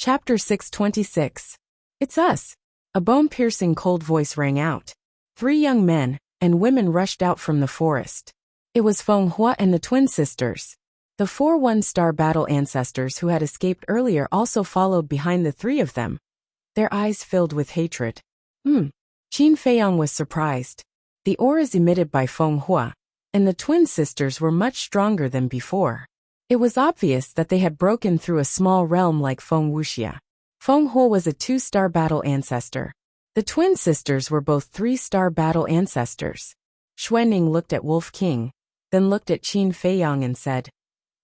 Chapter 626. It's us. A bone-piercing cold voice rang out. 3 young men and women rushed out from the forest. It was Feng Hua and the twin sisters. The 4 one-star battle ancestors who had escaped earlier also followed behind the 3 of them, their eyes filled with hatred. Qin Feiyang was surprised. The auras emitted by Feng Hua and the twin sisters were much stronger than before. It was obvious that they had broken through a small realm like Feng Wuxia. Feng Hua was a 2-star battle ancestor. The twin sisters were both 3-star battle ancestors. Xuanning looked at Wolf King, then looked at Qin Feiyang and said,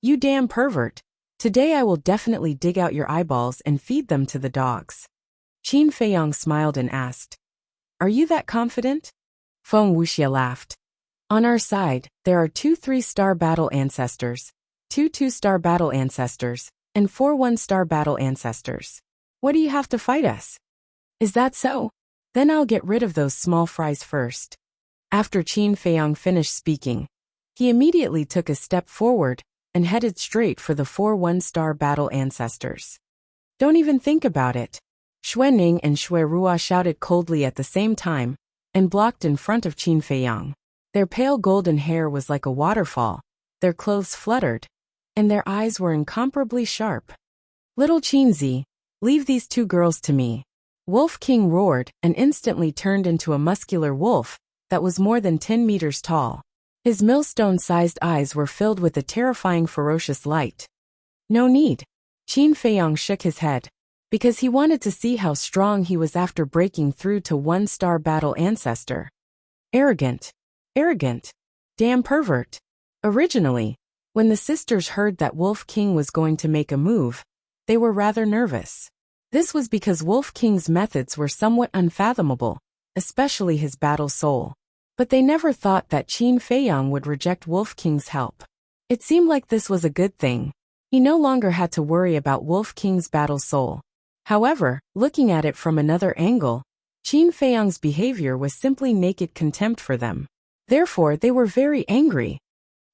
"You damn pervert. Today I will definitely dig out your eyeballs and feed them to the dogs." Qin Feiyang smiled and asked, "Are you that confident?" Feng Wuxia laughed. "On our side, there are 2 3-star battle ancestors, 2 2-star battle ancestors, and 4 1-star battle ancestors. What do you have to fight us?" "Is that so? Then I'll get rid of those small fries first." After Qin Feiyang finished speaking, he immediately took a step forward and headed straight for the 4 1-star battle ancestors. "Don't even think about it." Xuanning and Shui Ruo shouted coldly at the same time and blocked in front of Qin Feiyang. Their pale golden hair was like a waterfall, their clothes fluttered, and their eyes were incomparably sharp. "Little Qinzi, leave these 2 girls to me." Wolf King roared and instantly turned into a muscular wolf that was more than 10 meters tall. His millstone-sized eyes were filled with a terrifying ferocious light. "No need." Qin Feiyang shook his head, because he wanted to see how strong he was after breaking through to 1-star battle ancestor. Arrogant. Arrogant. Damn pervert. Originally, when the sisters heard that Wolf King was going to make a move, they were rather nervous. This was because Wolf King's methods were somewhat unfathomable, especially his battle soul. But they never thought that Qin Feiyang would reject Wolf King's help. It seemed like this was a good thing. He no longer had to worry about Wolf King's battle soul. However, looking at it from another angle, Qin Feiyang's behavior was simply naked contempt for them. Therefore, they were very angry.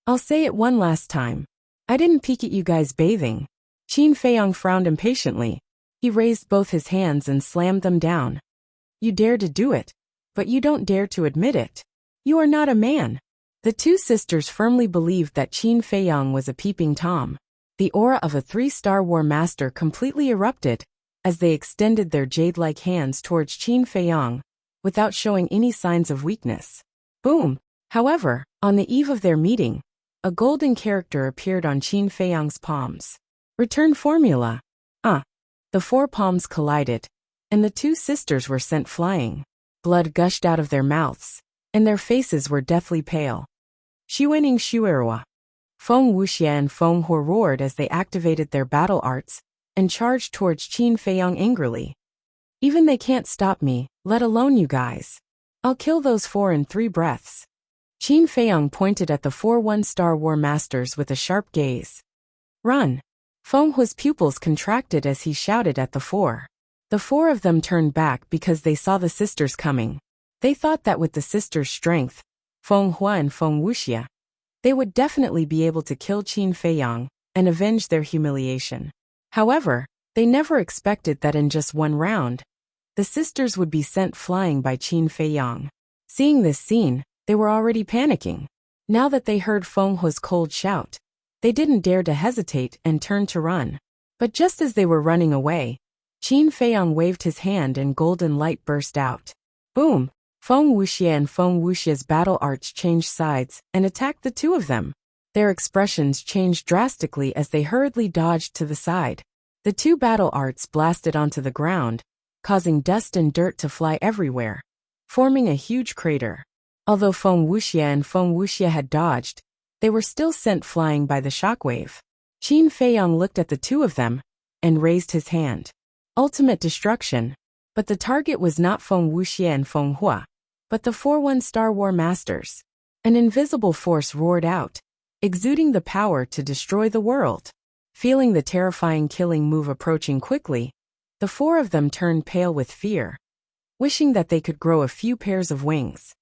"I'll say it one last time. I didn't peek at you guys bathing." Qin Feiyang frowned impatiently. He raised both his hands and slammed them down. "You dare to do it, but you don't dare to admit it. You are not a man." The 2 sisters firmly believed that Qin Feiyang was a peeping Tom. The aura of a 3-star war master completely erupted as they extended their jade-like hands towards Qin Feiyang, without showing any signs of weakness. Boom! However, on the eve of their meeting, a golden character appeared on Qin Feiyang's palms. "Return formula." The 4 palms collided, and the 2 sisters were sent flying. Blood gushed out of their mouths, and their faces were deathly pale. Xuanning Shuerua. Feng Wuxia and Feng Hua roared as they activated their battle arts and charged towards Qin Feiyang angrily. "Even they can't stop me, let alone you guys. I'll kill those 4 in 3 breaths." Qin Feiyang pointed at the 4 1-star war masters with a sharp gaze. "Run!" Feng Hua's pupils contracted as he shouted at the 4. The 4 of them turned back because they saw the sisters coming. They thought that with the sisters' strength, Feng Hua and Feng Wuxia, they would definitely be able to kill Qin Feiyang and avenge their humiliation. However, they never expected that in just 1 round, the sisters would be sent flying by Qin Feiyang. Seeing this scene, they were already panicking. Now that they heard Feng Hua's cold shout, they didn't dare to hesitate and turned to run. But just as they were running away, Qin Feiyang waved his hand and golden light burst out. Boom! Feng Wuxia and Feng Wuxia's battle arts changed sides and attacked the 2 of them. Their expressions changed drastically as they hurriedly dodged to the side. The 2 battle arts blasted onto the ground, causing dust and dirt to fly everywhere, forming a huge crater. Although Feng Wuxia and Feng Wuxia had dodged, they were still sent flying by the shockwave. Qin Feiyang looked at the 2 of them and raised his hand. Ultimate destruction. But the target was not Feng Wuxia and Feng Hua, but the 4 1-star war masters. An invisible force roared out, exuding the power to destroy the world. Feeling the terrifying killing move approaching quickly, the 4 of them turned pale with fear, wishing that they could grow a few pairs of wings.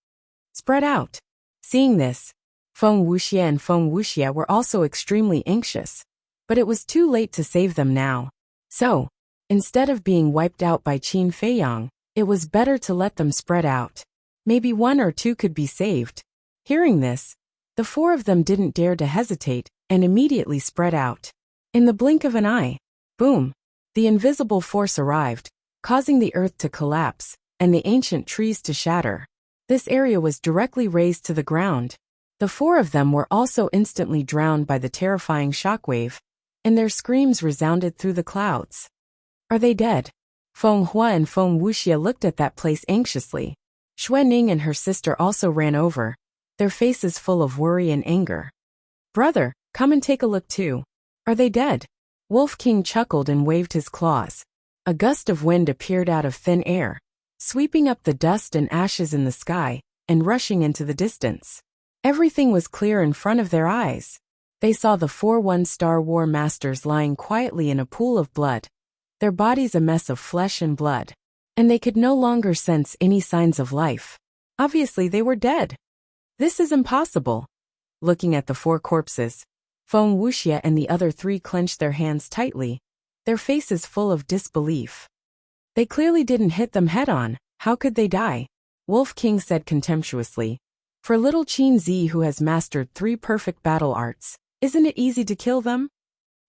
Spread out. Seeing this, Feng Wuxia and Feng Wuxia were also extremely anxious, but it was too late to save them now. So, Instead of being wiped out by Qin Feiyang, it was better to let them spread out. Maybe one or two could be saved. Hearing this, the four of them didn't dare to hesitate and immediately spread out. In the blink of an eye, boom, the invisible force arrived, causing the earth to collapse and the ancient trees to shatter. This area was directly razed to the ground. The four of them were also instantly drowned by the terrifying shockwave, and their screams resounded through the clouds. Are they dead? Feng Hua and Feng Wuxia looked at that place anxiously. Xue Ning and her sister also ran over, their faces full of worry and anger. Brother, come and take a look too. Are they dead? Wolf King chuckled and waved his claws. A gust of wind appeared out of thin air, sweeping up the dust and ashes in the sky, and rushing into the distance. Everything was clear in front of their eyes. They saw the 4 one-star war masters lying quietly in a pool of blood, their bodies a mess of flesh and blood. And they could no longer sense any signs of life. Obviously they were dead. This is impossible. Looking at the 4 corpses, Feng Wuxia and the other 3 clenched their hands tightly, their faces full of disbelief. They clearly didn't hit them head-on. How could they die? Wolf King said contemptuously. For little Qin Zi, who has mastered 3 perfect battle arts, isn't it easy to kill them?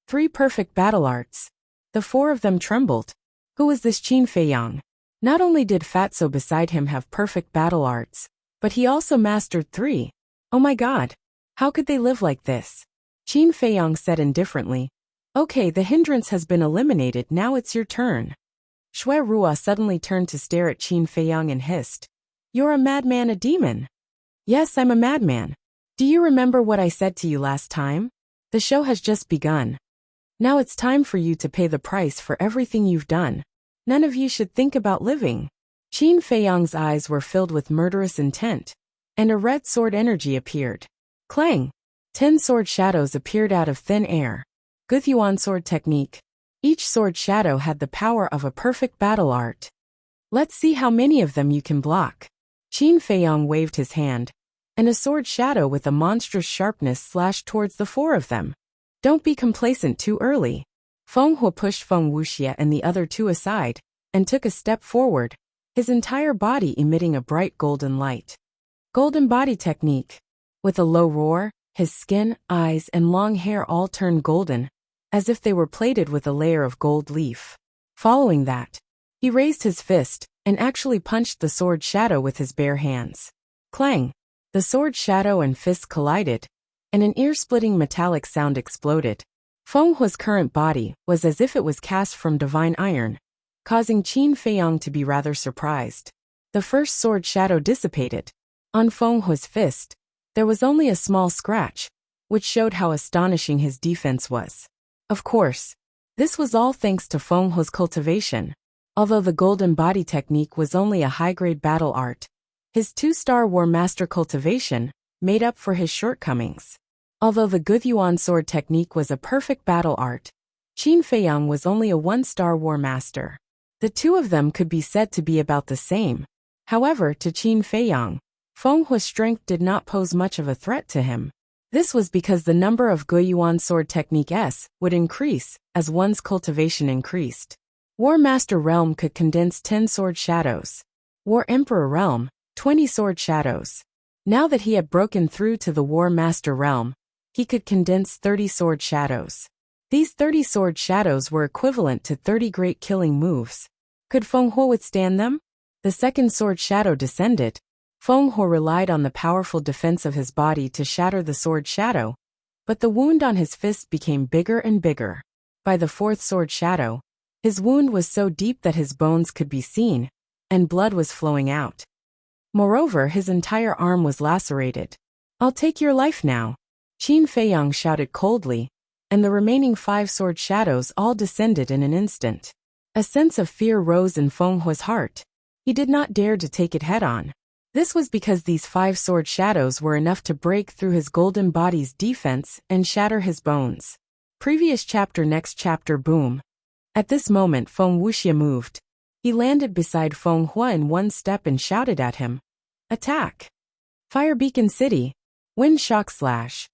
3 perfect battle arts. The 4 of them trembled. Who was this Qin Feiyang? Not only did Fatso beside him have perfect battle arts, but he also mastered 3. Oh my god. How could they live like this? Qin Feiyang said indifferently. Okay, the hindrance has been eliminated, now it's your turn. Xue Rua suddenly turned to stare at Qin Feiyang and hissed. You're a madman, a demon. Yes, I'm a madman. Do you remember what I said to you last time? The show has just begun. Now it's time for you to pay the price for everything you've done. None of you should think about living. Qin Feiyang's eyes were filled with murderous intent, and a red sword energy appeared. Clang! 10 sword shadows appeared out of thin air. Guthyuan sword technique. Each sword shadow had the power of a perfect battle art. Let's see how many of them you can block. Qin Feiyang waved his hand, and a sword shadow with a monstrous sharpness slashed towards the 4 of them. Don't be complacent too early. Feng Hua pushed Feng Wuxia and the other 2 aside, and took a step forward, his entire body emitting a bright golden light. Golden body technique. With a low roar, his skin, eyes, and long hair all turned golden, as if they were plated with a layer of gold leaf. Following that, he raised his fist, and actually punched the sword shadow with his bare hands. Clang! The sword shadow and fist collided, and an ear-splitting metallic sound exploded. Feng Hua's current body was as if it was cast from divine iron, causing Qin Feiyang to be rather surprised. The first sword shadow dissipated. On Feng Hua's fist, there was only a small scratch, which showed how astonishing his defense was. Of course, this was all thanks to Feng Hua's cultivation. Although the golden body technique was only a high-grade battle art, his 2-star war master cultivation made up for his shortcomings. Although the Guthyuan sword technique was a perfect battle art, Qin Feiyang was only a 1-star war master. The 2 of them could be said to be about the same. However, to Qin Feiyang, Feng Hua's strength did not pose much of a threat to him. This was because the number of Guthyuan sword technique S would increase as one's cultivation increased. War Master Realm could condense 10 sword shadows. War Emperor Realm, 20 sword shadows. Now that he had broken through to the War Master Realm, he could condense 30 sword shadows. These 30 sword shadows were equivalent to 30 great killing moves. Could Feng Hua withstand them? The second sword shadow descended. Feng Hua relied on the powerful defense of his body to shatter the sword shadow, but the wound on his fist became bigger and bigger. By the 4th sword shadow, his wound was so deep that his bones could be seen, and blood was flowing out. Moreover, his entire arm was lacerated. I'll take your life now. Qin Feiyang shouted coldly, and the remaining 5 sword shadows all descended in an instant. A sense of fear rose in Feng Hua's heart. He did not dare to take it head-on. This was because these 5 sword shadows were enough to break through his golden body's defense and shatter his bones. Previous chapter, next chapter, boom. At this moment Feng Wuxia moved. He landed beside Feng Hua in 1 step and shouted at him. Attack! Fire Beacon City! Wind Shock Slash!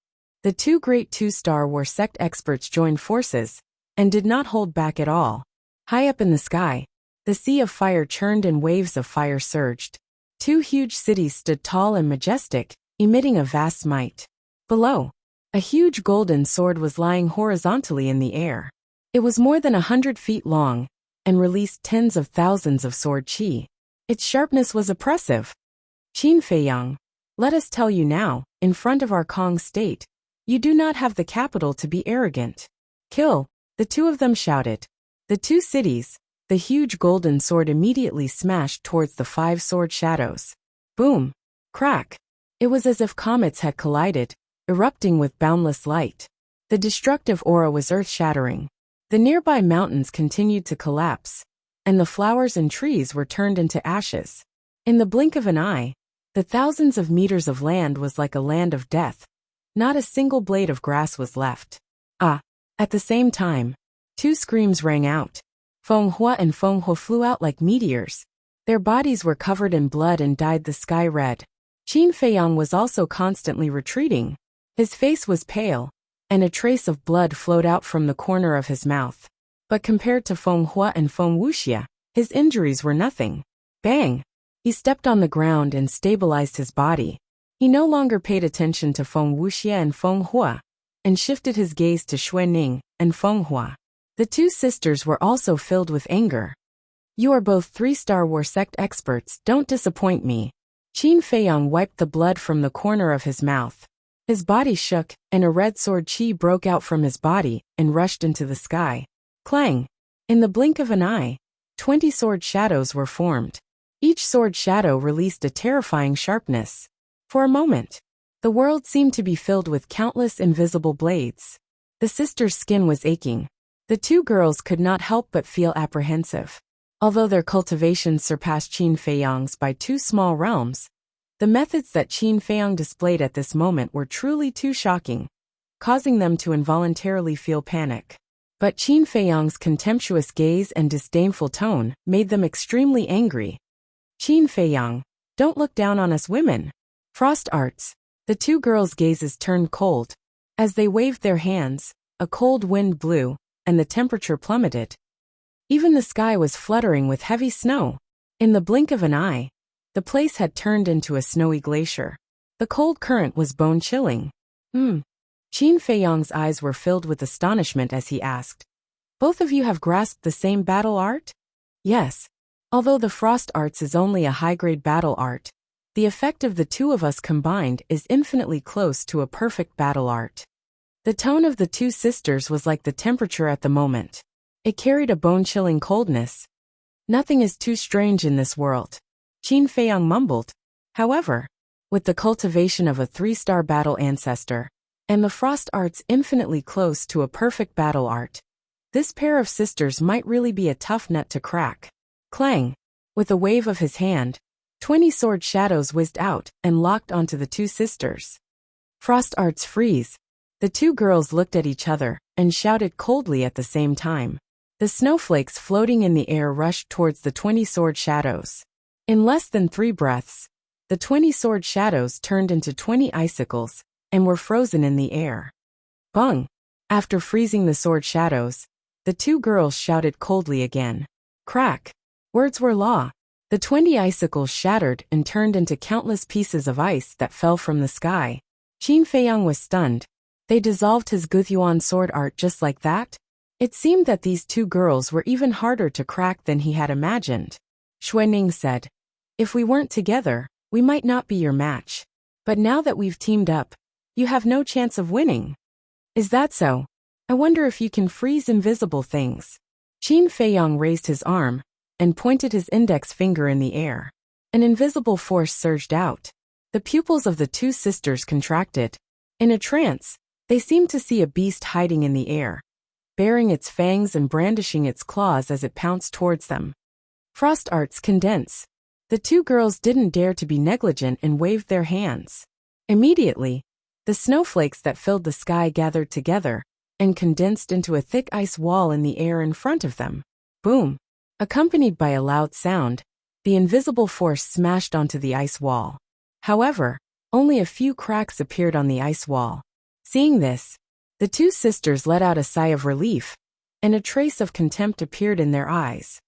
The 2 great 2-star war sect experts joined forces, and did not hold back at all. High up in the sky, the sea of fire churned and waves of fire surged. Two huge cities stood tall and majestic, emitting a vast might. Below, a huge golden sword was lying horizontally in the air. It was more than 100 feet long, and released tens of thousands of sword chi. Its sharpness was oppressive. Qin Feiyang, let us tell you now, in front of our Kong state, you do not have the capital to be arrogant. Kill, the two of them shouted. The two cities, the huge golden sword immediately smashed towards the 5 sword shadows. Boom! Crack! It was as if comets had collided, erupting with boundless light. The destructive aura was earth-shattering. The nearby mountains continued to collapse, and the flowers and trees were turned into ashes. In the blink of an eye, the thousands of meters of land was like a land of death. Not a single blade of grass was left. At the same time, 2 screams rang out. Feng Hua and Feng Ho flew out like meteors. Their bodies were covered in blood and dyed the sky red. Qin Feiyang was also constantly retreating. His face was pale, and a trace of blood flowed out from the corner of his mouth. But compared to Feng Hua and Feng Wuxia, his injuries were nothing. Bang! He stepped on the ground and stabilized his body. He no longer paid attention to Feng Wuxia and Feng Hua, and shifted his gaze to Xuening and Feng Hua. The two sisters were also filled with anger. You are both 3-star war sect experts, don't disappoint me. Qin Feiyang wiped the blood from the corner of his mouth. His body shook, and a red sword chi broke out from his body and rushed into the sky. Clang! In the blink of an eye, 20 sword shadows were formed. Each sword shadow released a terrifying sharpness. For a moment, the world seemed to be filled with countless invisible blades. The sisters' skin was aching. The two girls could not help but feel apprehensive. Although their cultivations surpassed Qin Feiyang's by 2 small realms, the methods that Qin Feiyang displayed at this moment were truly too shocking, causing them to involuntarily feel panic. But Qin Feiyang's contemptuous gaze and disdainful tone made them extremely angry. Qin Feiyang, don't look down on us women. Frost arts. The two girls' gazes turned cold. As they waved their hands, a cold wind blew, and the temperature plummeted. Even the sky was fluttering with heavy snow. In the blink of an eye, the place had turned into a snowy glacier. The cold current was bone-chilling. Qin Feiyang's eyes were filled with astonishment as he asked, both of you have grasped the same battle art? Yes. Although the frost arts is only a high-grade battle art, the effect of the two of us combined is infinitely close to a perfect battle art. The tone of the two sisters was like the temperature at the moment. It carried a bone-chilling coldness. Nothing is too strange in this world, Qin Feiyang mumbled. However, with the cultivation of a 3-star battle ancestor, and the frost arts infinitely close to a perfect battle art, this pair of sisters might really be a tough nut to crack. Clang! With a wave of his hand, 20 sword shadows whizzed out and locked onto the two sisters. Frost arts freeze. The two girls looked at each other and shouted coldly at the same time. The snowflakes floating in the air rushed towards the 20 sword shadows. In less than 3 breaths, the 20 sword shadows turned into 20 icicles and were frozen in the air. Bung! After freezing the sword shadows, the two girls shouted coldly again. Crack! Words were law. The 20 icicles shattered and turned into countless pieces of ice that fell from the sky. Qin Feiyang was stunned. They dissolved his Guthuan sword art just like that? It seemed that these two girls were even harder to crack than he had imagined. Xuening said, if we weren't together, we might not be your match. But now that we've teamed up, you have no chance of winning. Is that so? I wonder if you can freeze invisible things. Qin Feiyang raised his arm and pointed his index finger in the air. An invisible force surged out. The pupils of the two sisters contracted. In a trance, they seemed to see a beast hiding in the air, baring its fangs and brandishing its claws as it pounced towards them. Frost arts condense. The two girls didn't dare to be negligent and waved their hands. Immediately, the snowflakes that filled the sky gathered together and condensed into a thick ice wall in the air in front of them. Boom! Accompanied by a loud sound, the invisible force smashed onto the ice wall. However, only a few cracks appeared on the ice wall. Seeing this, the two sisters let out a sigh of relief and a trace of contempt appeared in their eyes.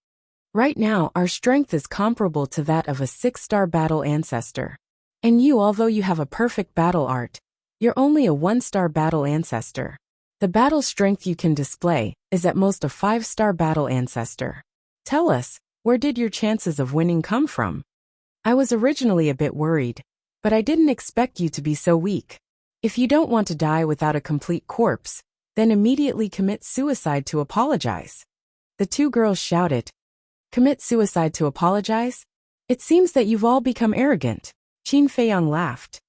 Right now, our strength is comparable to that of a 6-star battle ancestor. And you, although you have a perfect battle art, you're only a 1-star battle ancestor. The battle strength you can display is at most a 5-star battle ancestor. Tell us, where did your chances of winning come from? I was originally a bit worried, but I didn't expect you to be so weak. If you don't want to die without a complete corpse, then immediately commit suicide to apologize. The two girls shouted. Commit suicide to apologize? It seems that you've all become arrogant. Qin Feiyang laughed.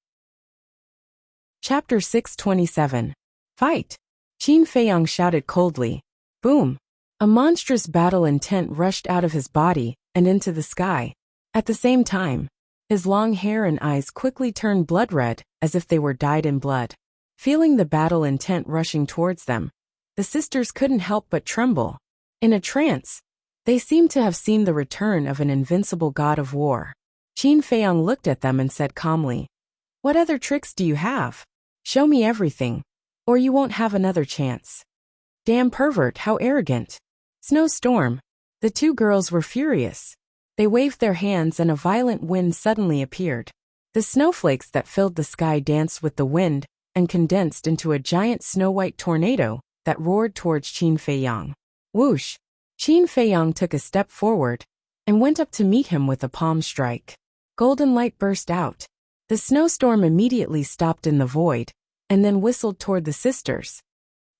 Chapter 627. Fight! Qin Feiyang shouted coldly. Boom! A monstrous battle intent rushed out of his body and into the sky. At the same time, his long hair and eyes quickly turned blood red, as if they were dyed in blood. Feeling the battle intent rushing towards them, the sisters couldn't help but tremble. In a trance, they seemed to have seen the return of an invincible god of war. Qin Feiyang looked at them and said calmly, What other tricks do you have? Show me everything, or you won't have another chance. Damn pervert, how arrogant. Snowstorm. The two girls were furious. They waved their hands and a violent wind suddenly appeared. The snowflakes that filled the sky danced with the wind and condensed into a giant snow-white tornado that roared towards Qin Feiyang. Whoosh! Qin Feiyang took a step forward and went up to meet him with a palm strike. Golden light burst out. The snowstorm immediately stopped in the void and then whistled toward the sisters.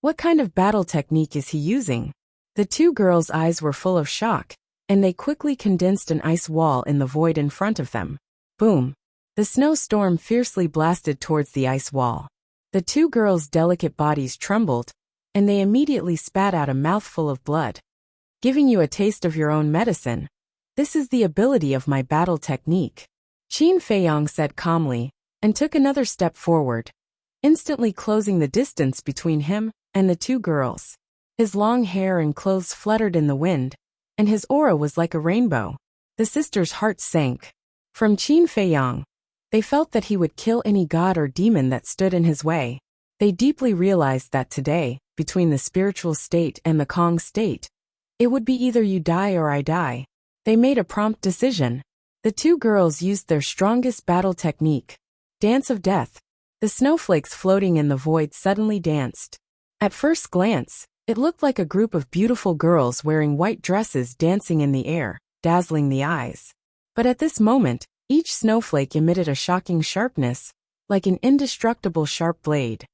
What kind of battle technique is he using? The two girls' eyes were full of shock, and they quickly condensed an ice wall in the void in front of them. Boom! The snowstorm fiercely blasted towards the ice wall. The two girls' delicate bodies trembled, and they immediately spat out a mouthful of blood. Giving you a taste of your own medicine. This is the ability of my battle technique. Qin Feiyang said calmly, and took another step forward, instantly closing the distance between him and the two girls. His long hair and clothes fluttered in the wind, and his aura was like a rainbow. The sisters' hearts sank. From Qin Feiyang, they felt that he would kill any god or demon that stood in his way. They deeply realized that today, between the spiritual state and the Kong state, it would be either you die or I die. They made a prompt decision. The two girls used their strongest battle technique, Dance of Death. The snowflakes floating in the void suddenly danced. At first glance, it looked like a group of beautiful girls wearing white dresses dancing in the air, dazzling the eyes. But at this moment, each snowflake emitted a shocking sharpness, like an indestructible sharp blade.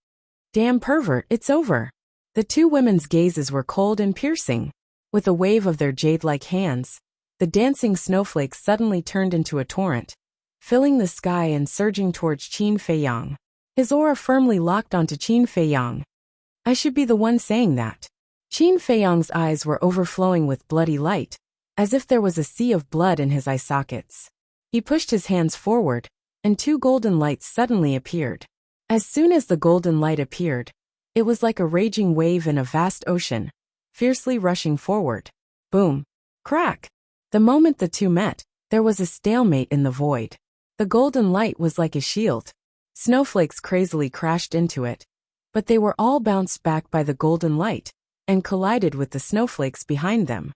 Damn pervert, it's over. The two women's gazes were cold and piercing. With a wave of their jade-like hands, the dancing snowflakes suddenly turned into a torrent, filling the sky and surging towards Qin Feiyang. His aura firmly locked onto Qin Feiyang. I should be the one saying that. Qin Feiyang's eyes were overflowing with bloody light, as if there was a sea of blood in his eye sockets. He pushed his hands forward, and two golden lights suddenly appeared. As soon as the golden light appeared, it was like a raging wave in a vast ocean, fiercely rushing forward. Boom! Crack! The moment the two met, there was a stalemate in the void. The golden light was like a shield. Snowflakes crazily crashed into it, but they were all bounced back by the golden light and collided with the snowflakes behind them.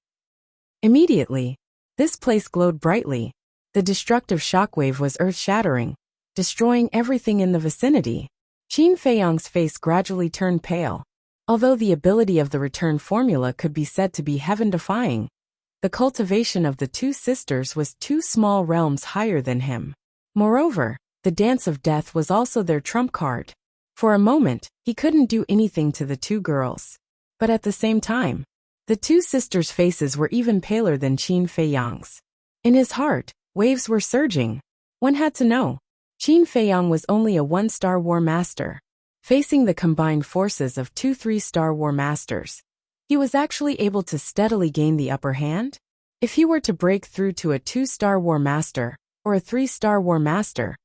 Immediately, this place glowed brightly. The destructive shockwave was earth-shattering, destroying everything in the vicinity. Qin Feiyang's face gradually turned pale. Although the ability of the return formula could be said to be heaven-defying, the cultivation of the two sisters was two small realms higher than him. Moreover, the Dance of Death was also their trump card. For a moment, he couldn't do anything to the two girls. But at the same time, the two sisters' faces were even paler than Qin Feiyang's. In his heart, waves were surging. One had to know. Qin Feiyang was only a 1-star war master. Facing the combined forces of 2 3-star war masters, he was actually able to steadily gain the upper hand? If he were to break through to a 2-star war master, or a 3-star war master,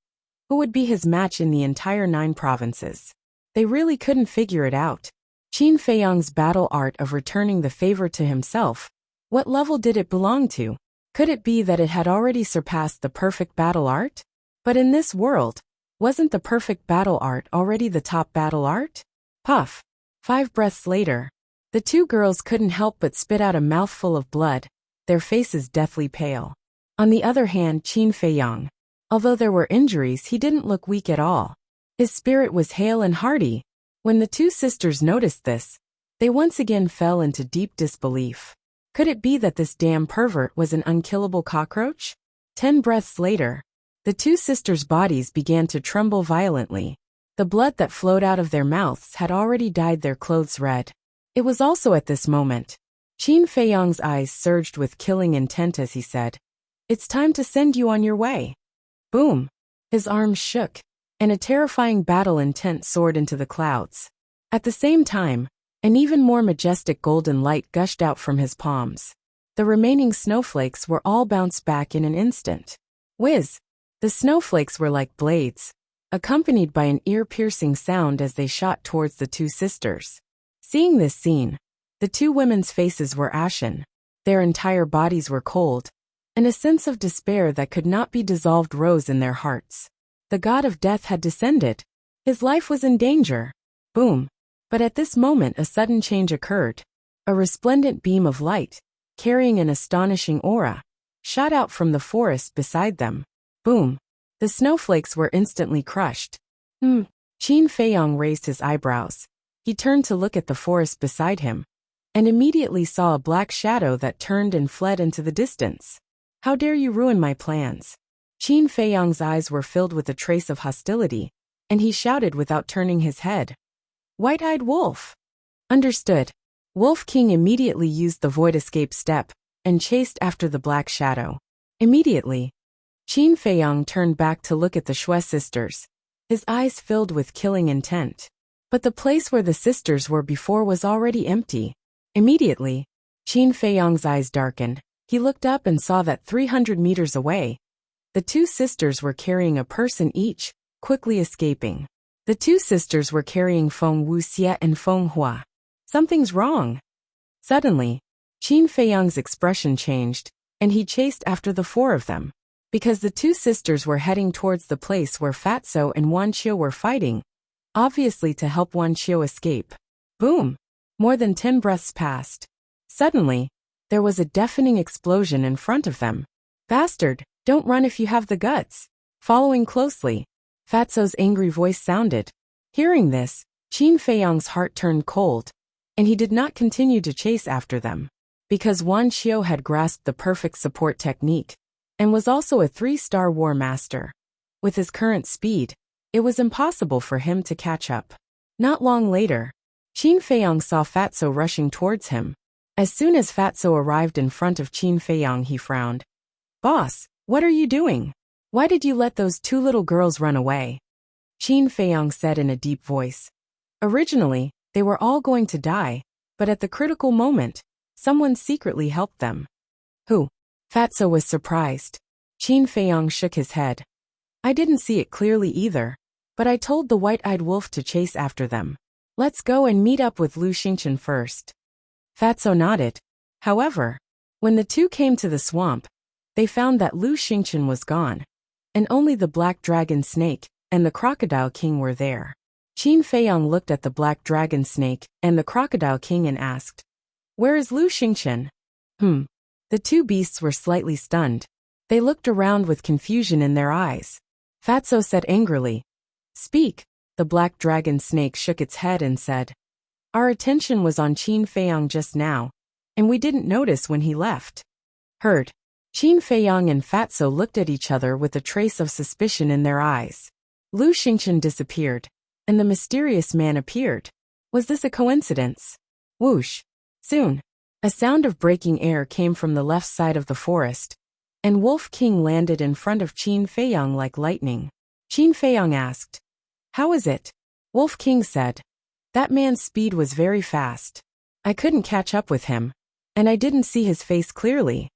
who would be his match in the entire 9 provinces? They really couldn't figure it out. Qin Feiyang's battle art of returning the favor to himself, what level did it belong to? Could it be that it had already surpassed the perfect battle art? But in this world, wasn't the perfect battle art already the top battle art? Puff. 5 breaths later, The two girls couldn't help but spit out a mouthful of blood, their faces deathly pale. On the other hand, Qin Feiyang, although there were injuries, he didn't look weak at all. His spirit was hale and hearty. When the two sisters noticed this, they once again fell into deep disbelief. Could it be that this damn pervert was an unkillable cockroach? 10 breaths later, the two sisters' bodies began to tremble violently. The blood that flowed out of their mouths had already dyed their clothes red. It was also at this moment Qin Feiyang's eyes surged with killing intent as he said, "It's time to send you on your way." Boom! His arms shook, and a terrifying battle intent soared into the clouds. At the same time, an even more majestic golden light gushed out from his palms. The remaining snowflakes were all bounced back in an instant. Whiz! The snowflakes were like blades, accompanied by an ear-piercing sound as they shot towards the two sisters. Seeing this scene, the two women's faces were ashen. Their entire bodies were cold, and a sense of despair that could not be dissolved rose in their hearts. The god of death had descended. His life was in danger. Boom! But at this moment a sudden change occurred. A resplendent beam of light, carrying an astonishing aura, shot out from the forest beside them. Boom! The snowflakes were instantly crushed. Qin Feiyang raised his eyebrows. He turned to look at the forest beside him, and immediately saw a black shadow that turned and fled into the distance. "How dare you ruin my plans?" Qin Feiyang's eyes were filled with a trace of hostility, and he shouted without turning his head. "White-eyed wolf!" Understood. Wolf King immediately used the void escape step, and chased after the black shadow. Immediately, Qin Feiyang turned back to look at the Shui sisters, his eyes filled with killing intent. But the place where the sisters were before was already empty. Immediately, Qin Feiyang's eyes darkened. He looked up and saw that 300 meters away, the two sisters were carrying a person each, quickly escaping. The two sisters were carrying Feng Wuxia and Feng Hua. Something's wrong. Suddenly, Qin Feiyang's expression changed, and he chased after the four of them. Because the two sisters were heading towards the place where Fatso and Wuxia were fighting, obviously to help Wuxia escape. Boom! More than 10 breaths passed. Suddenly, there was a deafening explosion in front of them. "Bastard, don't run if you have the guts." Following closely, Fatso's angry voice sounded. Hearing this, Qin Feiyang's heart turned cold, and he did not continue to chase after them. Because Wuxia had grasped the perfect support technique, and was also a 3-star war master. With his current speed, it was impossible for him to catch up. Not long later, Qin Feiyang saw Fatso rushing towards him. As soon as Fatso arrived in front of Qin Feiyang, he frowned. "Boss, what are you doing? Why did you let those two little girls run away?" Qin Feiyang said in a deep voice. Originally, they were all going to die, but at the critical moment, someone secretly helped them. "Who?" Fatso was surprised. Qin Feiyang shook his head. "I didn't see it clearly either, but I told the white-eyed wolf to chase after them. Let's go and meet up with Lu Xingchen first." Fatso nodded. However, when the two came to the swamp, they found that Lu Xingchen was gone, and only the black dragon snake and the crocodile king were there. Qin Feiyang looked at the black dragon snake and the crocodile king and asked, "Where is Lu Xingchen?" The two beasts were slightly stunned. They looked around with confusion in their eyes. Fatso said angrily, "Speak." The black dragon snake shook its head and said, "Our attention was on Qin Feiyang just now, and we didn't notice when he left." Heard. Qin Feiyang and Fatso looked at each other with a trace of suspicion in their eyes. Lu Xingchen disappeared, and the mysterious man appeared. Was this a coincidence? Whoosh! Soon, a sound of breaking air came from the left side of the forest, and Wolf King landed in front of Qin Feiyang like lightning. Qin Feiyang asked, "How is it?" Wolf King said, "That man's speed was very fast. I couldn't catch up with him, and I didn't see his face clearly."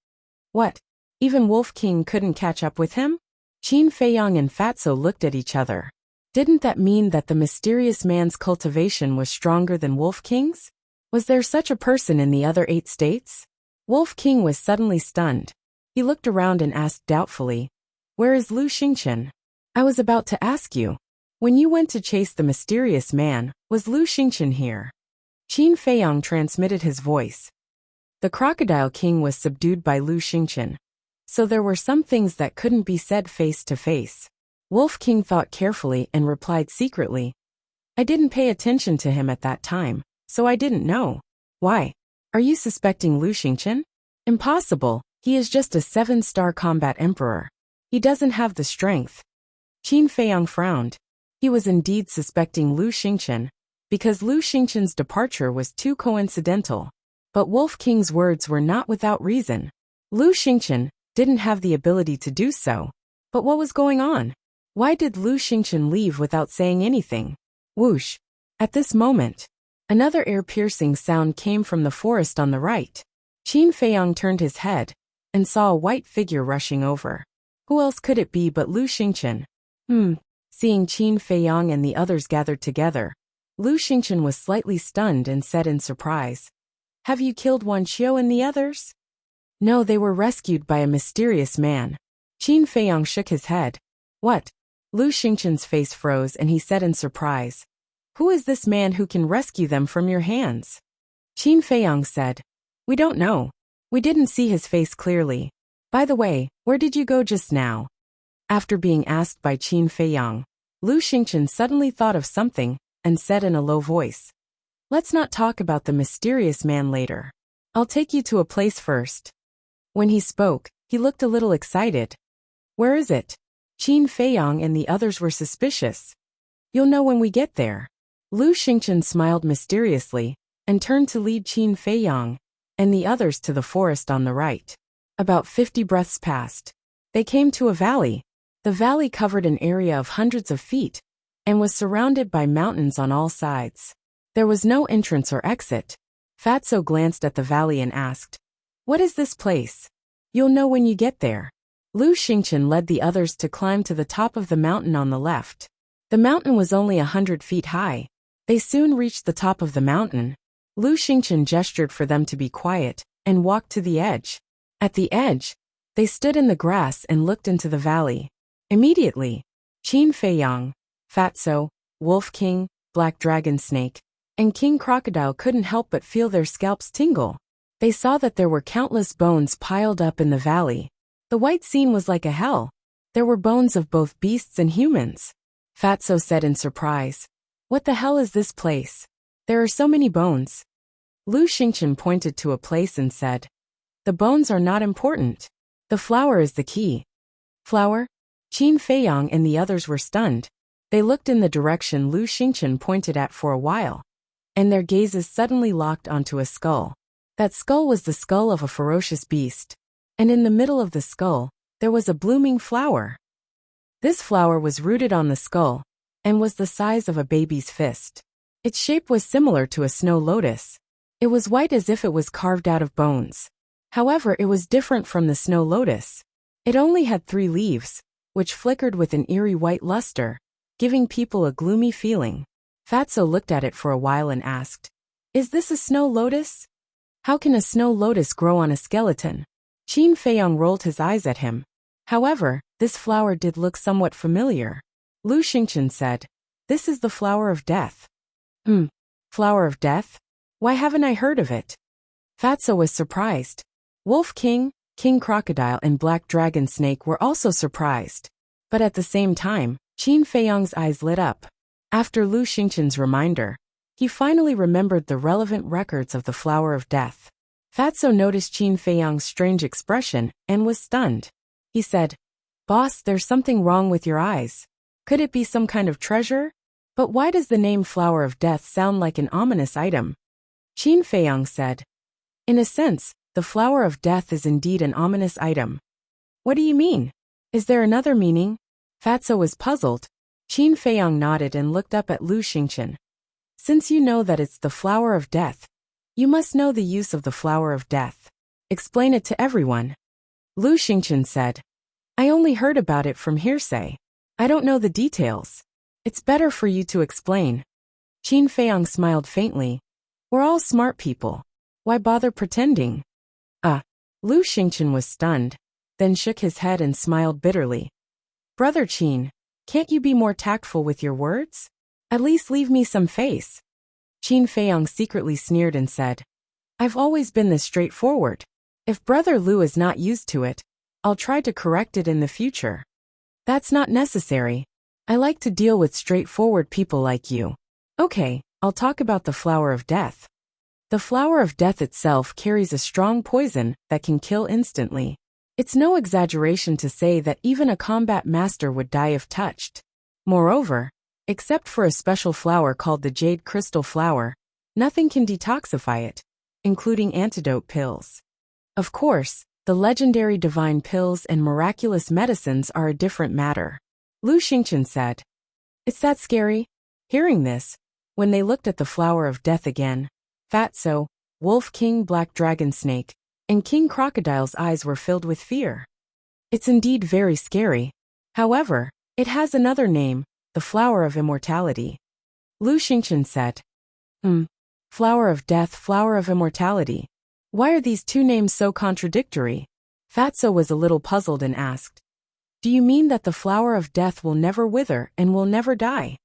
"What? Even Wolf King couldn't catch up with him?" Qin Feiyang and Fatso looked at each other. Didn't that mean that the mysterious man's cultivation was stronger than Wolf King's? Was there such a person in the other 8 states? Wolf King was suddenly stunned. He looked around and asked doubtfully, "Where is Lu Xingchen?" "I was about to ask you. When you went to chase the mysterious man, was Lu Xingchen here?" Qin Feiyang transmitted his voice. The Crocodile King was subdued by Lu Xingqian, so there were some things that couldn't be said face to face. Wolf King thought carefully and replied secretly, I didn't pay attention to him at that time, so I didn't know. Why? Are you suspecting Lu Xingqian? Impossible, he is just a 7-star combat emperor. He doesn't have the strength. Qin Feiyang frowned. He was indeed suspecting Lu Xingqian, because Lu Xingqian's departure was too coincidental. But Wolf King's words were not without reason. Lu Xingqian didn't have the ability to do so. But what was going on? Why did Lu Xingqian leave without saying anything? Whoosh! At this moment, another ear-piercing sound came from the forest on the right. Qin Feiyang turned his head and saw a white figure rushing over. Who else could it be but Lu Xingqian? Seeing Qin Feiyang and the others gathered together, Lu Xingqian was slightly stunned and said in surprise, Have you killed Wan Qiu and the others? No, they were rescued by a mysterious man. Qin Feiyang shook his head. What? Lu Xingqian's face froze and he said in surprise, Who is this man who can rescue them from your hands? Qin Feiyang said, We don't know. We didn't see his face clearly. By the way, where did you go just now? After being asked by Qin Feiyang, Lu Xingqian suddenly thought of something and said in a low voice, Let's not talk about the mysterious man later. I'll take you to a place first. When he spoke, he looked a little excited. Where is it? Qin Feiyang and the others were suspicious. You'll know when we get there. Lu Xingqian smiled mysteriously and turned to lead Qin Feiyang and the others to the forest on the right. About 50 breaths passed. They came to a valley. The valley covered an area of hundreds of feet and was surrounded by mountains on all sides. There was no entrance or exit. Fatso glanced at the valley and asked, What is this place? You'll know when you get there. Lu Xingqian led the others to climb to the top of the mountain on the left. The mountain was only 100 feet high. They soon reached the top of the mountain. Lu Xingqian gestured for them to be quiet and walked to the edge. At the edge, they stood in the grass and looked into the valley. Immediately, Qin Feiyang, Fatso, Wolf King, Black Dragon Snake, and King Crocodile couldn't help but feel their scalps tingle. They saw that there were countless bones piled up in the valley. The white scene was like a hell. There were bones of both beasts and humans. Fatso said in surprise, What the hell is this place? There are so many bones. Lu Xingqian pointed to a place and said, The bones are not important. The flower is the key. Flower? Qin Feiyang and the others were stunned. They looked in the direction Lu Xingqian pointed at for a while, and their gazes suddenly locked onto a skull. That skull was the skull of a ferocious beast, and in the middle of the skull, there was a blooming flower. This flower was rooted on the skull, and was the size of a baby's fist. Its shape was similar to a snow lotus. It was white as if it was carved out of bones. However, it was different from the snow lotus. It only had 3 leaves, which flickered with an eerie white luster, giving people a gloomy feeling. Fatso looked at it for a while and asked, Is this a snow lotus? How can a snow lotus grow on a skeleton? Qin Feiyang rolled his eyes at him. However, this flower did look somewhat familiar. Lu Xingqian said, This is the flower of death. Flower of death? Why haven't I heard of it? Fatso was surprised. Wolf King, King Crocodile and Black Dragon Snake were also surprised. But at the same time, Qin Feiyang's eyes lit up. After Lu Xingqian's reminder, he finally remembered the relevant records of the Flower of Death. Fatso noticed Qin Feiyang's strange expression and was stunned. He said, Boss, there's something wrong with your eyes. Could it be some kind of treasure? But why does the name Flower of Death sound like an ominous item? Qin Feiyang said, In a sense, the Flower of Death is indeed an ominous item. What do you mean? Is there another meaning? Fatso was puzzled. Qin Feiyang nodded and looked up at Lu Xingqian. Since you know that it's the Flower of Death, you must know the use of the Flower of Death. Explain it to everyone. Lu Xingqian said, I only heard about it from hearsay. I don't know the details. It's better for you to explain. Qin Feiyang smiled faintly. We're all smart people. Why bother pretending? Lu Xingqian was stunned, then shook his head and smiled bitterly. Brother Qin, can't you be more tactful with your words? At least leave me some face. Qin Feiyang secretly sneered and said, I've always been this straightforward. If Brother Lu is not used to it, I'll try to correct it in the future. That's not necessary. I like to deal with straightforward people like you. Okay, I'll talk about the flower of death. The flower of death itself carries a strong poison that can kill instantly. It's no exaggeration to say that even a combat master would die if touched. Moreover, except for a special flower called the jade crystal flower, nothing can detoxify it, including antidote pills. Of course, the legendary divine pills and miraculous medicines are a different matter. Lu Xingqian said. It's that scary? Hearing this, when they looked at the flower of death again, Fatso, Wolf King Black Dragon Snake, and King Crocodile's eyes were filled with fear. It's indeed very scary. However, it has another name, the flower of immortality. Lu Xingqian said. Flower of death, flower of immortality. Why are these two names so contradictory? Fatso was a little puzzled and asked. Do you mean that the flower of death will never wither and will never die?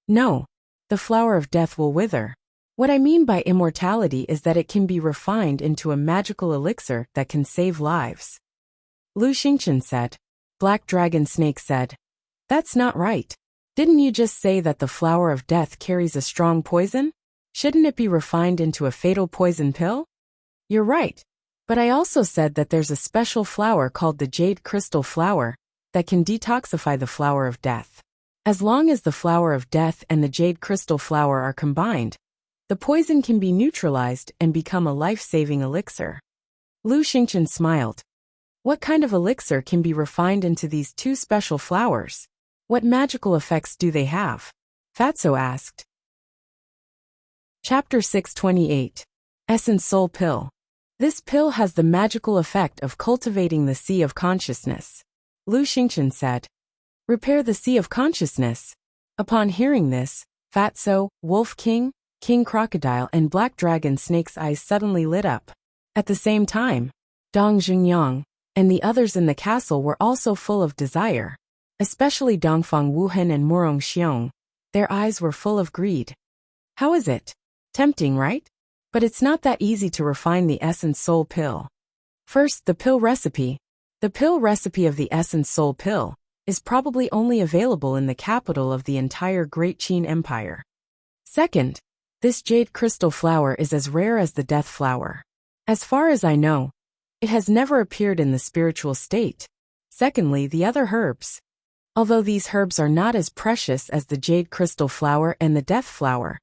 No, the flower of death will wither. What I mean by immortality is that it can be refined into a magical elixir that can save lives. Lu Xingqian said. Black Dragon Snake said. That's not right. Didn't you just say that the flower of death carries a strong poison? Shouldn't it be refined into a fatal poison pill? You're right. But I also said that there's a special flower called the jade crystal flower that can detoxify the flower of death. As long as the flower of death and the jade crystal flower are combined, the poison can be neutralized and become a life-saving elixir. Lu Xingqian smiled. What kind of elixir can be refined into these two special flowers? What magical effects do they have? Fatso asked. Chapter 628. Essence Soul Pill. This pill has the magical effect of cultivating the sea of consciousness. Lu Xingqian said. Repair the sea of consciousness. Upon hearing this, Fatso, Wolf King, King Crocodile and Black Dragon Snake's eyes suddenly lit up. At the same time, Dong Jungyang and the others in the castle were also full of desire. Especially Dongfang Wuhan and Murong Xiong. Their eyes were full of greed. How is it? Tempting, right? But it's not that easy to refine the Essence Soul Pill. First, the pill recipe. The pill recipe of the Essence Soul Pill is probably only available in the capital of the entire Great Qin Empire. Second, this jade crystal flower is as rare as the death flower. As far as I know, it has never appeared in the spiritual state. Secondly, the other herbs. Although these herbs are not as precious as the jade crystal flower and the death flower,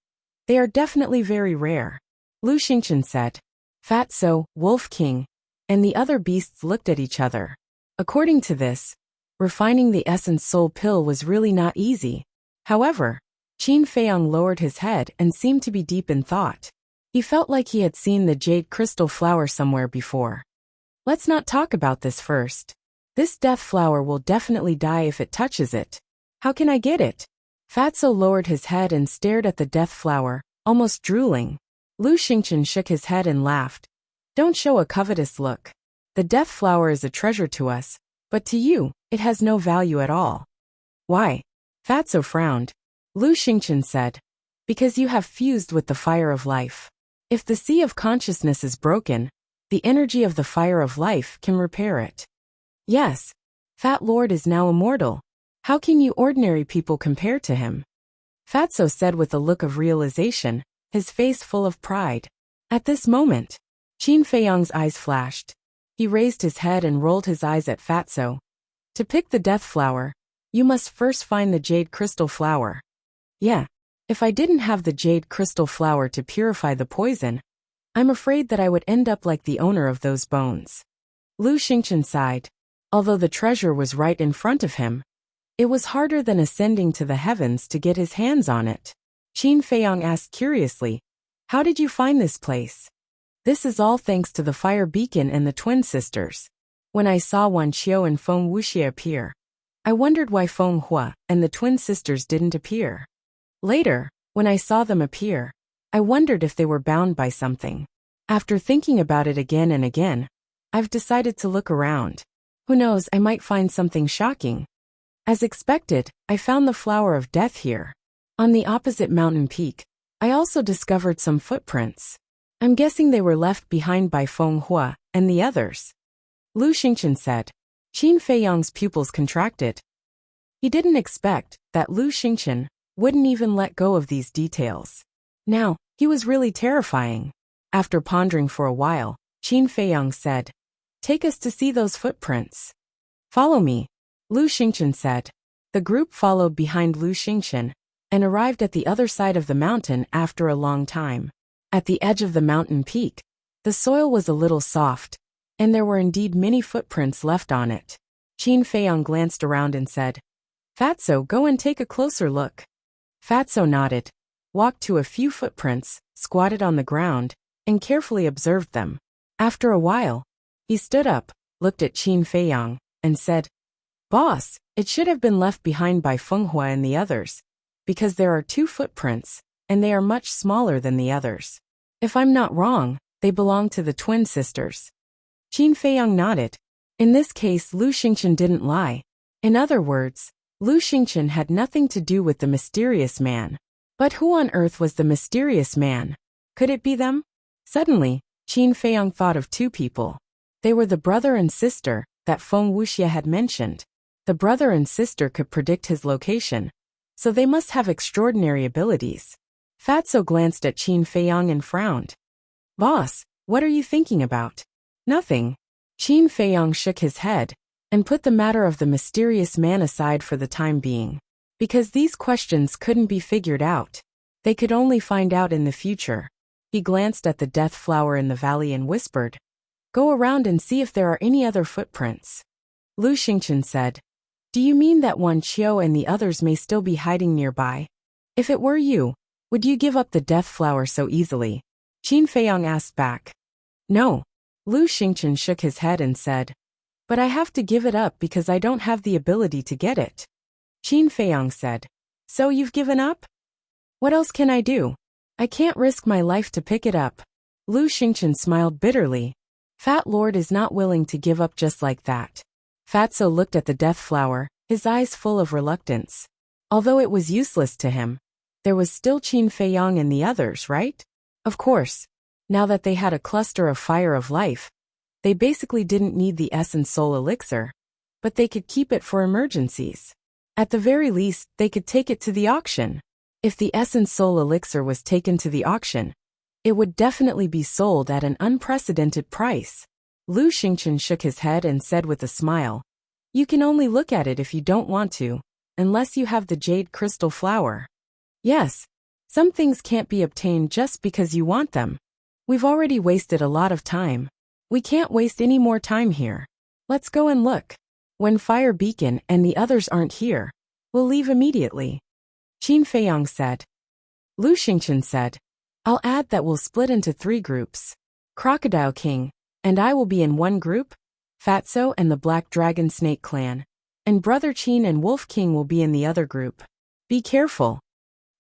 they are definitely very rare. Lu Xingqian said. Fatso, Wolf King, and the other beasts looked at each other. According to this, refining the Essence Soul Pill was really not easy. However, Qin Feiyang lowered his head and seemed to be deep in thought. He felt like he had seen the jade crystal flower somewhere before. Let's not talk about this first. This death flower will definitely die if it touches it. How can I get it? Fatso lowered his head and stared at the death flower, almost drooling. Lu Xingqian shook his head and laughed. Don't show a covetous look. The death flower is a treasure to us, but to you, it has no value at all. Why? Fatso frowned. Lu Xingqian said. Because you have fused with the fire of life. If the sea of consciousness is broken, the energy of the fire of life can repair it. Yes, Fat Lord is now immortal. How can you ordinary people compare to him? Fatso said with a look of realization, his face full of pride. At this moment, Qin Feiyang's eyes flashed. He raised his head and rolled his eyes at Fatso. To pick the death flower, you must first find the jade crystal flower. Yeah, if I didn't have the jade crystal flower to purify the poison, I'm afraid that I would end up like the owner of those bones. Lu Xingqian sighed. Although the treasure was right in front of him, it was harder than ascending to the heavens to get his hands on it. Qin Feiyang asked curiously, how did you find this place? This is all thanks to the fire beacon and the twin sisters. When I saw Wan Qiu and Feng Wuxia appear, I wondered why Feng Hua and the twin sisters didn't appear. Later, when I saw them appear, I wondered if they were bound by something. After thinking about it again and again, I've decided to look around. Who knows, I might find something shocking. As expected, I found the flower of death here. On the opposite mountain peak, I also discovered some footprints. I'm guessing they were left behind by Feng Hua and the others. Lu Xingchen said. Qin Feiyang's pupils contracted. He didn't expect that Lu Xingchen wouldn't even let go of these details. Now, he was really terrifying. After pondering for a while, Qin Feiyang said, "Take us to see those footprints." "Follow me," Lu Xingchen said. The group followed behind Lu Xingchen and arrived at the other side of the mountain after a long time. At the edge of the mountain peak, the soil was a little soft, and there were indeed many footprints left on it. Qin Feiyang glanced around and said, "Fatso, go and take a closer look." Fatso nodded, walked to a few footprints, squatted on the ground, and carefully observed them. After a while, he stood up, looked at Qin Feiyang, and said, "Boss, it should have been left behind by Feng Hua and the others, because there are 2 footprints, and they are much smaller than the others. If I'm not wrong, they belong to the twin sisters." Qin Feiyang nodded. In this case, Lu Xingchen didn't lie. In other words, Lu Xingchen had nothing to do with the mysterious man. But who on earth was the mysterious man? Could it be them? Suddenly, Qin Feiyang thought of 2 people. They were the brother and sister that Feng Wuxia had mentioned. The brother and sister could predict his location, so they must have extraordinary abilities. Fatso glanced at Qin Feiyang and frowned. "Boss, what are you thinking about?" "Nothing." Qin Feiyang shook his head and put the matter of the mysterious man aside for the time being. Because these questions couldn't be figured out. They could only find out in the future. He glanced at the death flower in the valley and whispered, "Go around and see if there are any other footprints." Lu Xingchen said, "Do you mean that Wan Qiu and the others may still be hiding nearby? If it were you, would you give up the death flower so easily?" Qin Feiyang asked back. "No." Lu Xingchen shook his head and said, "But I have to give it up because I don't have the ability to get it." Qin Feiyang said, "So you've given up? What else can I do? I can't risk my life to pick it up." Lu Xingchen smiled bitterly. Fat Lord is not willing to give up just like that. Fatso looked at the death flower, his eyes full of reluctance. Although it was useless to him, there was still Qin Feiyang and the others, right? Of course. Now that they had a cluster of fire of life, they basically didn't need the essence soul elixir, but they could keep it for emergencies. At the very least, they could take it to the auction. If the essence soul elixir was taken to the auction, it would definitely be sold at an unprecedented price. Lu Xingchen shook his head and said with a smile, "You can only look at it if you don't want to, unless you have the jade crystal flower. Yes, some things can't be obtained just because you want them. We've already wasted a lot of time. We can't waste any more time here. Let's go and look. When Fire Beacon and the others aren't here, we'll leave immediately." Qin Feiyang said. Lu Xingchen said, "I'll add that we'll split into 3 groups. Crocodile King and I will be in one group, Fatso and the Black Dragon Snake Clan, and Brother Qin and Wolf King will be in the other group. Be careful."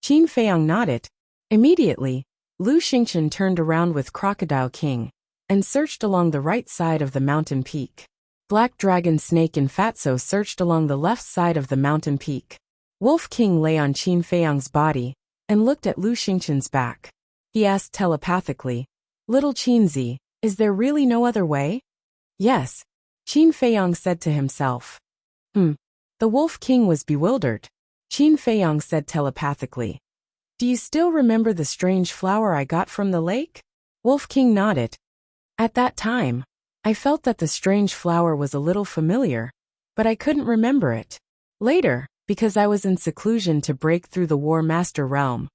Qin Feiyang nodded. Immediately, Lu Xingchen turned around with Crocodile King and searched along the right side of the mountain peak. Black Dragon Snake and Fatso searched along the left side of the mountain peak. Wolf King lay on Qin Feiyang's body and looked at Lu Xingchen's back. He asked telepathically, "Little Qinzi, is there really no other way?" "Yes," Qin Feiyang said to himself. The Wolf King was bewildered. Qin Feiyang said telepathically, "Do you still remember the strange flower I got from the lake?" Wolf King nodded. "At that time, I felt that the strange flower was a little familiar, but I couldn't remember it. Later, because I was in seclusion to break through the War Master realm,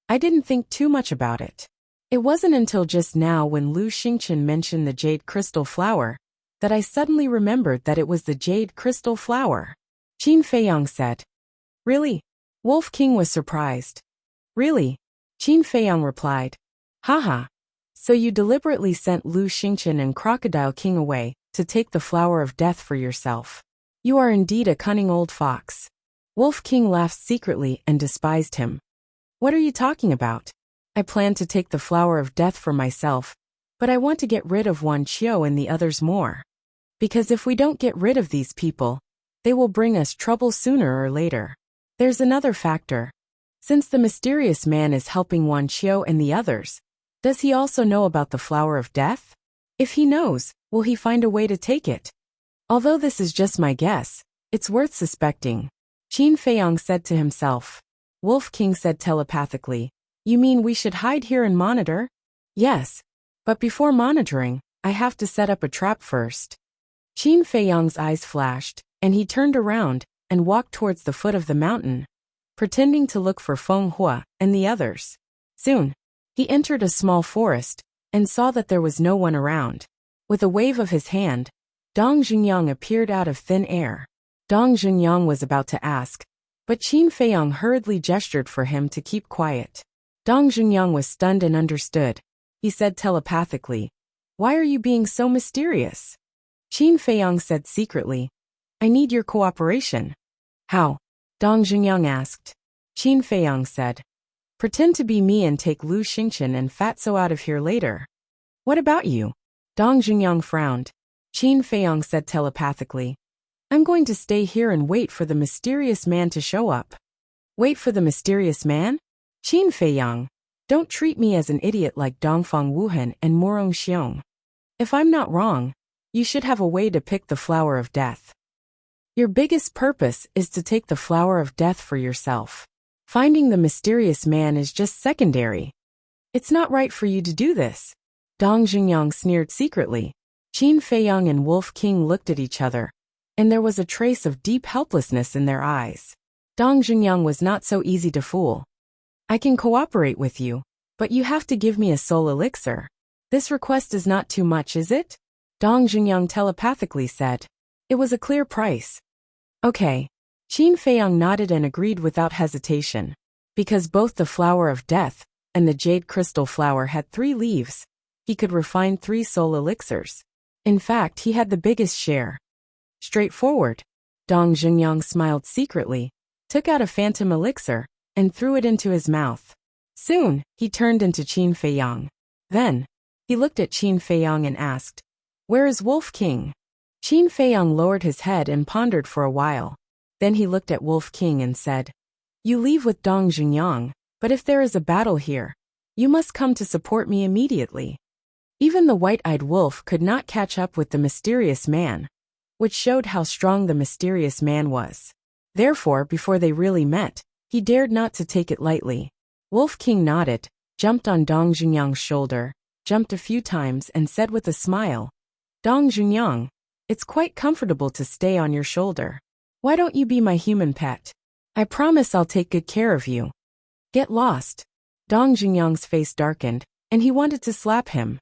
I didn't think too much about it. It wasn't until just now when Lu Xingchen mentioned the jade crystal flower that I suddenly remembered that it was the jade crystal flower." Qin Feiyang said. "Really?" Wolf King was surprised. "Really?" Qin Feiyang replied. "Haha. So you deliberately sent Lu Xingchen and Crocodile King away to take the flower of death for yourself. You are indeed a cunning old fox." Wolf King laughed secretly and despised him. "What are you talking about? I plan to take the flower of death for myself, but I want to get rid of Wan Qiu and the others more. Because if we don't get rid of these people, they will bring us trouble sooner or later. There's another factor. Since the mysterious man is helping Wan Qiu and the others, does he also know about the flower of death? If he knows, will he find a way to take it? Although this is just my guess, it's worth suspecting. Qin Feiyong said to himself. Wolf King said telepathically, "You mean we should hide here and monitor?" "Yes. But before monitoring, I have to set up a trap first." Qin Feiyong's eyes flashed, and he turned around and walked towards the foot of the mountain, pretending to look for Feng Hua and the others. Soon, he entered a small forest and saw that there was no one around. With a wave of his hand, Dong Jungyang appeared out of thin air. Dong Jungyang was about to ask, but Qin Feiyong hurriedly gestured for him to keep quiet. Dong Jungyang was stunned and understood. He said telepathically, "Why are you being so mysterious?" Qin Feiyong said secretly, "I need your cooperation." "How?" Dong Jungyang asked. Qin Feiyong said, "Pretend to be me and take Lu Xingqian and Fatso out of here later." "What about you?" Dong Jungyang frowned. Qin Feiyong said telepathically, "I'm going to stay here and wait for the mysterious man to show up." "Wait for the mysterious man?" "Qin Feiyong, don't treat me as an idiot like Dongfang Wuhan and Morong Xiong. If I'm not wrong, you should have a way to pick the flower of death. Your biggest purpose is to take the flower of death for yourself. Finding the mysterious man is just secondary. It's not right for you to do this." Dong Jungyang sneered secretly. Qin Feiyong and Wolf King looked at each other, and there was a trace of deep helplessness in their eyes. Dong Jungyang was not so easy to fool. "I can cooperate with you, but you have to give me a soul elixir. This request is not too much, is it?" Dong Jungyang telepathically said. It was a clear price. "Okay." Qin Feiyong nodded and agreed without hesitation. Because both the flower of death and the jade crystal flower had 3 leaves, he could refine 3 soul elixirs. In fact, he had the biggest share. Straightforward. Dong Jungyang smiled secretly, took out a phantom elixir, and threw it into his mouth. Soon, he turned into Qin Feiyong. Then, he looked at Qin Feiyong and asked, "Where is Wolf King?" Qin Feiyong lowered his head and pondered for a while. Then he looked at Wolf King and said, "You leave with Dong Jungyang, but if there is a battle here, you must come to support me immediately." Even the white-eyed wolf could not catch up with the mysterious man, which showed how strong the mysterious man was. Therefore, before they really met, he dared not to take it lightly. Wolf King nodded, jumped on Dong Jungyang's shoulder, jumped a few times and said with a smile, "Dong Jungyang, it's quite comfortable to stay on your shoulder. Why don't you be my human pet? I promise I'll take good care of you." "Get lost." Dong Jungyang's face darkened, and he wanted to slap him.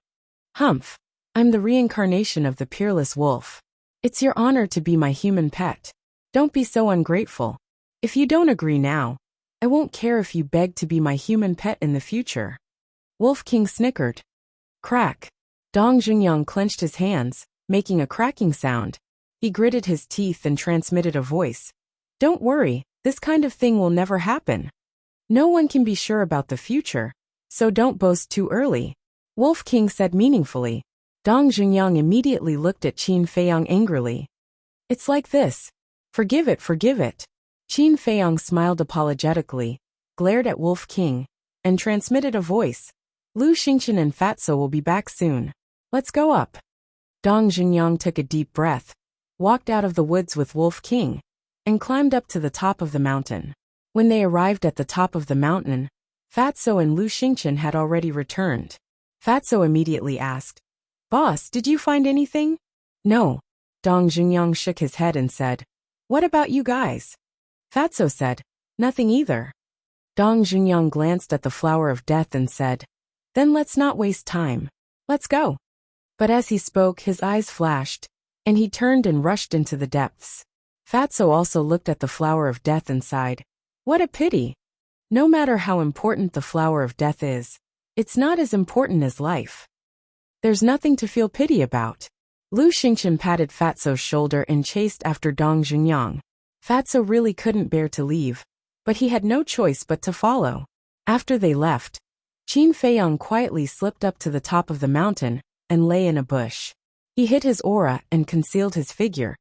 "Humph. I'm the reincarnation of the peerless wolf. It's your honor to be my human pet. Don't be so ungrateful. If you don't agree now, I won't care if you beg to be my human pet in the future." Wolf King snickered. Crack. Dong Jungyang clenched his hands, making a cracking sound. He gritted his teeth and transmitted a voice. "Don't worry, this kind of thing will never happen. No one can be sure about the future, so don't boast too early," Wolf King said meaningfully. Dong Jungyang immediately looked at Qin Feiyong angrily. "It's like this. Forgive it, forgive it." Qin Feiyong smiled apologetically, glared at Wolf King, and transmitted a voice. "Lu Xingqian and Fatso will be back soon. Let's go up." Dong Jungyang took a deep breath, walked out of the woods with Wolf King, and climbed up to the top of the mountain. When they arrived at the top of the mountain, Fatso and Lu Xingqian had already returned. Fatso immediately asked, "Boss, did you find anything?" "No." Dong Jungyang shook his head and said, "What about you guys?" Fatso said, "Nothing either." Dong Jungyang glanced at the flower of death and said, "Then let's not waste time. Let's go." But as he spoke, his eyes flashed, and he turned and rushed into the depths. Fatso also looked at the flower of death and sighed. What a pity. No matter how important the flower of death is, it's not as important as life. There's nothing to feel pity about. Lu Xingqian patted Fatso's shoulder and chased after Dong Jungyang. Fatso really couldn't bear to leave, but he had no choice but to follow. After they left, Qin Feiyong quietly slipped up to the top of the mountain and lay in a bush. He hid his aura and concealed his figure,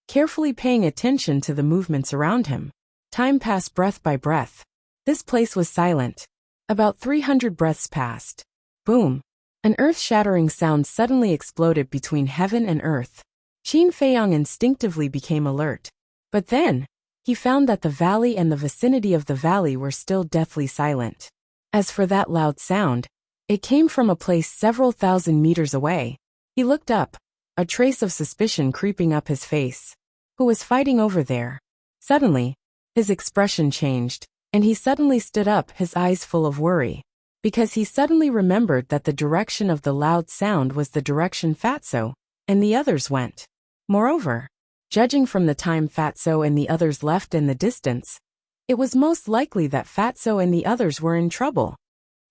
carefully paying attention to the movements around him. Time passed breath by breath. This place was silent. About 300 breaths passed. Boom! An earth-shattering sound suddenly exploded between heaven and earth. Qin Feiyang instinctively became alert. But then, he found that the valley and the vicinity of the valley were still deathly silent. As for that loud sound, it came from a place several thousand meters away. He looked up, a trace of suspicion creeping up his face. Who was fighting over there? Suddenly, his expression changed, and he suddenly stood up, his eyes full of worry. Because he suddenly remembered that the direction of the loud sound was the direction Fatso and the others went. Moreover, judging from the time Fatso and the others left in the distance, it was most likely that Fatso and the others were in trouble.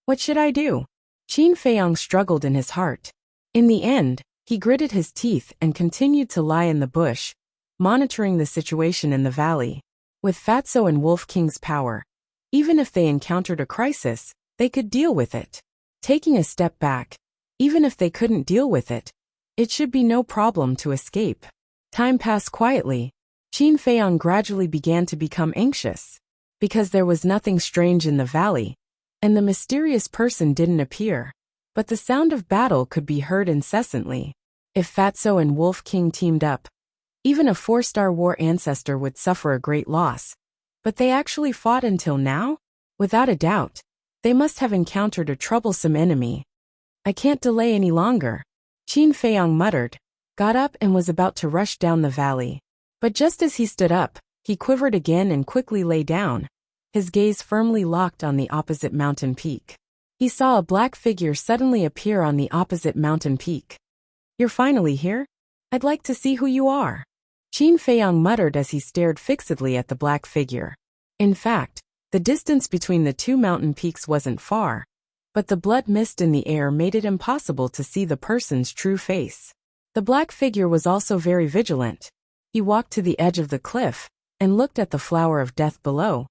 What should I do? Qin Feiyang struggled in his heart. In the end, he gritted his teeth and continued to lie in the bush, monitoring the situation in the valley. With Fatso and Wolf King's power, even if they encountered a crisis, they could deal with it. Taking a step back, even if they couldn't deal with it, it should be no problem to escape. Time passed quietly. Qin Feiyang gradually began to become anxious. Because there was nothing strange in the valley, and the mysterious person didn't appear. But the sound of battle could be heard incessantly. If Fatso and Wolf King teamed up, even a 4-star war ancestor would suffer a great loss. But they actually fought until now? Without a doubt, they must have encountered a troublesome enemy. I can't delay any longer, Qin Feiyang muttered, got up and was about to rush down the valley. But just as he stood up, he quivered again and quickly lay down, his gaze firmly locked on the opposite mountain peak. He saw a black figure suddenly appear on the opposite mountain peak. You're finally here? I'd like to see who you are, Qin Feiyang muttered as he stared fixedly at the black figure. In fact, the distance between the two mountain peaks wasn't far, but the blood mist in the air made it impossible to see the person's true face. The black figure was also very vigilant. He walked to the edge of the cliff and looked at the flower of death below.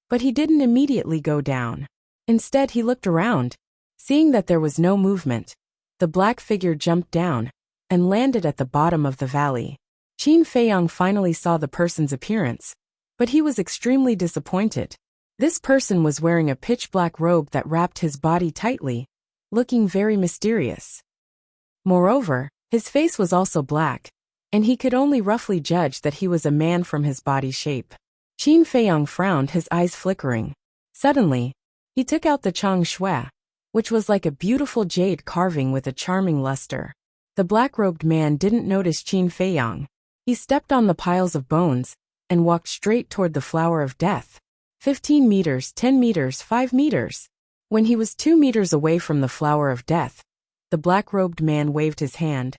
But he didn't immediately go down. Instead, he looked around. Seeing that there was no movement, the black figure jumped down and landed at the bottom of the valley. Qin Feiyang finally saw the person's appearance, but he was extremely disappointed. This person was wearing a pitch-black robe that wrapped his body tightly, looking very mysterious. Moreover, his face was also black, and he could only roughly judge that he was a man from his body shape. Qin Feiyang frowned, his eyes flickering. Suddenly, he took out the Chang Shui, which was like a beautiful jade carving with a charming luster. The black-robed man didn't notice Qin Feiyang. He stepped on the piles of bones and walked straight toward the flower of death. 15 meters, 10 meters, 5 meters. When he was 2 meters away from the flower of death, the black-robed man waved his hand,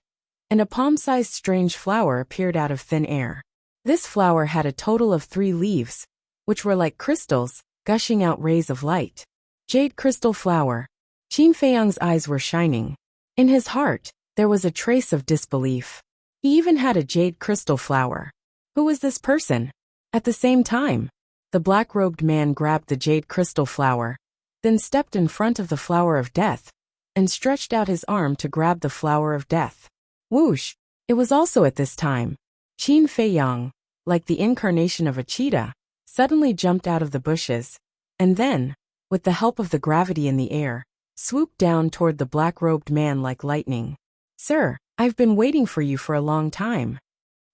and a palm-sized strange flower appeared out of thin air. This flower had a total of 3 leaves, which were like crystals, gushing out rays of light. Jade crystal flower. Qin Feiyang's eyes were shining. In his heart, there was a trace of disbelief. He even had a jade crystal flower. Who was this person? At the same time, the black-robed man grabbed the jade crystal flower, then stepped in front of the flower of death, and stretched out his arm to grab the flower of death. Whoosh! It was also at this time. Qin Feiyang, like the incarnation of a cheetah, suddenly jumped out of the bushes, and then, with the help of the gravity in the air, swooped down toward the black-robed man like lightning. Sir, I've been waiting for you for a long time.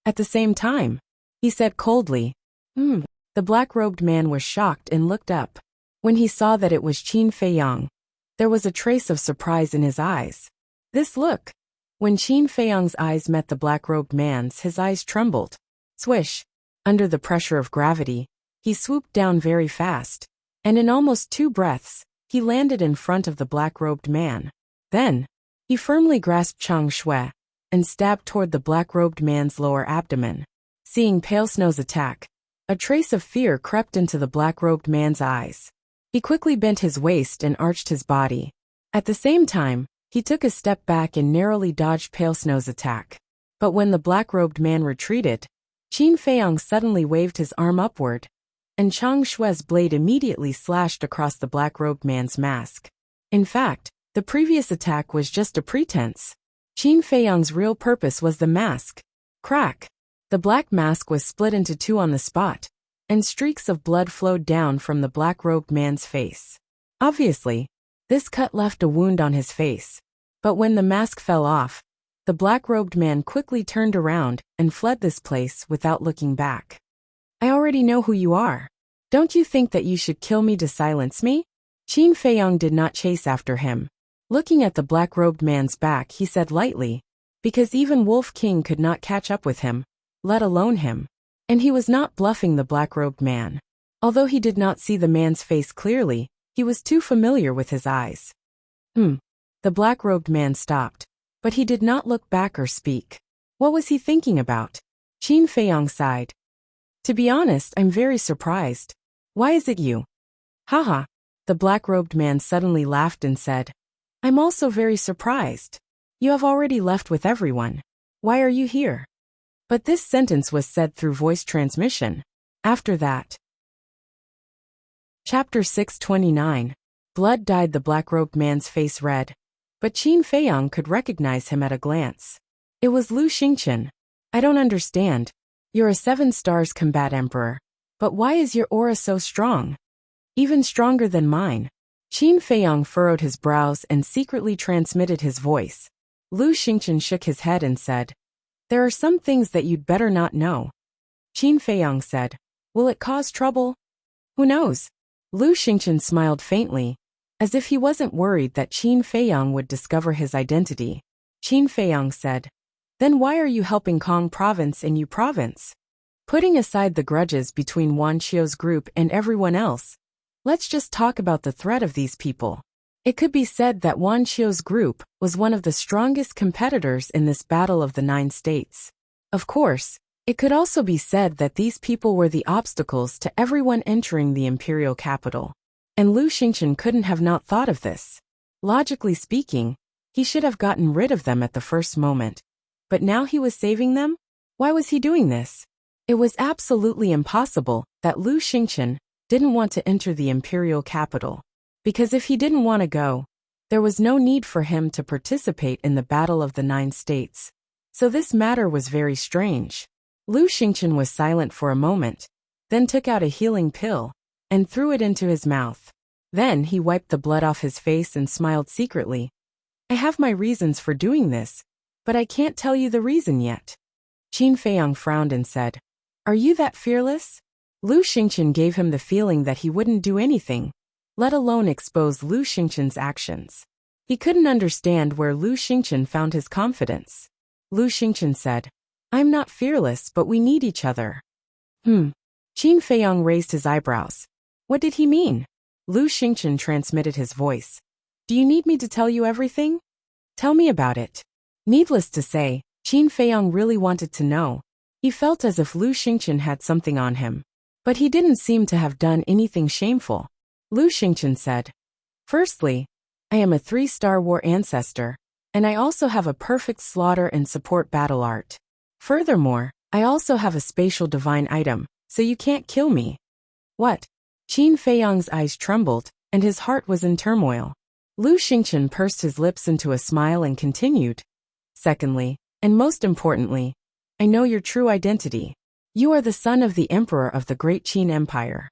At the same time, he said coldly. The black-robed man was shocked and looked up. When he saw that it was Qin Feiyang, there was a trace of surprise in his eyes. This look. When Qin Feiyang's eyes met the black-robed man's, his eyes trembled. Swish! Under the pressure of gravity, he swooped down very fast, and in almost 2 breaths, he landed in front of the black-robed man. Then, he firmly grasped Chang Shui and stabbed toward the black-robed man's lower abdomen. Seeing Pale Snow's attack, a trace of fear crept into the black-robed man's eyes. He quickly bent his waist and arched his body. At the same time, he took a step back and narrowly dodged Pale Snow's attack. But when the black-robed man retreated, Qin Feiyang suddenly waved his arm upward, and Chang Shui's blade immediately slashed across the black-robed man's mask. In fact, the previous attack was just a pretense. Qin Feiyang's real purpose was the mask. Crack! The black mask was split into 2 on the spot, and streaks of blood flowed down from the black-robed man's face. Obviously, this cut left a wound on his face. But when the mask fell off, the black-robed man quickly turned around and fled this place without looking back. I already know who you are. Don't you think that you should kill me to silence me? Qin Feiyong did not chase after him. Looking at the black-robed man's back, he said lightly, because even Wolf King could not catch up with him, let alone him. And he was not bluffing the black-robed man. Although he did not see the man's face clearly, he was too familiar with his eyes. The black-robed man stopped, but he did not look back or speak. What was he thinking about? Qin Feiyong sighed. To be honest, I'm very surprised. Why is it you? Haha. The black-robed man suddenly laughed and said, I'm also very surprised. You have already left with everyone. Why are you here? But this sentence was said through voice transmission. After that. Chapter 629. Blood dyed the black-robed man's face red. But Qin Feiyong could recognize him at a glance. It was Lu Xingqian. I don't understand. You're a 7 stars combat emperor. But why is your aura so strong? Even stronger than mine. Qin Feiyong furrowed his brows and secretly transmitted his voice. Lu Xingqian shook his head and said, There are some things that you'd better not know. Qin Feiyong said, Will it cause trouble? Who knows? Lu Xingqian smiled faintly, as if he wasn't worried that Qin Feiyong would discover his identity. Qin Feiyong said, Then why are you helping Kong Province and Yu Province? Putting aside the grudges between Wan Qiu's group and everyone else, let's just talk about the threat of these people. It could be said that Wan Qiu's group was one of the strongest competitors in this battle of the 9 states. Of course, it could also be said that these people were the obstacles to everyone entering the imperial capital. And Lu Xingqian couldn't have not thought of this. Logically speaking, he should have gotten rid of them at the first moment. But now he was saving them? Why was he doing this? It was absolutely impossible that Lu Xingqian didn't want to enter the imperial capital. Because if he didn't want to go, there was no need for him to participate in the battle of the 9 states. So this matter was very strange. Lu Xingqian was silent for a moment, then took out a healing pill and threw it into his mouth. Then he wiped the blood off his face and smiled secretly. I have my reasons for doing this, but I can't tell you the reason yet. Qin Feiyong frowned and said, Are you that fearless? Lu Xingqian gave him the feeling that he wouldn't do anything, let alone expose Lu Xingqian's actions. He couldn't understand where Lu Xingqian found his confidence. Lu Xingqian said, I'm not fearless, but we need each other. Qin Feiyong raised his eyebrows. What did he mean? Lu Xingqian transmitted his voice. Do you need me to tell you everything? Tell me about it. Needless to say, Qin Feiyong really wanted to know. He felt as if Lu Xingqian had something on him. But he didn't seem to have done anything shameful. Lu Xingqian said, Firstly, I am a 3-star war ancestor, and I also have a perfect slaughter and support battle art. Furthermore, I also have a spatial divine item, so you can't kill me. What? Qin Feiyong's eyes trembled, and his heart was in turmoil. Lu Xingqian pursed his lips into a smile and continued. Secondly, and most importantly, I know your true identity. You are the son of the emperor of the great Qin Empire.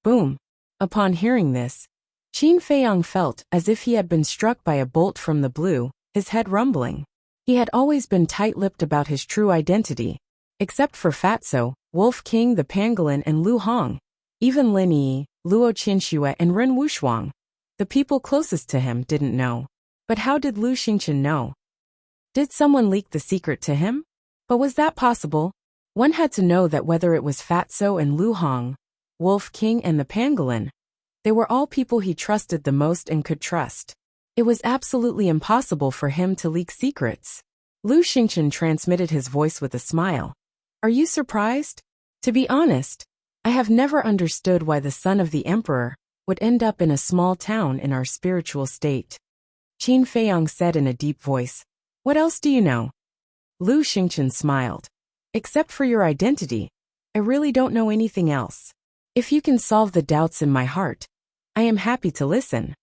Boom. Upon hearing this, Qin Feiyong felt as if he had been struck by a bolt from the blue, his head rumbling. He had always been tight-lipped about his true identity, except for Fatso, Wolf King the Pangolin and Lu Hong. Even Lin Yi, Luo Qinxue and Ren Wushuang, the people closest to him, didn't know. But how did Lu Xingqian know? Did someone leak the secret to him? But was that possible? One had to know that whether it was Fatso and Lu Hong, Wolf King and the Pangolin, they were all people he trusted the most and could trust. It was absolutely impossible for him to leak secrets. Lu Xingqian transmitted his voice with a smile. Are you surprised? To be honest, I have never understood why the son of the emperor would end up in a small town in our spiritual state. Qin Feiyong said in a deep voice, What else do you know? Lu Xingqian smiled. Except for your identity, I really don't know anything else. If you can solve the doubts in my heart, I am happy to listen.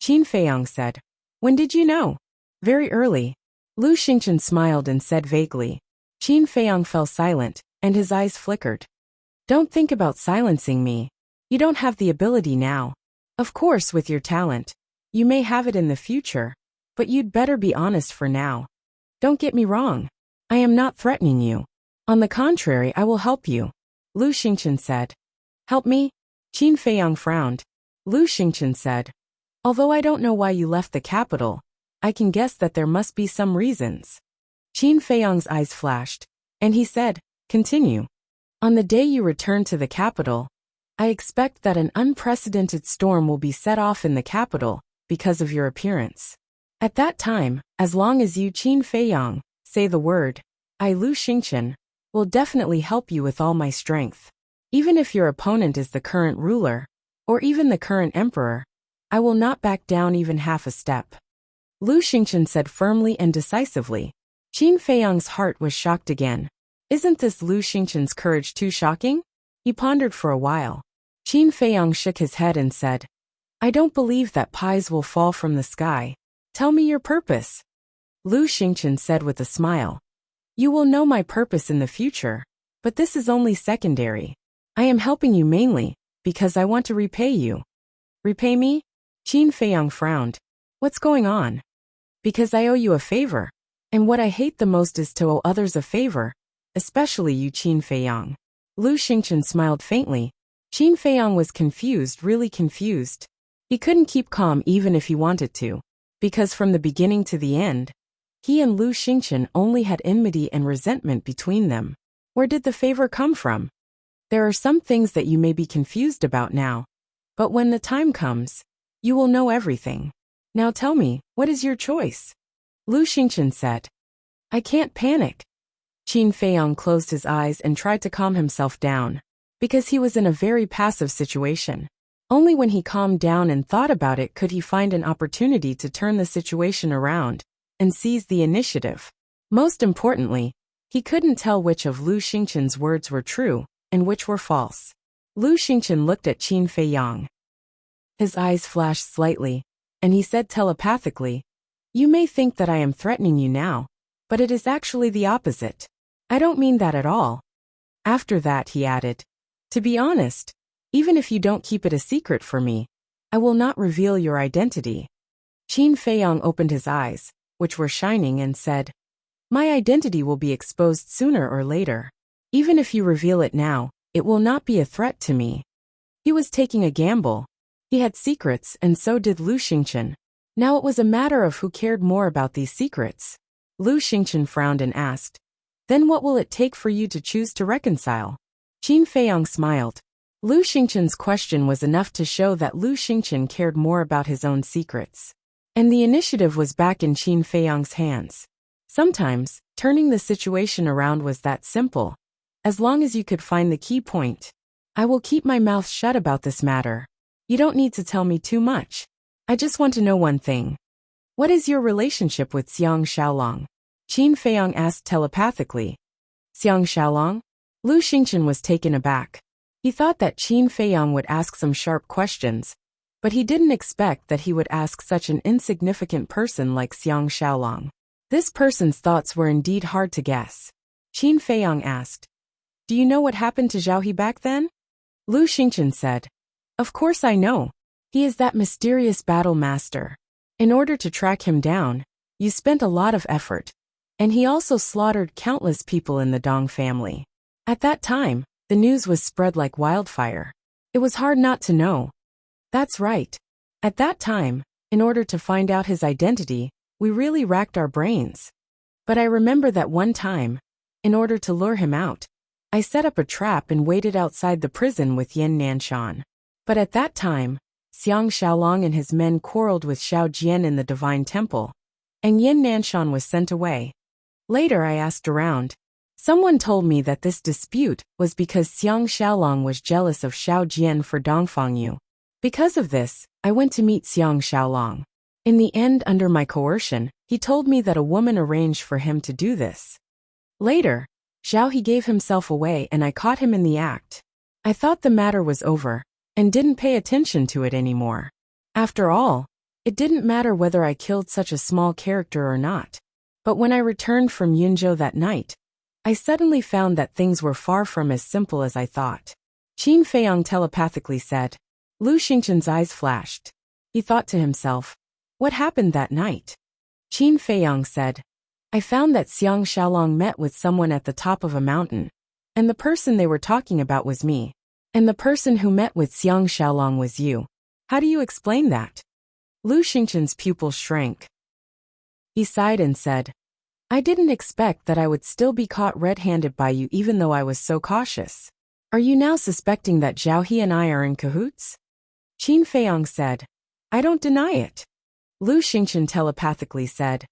Qin Feiyong said, When did you know? Very early. Lu Xingqian smiled and said vaguely. Qin Feiyong fell silent, and his eyes flickered. Don't think about silencing me. You don't have the ability now. Of course, with your talent, you may have it in the future, but you'd better be honest for now. Don't get me wrong. I am not threatening you. On the contrary, I will help you, Lu Xingchen said. Help me? Qin Feiyang frowned. Lu Xingchen said, although I don't know why you left the capital, I can guess that there must be some reasons. Qin Feiyang's eyes flashed, and he said, continue. On the day you return to the capital, I expect that an unprecedented storm will be set off in the capital because of your appearance. At that time, as long as you Qin Feiyang say the word, I Lu Xingchen will definitely help you with all my strength. Even if your opponent is the current ruler, or even the current emperor, I will not back down even half a step. Lu Xingchen said firmly and decisively. Qin Feiyang's heart was shocked again. Isn't this Lu Xingchen's courage too shocking? He pondered for a while. Qin Feiyang shook his head and said, I don't believe that pies will fall from the sky. Tell me your purpose. Lu Xingchen said with a smile. You will know my purpose in the future, but this is only secondary. I am helping you mainly because I want to repay you. Repay me? Qin Feiyang frowned. What's going on? Because I owe you a favor, and what I hate the most is to owe others a favor, especially you Qin Feiyang. Lu Xingchen smiled faintly. Qin Feiyang was confused, really confused. He couldn't keep calm even if he wanted to, because from the beginning to the end, he and Lu Xingchen only had enmity and resentment between them. Where did the favor come from? There are some things that you may be confused about now, but when the time comes, you will know everything. Now tell me, what is your choice? Lu Xingchen said. I can't panic. Qin Feiyang closed his eyes and tried to calm himself down, because he was in a very passive situation. Only when he calmed down and thought about it could he find an opportunity to turn the situation around and seize the initiative. Most importantly, he couldn't tell which of Lu Xingchen's words were true and which were false. Lu Xingchen looked at Qin Feiyang. His eyes flashed slightly, and he said telepathically, You may think that I am threatening you now, but it is actually the opposite. I don't mean that at all. After that, he added, To be honest, even if you don't keep it a secret for me, I will not reveal your identity. Qin Feiyang opened his eyes, which were shining, and said, My identity will be exposed sooner or later. Even if you reveal it now, it will not be a threat to me. He was taking a gamble. He had secrets, and so did Lu Xingchen. Now it was a matter of who cared more about these secrets. Lu Xingchen frowned and asked, Then what will it take for you to choose to reconcile? Qin Feiyang smiled. Lu Xingchen's question was enough to show that Lu Xingchen cared more about his own secrets. And the initiative was back in Qin Feiyang's hands. Sometimes, turning the situation around was that simple. As long as you could find the key point. I will keep my mouth shut about this matter. You don't need to tell me too much. I just want to know one thing. What is your relationship with Xiang Xiaolong? Qin Feiyang asked telepathically. Xiang Xiaolong? Lu Xingchen was taken aback. He thought that Qin Feiyang would ask some sharp questions, but he didn't expect that he would ask such an insignificant person like Xiang Xiaolong. This person's thoughts were indeed hard to guess. Qin Feiyang asked, Do you know what happened to Zhao He back then? Lu Xingchen said, Of course I know. He is that mysterious battle master. In order to track him down, you spent a lot of effort. And he also slaughtered countless people in the Dong family. At that time, the news was spread like wildfire. It was hard not to know. That's right. At that time, in order to find out his identity, we really racked our brains. But I remember that one time, in order to lure him out, I set up a trap and waited outside the prison with Yan Nanshan. But at that time, Xiang Xiaolong and his men quarreled with Xiao Jian in the Divine Temple, and Yan Nanshan was sent away. Later I asked around. Someone told me that this dispute was because Xiang Xiaolong was jealous of Xiao Jian for Dongfangyu. Because of this, I went to meet Xiang Xiaolong. In the end, under my coercion, he told me that a woman arranged for him to do this. Later, Xiao He gave himself away and I caught him in the act. I thought the matter was over, and didn't pay attention to it anymore. After all, it didn't matter whether I killed such a small character or not. But when I returned from Yunzhou that night, I suddenly found that things were far from as simple as I thought. Qin Feiyang telepathically said. Lu Xingchen's eyes flashed. He thought to himself, what happened that night? Qin Feiyang said, I found that Xiang Xiaolong met with someone at the top of a mountain, and the person they were talking about was me. And the person who met with Xiang Xiaolong was you. How do you explain that? Lu Xingchen's pupils shrank. He sighed and said, I didn't expect that I would still be caught red-handed by you even though I was so cautious. Are you now suspecting that Zhao He and I are in cahoots? Qin Feiyang said, I don't deny it. Lu Xingchen telepathically said,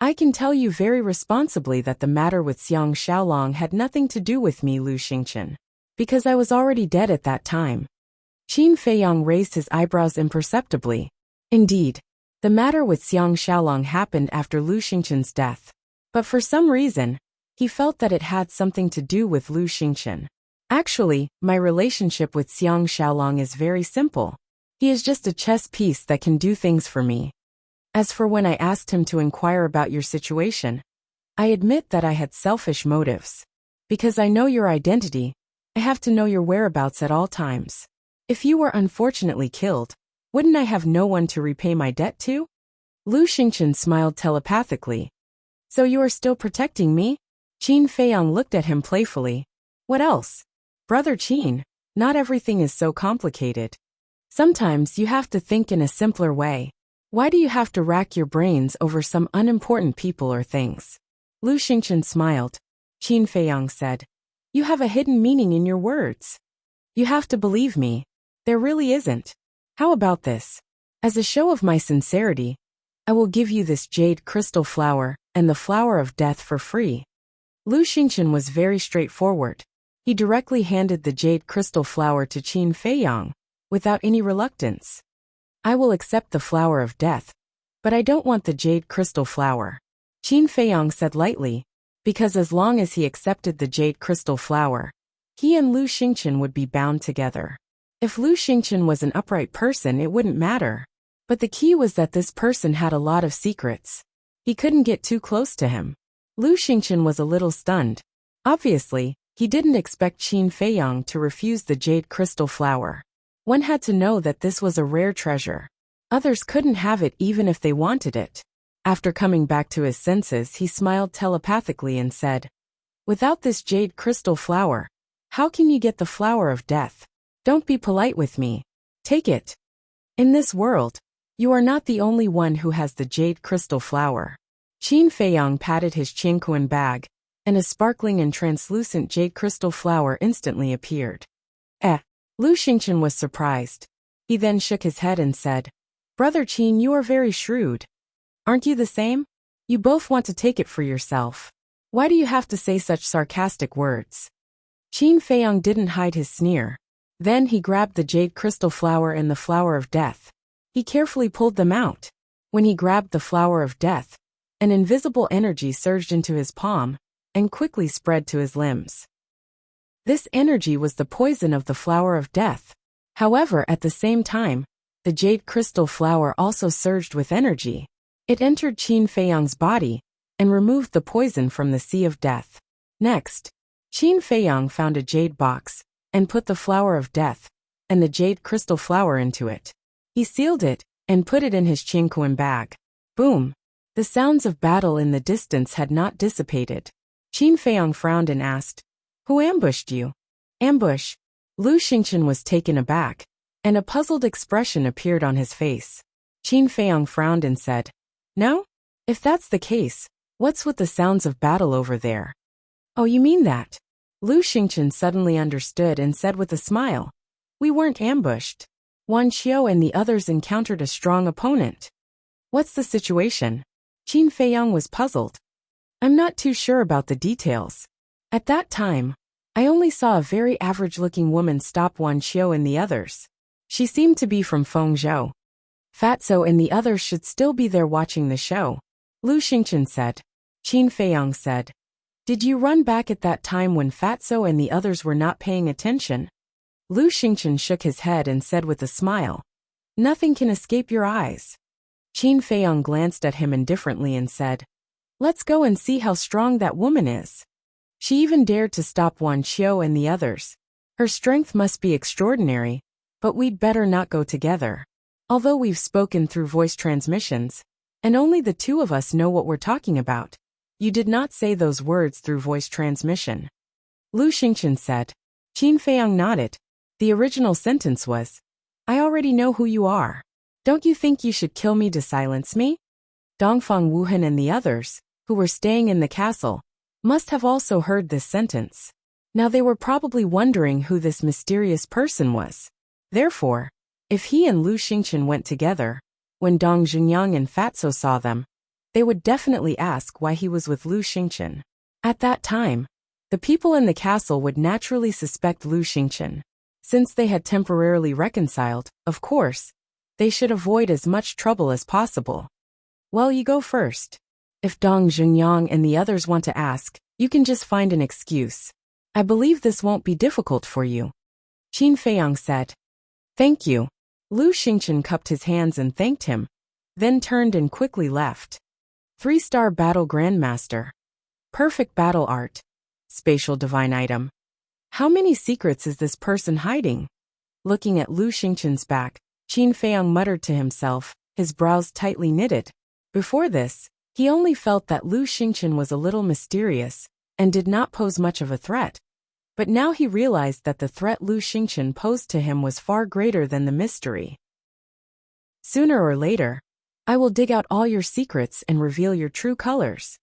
I can tell you very responsibly that the matter with Xiang Xiaolong had nothing to do with me, Lu Xingchen, because I was already dead at that time. Qin Feiyang raised his eyebrows imperceptibly. Indeed, the matter with Xiang Xiaolong happened after Lu Xingchen's death. But for some reason, he felt that it had something to do with Lu Xingchen. Actually, my relationship with Xiang Xiaolong is very simple. He is just a chess piece that can do things for me. As for when I asked him to inquire about your situation, I admit that I had selfish motives. Because I know your identity, I have to know your whereabouts at all times. If you were unfortunately killed, wouldn't I have no one to repay my debt to? Lu Xingchen smiled telepathically. So you are still protecting me? Qin Feiyang looked at him playfully. What else? Brother Qin, not everything is so complicated. Sometimes you have to think in a simpler way. Why do you have to rack your brains over some unimportant people or things? Lu Xingchen smiled. Qin Feiyang said, you have a hidden meaning in your words. You have to believe me. There really isn't. How about this? As a show of my sincerity, I will give you this jade crystal flower and the flower of death for free. Lu Xingchen was very straightforward. He directly handed the jade crystal flower to Qin Feiyang, without any reluctance. I will accept the flower of death, but I don't want the jade crystal flower. Qin Feiyang said lightly, because as long as he accepted the jade crystal flower, he and Lu Xingchen would be bound together. If Lu Xingchen was an upright person, it wouldn't matter. But the key was that this person had a lot of secrets. He couldn't get too close to him. Lu Xingchen was a little stunned. Obviously, he didn't expect Qin Feiyang to refuse the jade crystal flower. One had to know that this was a rare treasure. Others couldn't have it even if they wanted it. After coming back to his senses, he smiled telepathically and said, without this jade crystal flower, how can you get the flower of death? Don't be polite with me. Take it. In this world, you are not the only one who has the jade crystal flower. Qin Feiyang patted his Qingquan bag, and a sparkling and translucent jade crystal flower instantly appeared. Lu Xingchen was surprised. He then shook his head and said, Brother Qin, you are very shrewd. Aren't you the same? You both want to take it for yourself. Why do you have to say such sarcastic words? Qin Feiyang didn't hide his sneer. Then he grabbed the jade crystal flower and the flower of death. He carefully pulled them out. When he grabbed the flower of death, an invisible energy surged into his palm and quickly spread to his limbs. This energy was the poison of the flower of death. However, at the same time, the jade crystal flower also surged with energy. It entered Qin Feiyang's body and removed the poison from the sea of death. Next, Qin Feiyang found a jade box and put the flower of death and the jade crystal flower into it. He sealed it and put it in his Qingquan bag. Boom! The sounds of battle in the distance had not dissipated. Qin Feiyang frowned and asked, who ambushed you? Ambush? Lu Xingchen was taken aback, and a puzzled expression appeared on his face. Qin Feiyang frowned and said, no? If that's the case, what's with the sounds of battle over there? Oh, you mean that? Lu Xingchen suddenly understood and said with a smile, we weren't ambushed. Wan Qiu and the others encountered a strong opponent. What's the situation? Qin Feiyang was puzzled. I'm not too sure about the details. At that time, I only saw a very average-looking woman stop Wan Qiu and the others. She seemed to be from Fengzhou. Fatso and the others should still be there watching the show. Lu Xingchen said. Qin Feiyang said, did you run back at that time when Fatso and the others were not paying attention? Lu Xingchen shook his head and said with a smile, nothing can escape your eyes. Qin Feiyang glanced at him indifferently and said, let's go and see how strong that woman is. She even dared to stop Wan Qiu and the others. Her strength must be extraordinary, but we'd better not go together. Although we've spoken through voice transmissions, and only the two of us know what we're talking about, you did not say those words through voice transmission. Lu Xingchen said. Qin Feiyang nodded. The original sentence was, I already know who you are. Don't you think you should kill me to silence me? Dongfang Wuhan and the others, who were staying in the castle, must have also heard this sentence. Now they were probably wondering who this mysterious person was. Therefore, if he and Lu Xingchen went together, when Dong Jungyang and Fatso saw them, they would definitely ask why he was with Lu Xingchen. At that time, the people in the castle would naturally suspect Lu Xingchen. Since they had temporarily reconciled, of course, they should avoid as much trouble as possible. Well, you go first. If Dong Jungyang and the others want to ask, you can just find an excuse. I believe this won't be difficult for you. Qin Feiyang said. Thank you. Lu Xingchen cupped his hands and thanked him, then turned and quickly left. 3-star battle grandmaster. Perfect battle art. Spatial divine item. How many secrets is this person hiding? Looking at Lu Xingchen's back, Qin Feiyang muttered to himself, his brows tightly knitted. Before this, he only felt that Lu Xingchen was a little mysterious and did not pose much of a threat. But now he realized that the threat Lu Xingchen posed to him was far greater than the mystery. Sooner or later, I will dig out all your secrets and reveal your true colors.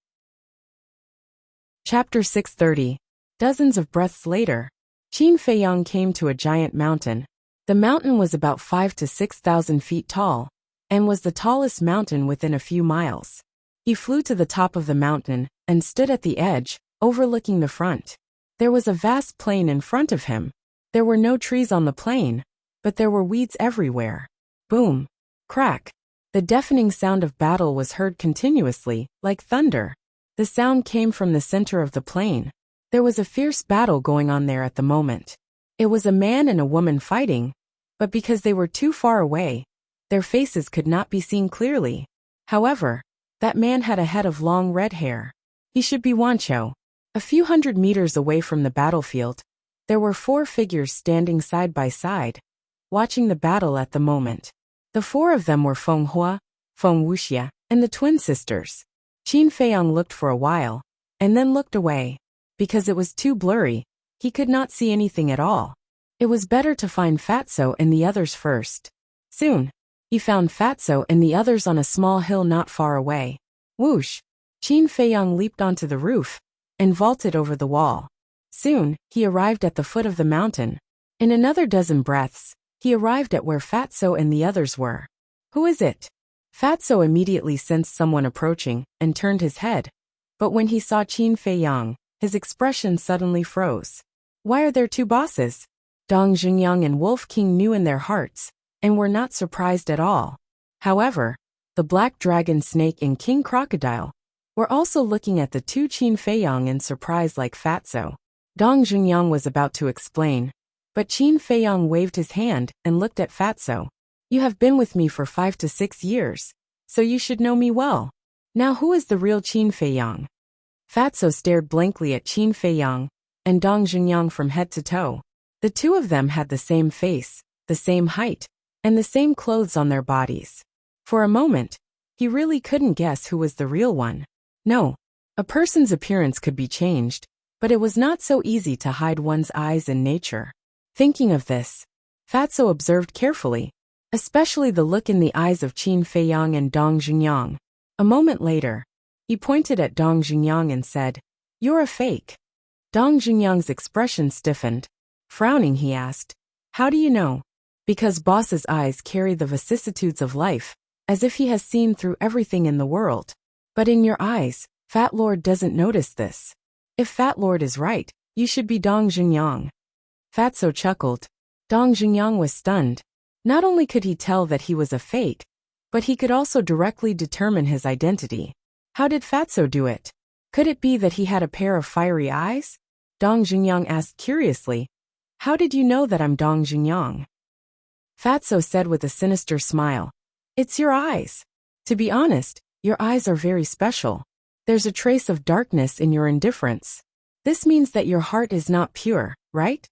Chapter 630. Dozens of breaths later, Qin Feiyang came to a giant mountain. The mountain was about 5,000 to 6,000 feet tall, and was the tallest mountain within a few miles. He flew to the top of the mountain and stood at the edge, overlooking the front. There was a vast plain in front of him. There were no trees on the plain, but there were weeds everywhere. Boom! Crack! The deafening sound of battle was heard continuously, like thunder. The sound came from the center of the plain. There was a fierce battle going on there at the moment. It was a man and a woman fighting, but because they were too far away, their faces could not be seen clearly. However, that man had a head of long red hair. He should be Wanqiao. A few hundred meters away from the battlefield, there were 4 figures standing side by side, watching the battle at the moment. The 4 of them were Feng Hua, Feng Wuxia, and the twin sisters. Qin Feiyang looked for a while, and then looked away. Because it was too blurry, he could not see anything at all. It was better to find Fatso and the others first. Soon, he found Fatso and the others on a small hill not far away. Whoosh! Qin Feiyang leaped onto the roof and vaulted over the wall. Soon, he arrived at the foot of the mountain. In another dozen breaths, he arrived at where Fatso and the others were. Who is it? Fatso immediately sensed someone approaching and turned his head. But when he saw Qin Feiyang, his expression suddenly froze. Why are there 2 bosses? Dong Jungyang and Wolf King knew in their hearts, and were not surprised at all. However, the Black Dragon Snake and King Crocodile were also looking at the 2 Qin Feiyang in surprise like Fatso. Dong Jungyang was about to explain, but Qin Feiyang waved his hand and looked at Fatso. You have been with me for 5 to 6 years, so you should know me well. Now who is the real Qin Feiyang? Fatso stared blankly at Qin Feiyang and Dong Jungyang from head to toe. The 2 of them had the same face, the same height, and the same clothes on their bodies. For a moment, he really couldn't guess who was the real one. No, a person's appearance could be changed, but it was not so easy to hide one's eyes in nature. Thinking of this, Fatso observed carefully, especially the look in the eyes of Qin Feiyang and Dong Jungyang. A moment later, he pointed at Dong Jungyang and said, "You're a fake." Dong Jungyang's expression stiffened. Frowning, he asked, "How do you know?" Because boss's eyes carry the vicissitudes of life, as if he has seen through everything in the world. But in your eyes, Fat Lord doesn't notice this. If Fat Lord is right, you should be Dong Jungyang. Fatso chuckled. Dong Jungyang was stunned. Not only could he tell that he was a fake, but he could also directly determine his identity. How did Fatso do it? Could it be that he had a pair of fiery eyes? Dong Jungyang asked curiously. How did you know that I'm Dong Jungyang? Fatso said with a sinister smile. It's your eyes. To be honest, your eyes are very special. There's a trace of darkness in your indifference. This means that your heart is not pure, right?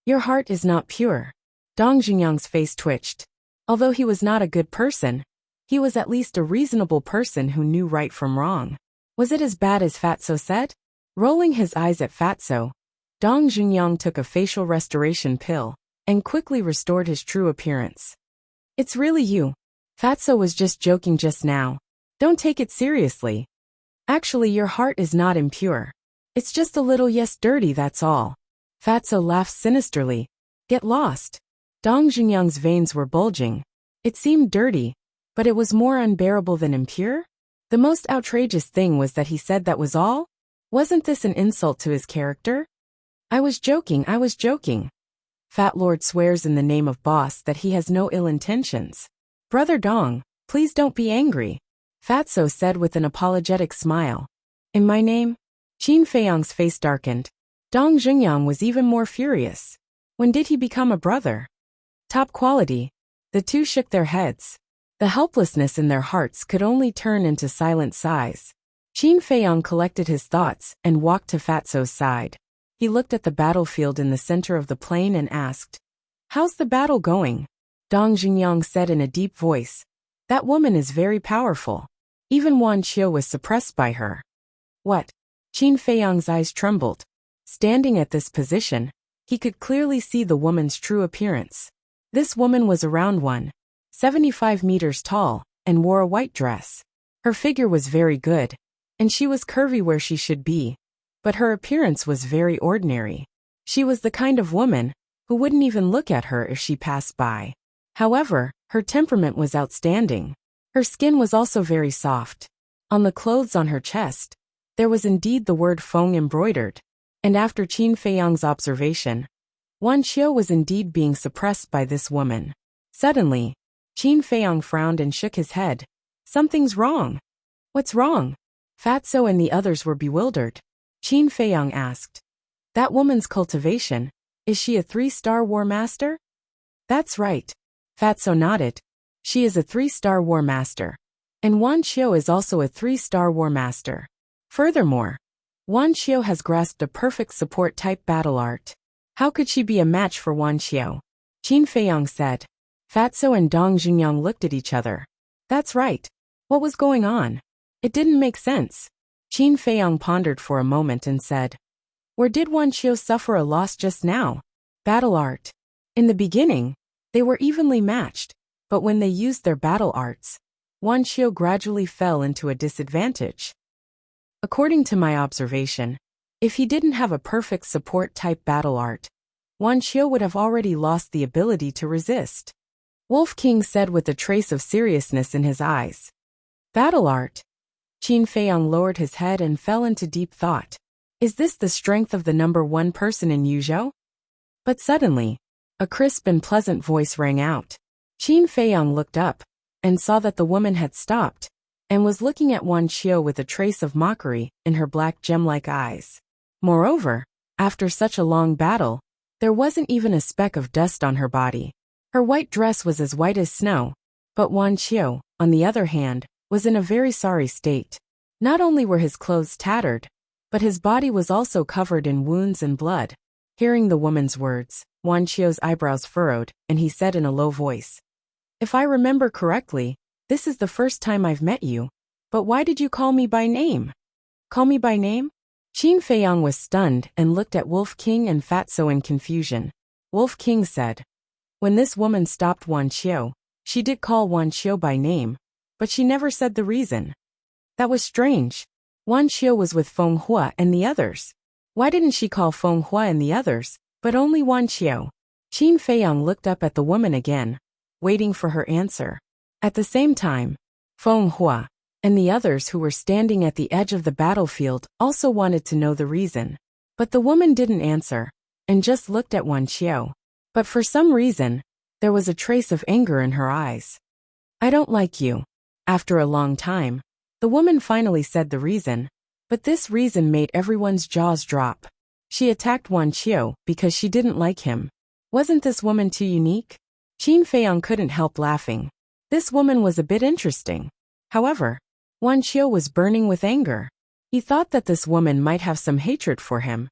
Your heart is not pure. Dong Junyang's face twitched. Although he was not a good person, he was at least a reasonable person who knew right from wrong. Was it as bad as Fatso said? Rolling his eyes at Fatso, Dong Junyang took a facial restoration pill and quickly restored his true appearance. It's really you. Fatso was just joking just now. Don't take it seriously. Actually, your heart is not impure. It's just a little dirty, that's all. Fatso laughed sinisterly. Get lost. Dong Junyang's veins were bulging. It seemed dirty, but it was more unbearable than impure? The most outrageous thing was that he said that was all? Wasn't this an insult to his character? I was joking. Fat Lord swears in the name of boss that he has no ill intentions. Brother Dong, please don't be angry. Fatso said with an apologetic smile. In my name? Qin Feiyang's face darkened. Dong Junyang was even more furious. When did he become a brother? Top quality. The two shook their heads. The helplessness in their hearts could only turn into silent sighs. Qin Feiyang collected his thoughts and walked to Fatso's side. He looked at the battlefield in the center of the plain and asked, How's the battle going? Dong Junyang said in a deep voice, That woman is very powerful. Even Wan Qiu was suppressed by her. What? Qin Feiyang's eyes trembled. Standing at this position, he could clearly see the woman's true appearance. This woman was around 175 meters tall and wore a white dress. Her figure was very good, and she was curvy where she should be, but her appearance was very ordinary. She was the kind of woman who wouldn't even look at her if she passed by. However, her temperament was outstanding. Her skin was also very soft. On the clothes on her chest, there was indeed the word Feng embroidered, and after Qin Feiyang's observation, Wan Qiu was indeed being suppressed by this woman. Suddenly, Qin Feiyang frowned and shook his head. Something's wrong. What's wrong? Fatso and the others were bewildered. Qin Feiyang asked. That woman's cultivation, is she a 3-star war master? That's right. Fatso nodded. She is a 3-star war master. And Wan Qiu is also a 3-star war master. Furthermore, Wan Qiu has grasped a perfect support-type battle art. How could she be a match for Wan Qiu? Qin Feiyang said. Fatso and Dong Junyang looked at each other. That's right. What was going on? It didn't make sense. Qin Feiyang pondered for a moment and said, Where did Wan Qiu suffer a loss just now? Battle art. In the beginning, they were evenly matched, but when they used their battle arts, Wan Qiu gradually fell into a disadvantage. According to my observation, if he didn't have a perfect support-type battle art, Wan Qiu would have already lost the ability to resist. Wolf King said with a trace of seriousness in his eyes. Battle art. Qin Feiyang lowered his head and fell into deep thought. Is this the strength of the number one person in Yuzhou? But suddenly, a crisp and pleasant voice rang out. Qin Feiyang looked up and saw that the woman had stopped and was looking at Wan Qiu with a trace of mockery in her black gem-like eyes. Moreover, after such a long battle, there wasn't even a speck of dust on her body. Her white dress was as white as snow, but Wan Qiu, on the other hand, was in a very sorry state. Not only were his clothes tattered, but his body was also covered in wounds and blood. Hearing the woman's words, Wan Qiu's eyebrows furrowed, and he said in a low voice, If I remember correctly, this is the first time I've met you, but why did you call me by name? Call me by name? Qin Feiyang was stunned and looked at Wolf King and Fatso in confusion. Wolf King said, When this woman stopped Wan Qiu, she did call Wan Qiu by name, but she never said the reason. That was strange. Wan Qiu was with Feng Hua and the others. Why didn't she call Feng Hua and the others, but only Wan Qiu? Qin Feiyang looked up at the woman again, waiting for her answer. At the same time, Feng Hua and the others who were standing at the edge of the battlefield also wanted to know the reason. But the woman didn't answer, and just looked at Wan Qiu. But for some reason, there was a trace of anger in her eyes. I don't like you. After a long time, the woman finally said the reason, but this reason made everyone's jaws drop. She attacked Wan Qiu because she didn't like him. Wasn't this woman too unique? Qin Feiyang couldn't help laughing. This woman was a bit interesting. However, Wan Qiu was burning with anger. He thought that this woman might have some hatred for him.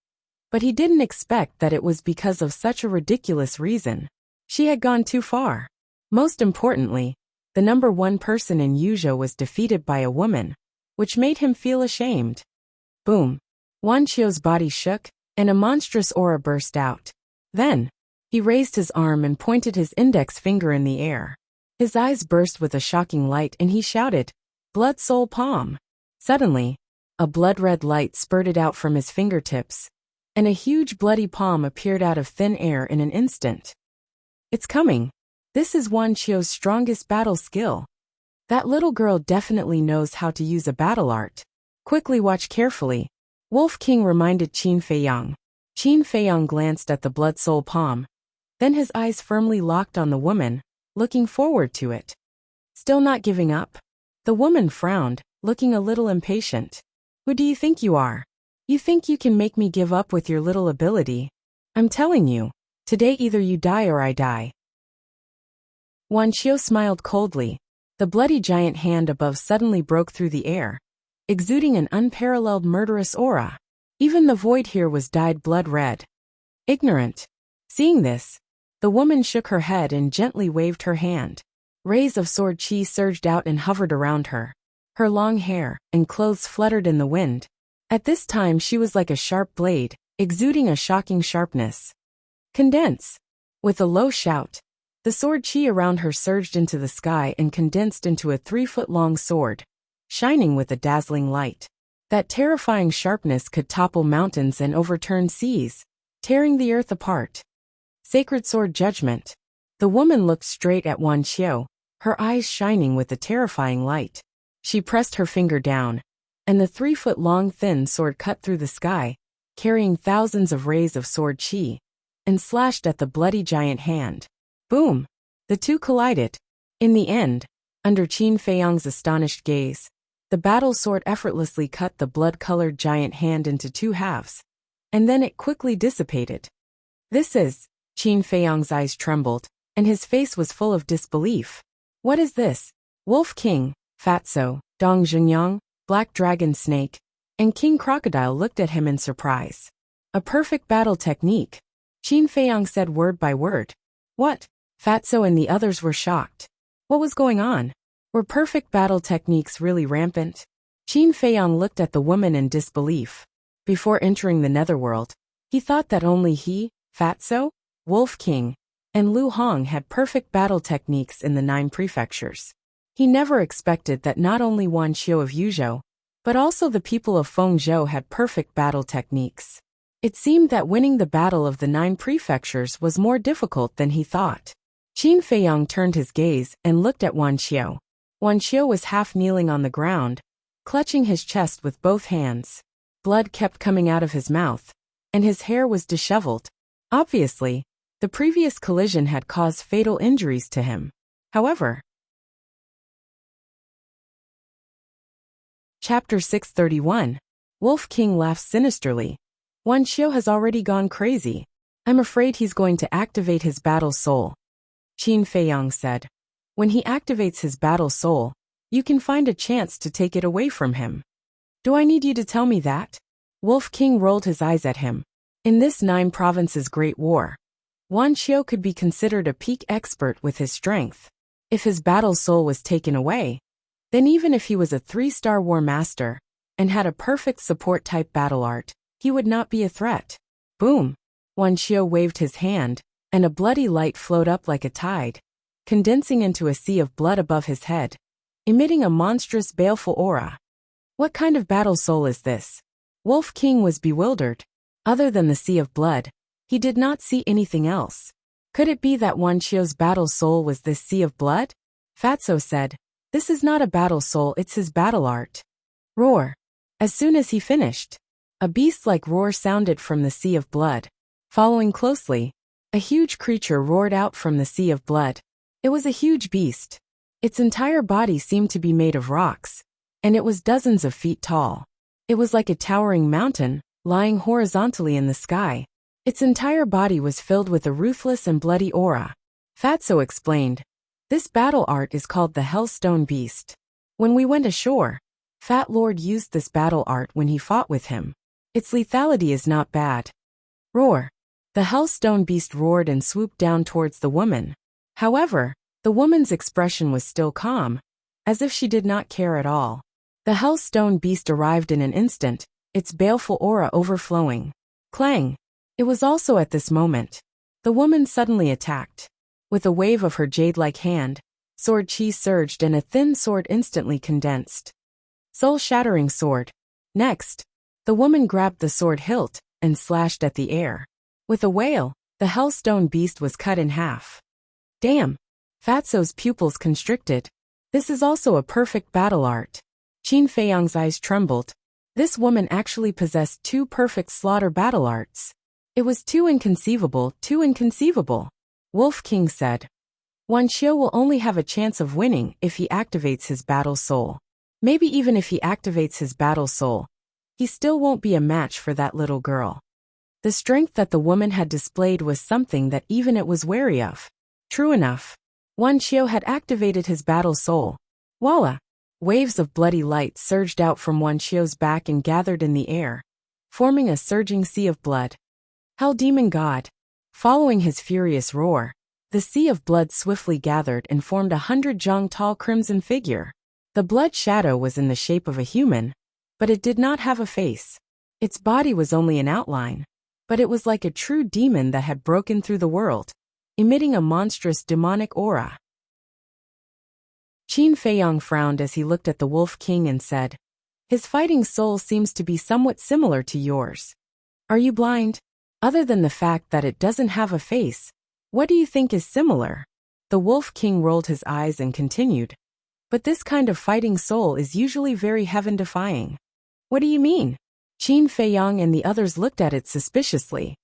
But he didn't expect that it was because of such a ridiculous reason. She had gone too far. Most importantly, the number one person in Wuxia was defeated by a woman, which made him feel ashamed. Boom. Wan Qiu's body shook, and a monstrous aura burst out. Then, he raised his arm and pointed his index finger in the air. His eyes burst with a shocking light and he shouted, "Blood Soul Palm." Suddenly, a blood-red light spurted out from his fingertips, and a huge bloody palm appeared out of thin air in an instant. It's coming. This is Wan Qiu's strongest battle skill. That little girl definitely knows how to use a battle art. Quickly watch carefully, Wolf King reminded Qin Feiyang. Qin Feiyang glanced at the blood soul palm. Then his eyes firmly locked on the woman, looking forward to it. Still not giving up? The woman frowned, looking a little impatient. Who do you think you are? You think you can make me give up with your little ability? I'm telling you, today either you die or I die. Wan Qiu smiled coldly. The bloody giant hand above suddenly broke through the air, exuding an unparalleled murderous aura. Even the void here was dyed blood red. Ignorant. Seeing this, the woman shook her head and gently waved her hand. Rays of sword chi surged out and hovered around her. Her long hair and clothes fluttered in the wind. At this time she was like a sharp blade, exuding a shocking sharpness. Condense. With a low shout, the sword chi around her surged into the sky and condensed into a 3-foot-long sword, shining with a dazzling light. That terrifying sharpness could topple mountains and overturn seas, tearing the earth apart. Sacred Sword Judgment. The woman looked straight at Wan Qiu, her eyes shining with a terrifying light. She pressed her finger down, and the 3-foot-long thin sword cut through the sky, carrying thousands of rays of sword chi, and slashed at the bloody giant hand. Boom! The two collided. In the end, under Qin Feiyang's astonished gaze, the battle sword effortlessly cut the blood-colored giant hand into 2 halves, and then it quickly dissipated. This is... Qin Feiyang's eyes trembled, and his face was full of disbelief. What is this? Wolf King, Fatso, Dong Zhengyang, Black Dragon Snake, and King Crocodile looked at him in surprise. A perfect battle technique. Qin Feiyang said word by word. What? Fatso and the others were shocked. What was going on? Were perfect battle techniques really rampant? Qin Feiyang looked at the woman in disbelief. Before entering the netherworld, he thought that only he, Fatso, Wolf King, and Lu Hong had perfect battle techniques in the 9 prefectures. He never expected that not only Wan Qiu of Yuzhou, but also the people of Fengzhou had perfect battle techniques. It seemed that winning the battle of the 9 prefectures was more difficult than he thought. Qin Feiyang turned his gaze and looked at Wan Qiu. Wan Qiu was half kneeling on the ground, clutching his chest with both hands. Blood kept coming out of his mouth, and his hair was disheveled. Obviously, the previous collision had caused fatal injuries to him. However, Chapter 631. Wolf King laughed sinisterly. Wan Qiu has already gone crazy. I'm afraid he's going to activate his battle soul. Qin Feiyang said. When he activates his battle soul, you can find a chance to take it away from him. Do I need you to tell me that? Wolf King rolled his eyes at him. In this 9 provinces Great War, Wan Qiu could be considered a peak expert with his strength. If his battle soul was taken away, then even if he was a 3-star war master and had a perfect support-type battle art, he would not be a threat. Boom! Wan Qiu waved his hand, and a bloody light flowed up like a tide, condensing into a sea of blood above his head, emitting a monstrous baleful aura. What kind of battle soul is this? Wolf King was bewildered. Other than the sea of blood, he did not see anything else. Could it be that Wan Qiu's battle soul was this sea of blood? Fatso said, This is not a battle soul, it's his battle art. Roar. As soon as he finished, a beast-like roar sounded from the sea of blood. Following closely, a huge creature roared out from the sea of blood. It was a huge beast. Its entire body seemed to be made of rocks, and it was dozens of feet tall. It was like a towering mountain, lying horizontally in the sky. Its entire body was filled with a ruthless and bloody aura. Fatso explained, This battle art is called the Hellstone Beast. When we went ashore, Fat Lord used this battle art when he fought with him. Its lethality is not bad. Roar! The Hellstone beast roared and swooped down towards the woman. However, the woman's expression was still calm, as if she did not care at all. The Hellstone beast arrived in an instant, its baleful aura overflowing. Clang! It was also at this moment. The woman suddenly attacked. With a wave of her jade-like hand, sword chi surged and a thin sword instantly condensed. Soul-shattering sword. Next, the woman grabbed the sword hilt and slashed at the air. With a wail, the Hellstone beast was cut in half. Damn! Fatso's pupils constricted. This is also a perfect battle art. Qin Feiyang's eyes trembled. This woman actually possessed two perfect slaughter battle arts. It was too inconceivable, too inconceivable. Wolf King said. Wan Xiu will only have a chance of winning if he activates his battle soul. Maybe even if he activates his battle soul, he still won't be a match for that little girl. The strength that the woman had displayed was something that even it was wary of. True enough. Wan Xiu had activated his battle soul. Voila! Waves of bloody light surged out from Wan Xiu's back and gathered in the air, forming a surging sea of blood. Hell Demon God! Following his furious roar, the sea of blood swiftly gathered and formed 100 zhang tall crimson figure. The blood shadow was in the shape of a human, but it did not have a face. Its body was only an outline, but it was like a true demon that had broken through the world, emitting a monstrous demonic aura. Qin Feiyang frowned as he looked at the Wolf King and said, "His fighting soul seems to be somewhat similar to yours. Are you blind? Other than the fact that it doesn't have a face, what do you think is similar?" The Wolf King rolled his eyes and continued, "But this kind of fighting soul is usually very heaven-defying." "What do you mean?" Qin Feiyang and the others looked at it suspiciously.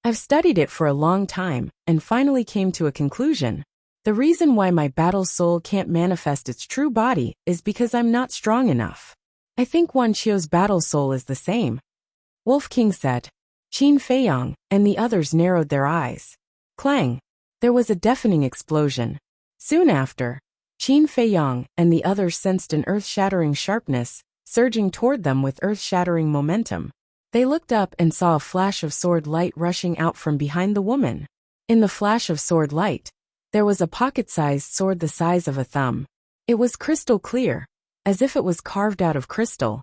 "I've studied it for a long time and finally came to a conclusion. The reason why my battle soul can't manifest its true body is because I'm not strong enough. I think Wan Xiu's battle soul is the same," Wolf King said. Qin Feiyang and the others narrowed their eyes. Clang! There was a deafening explosion. Soon after, Qin Feiyang and the others sensed an earth-shattering sharpness, surging toward them with earth-shattering momentum. They looked up and saw a flash of sword light rushing out from behind the woman. In the flash of sword light, there was a pocket-sized sword the size of a thumb. It was crystal clear, as if it was carved out of crystal.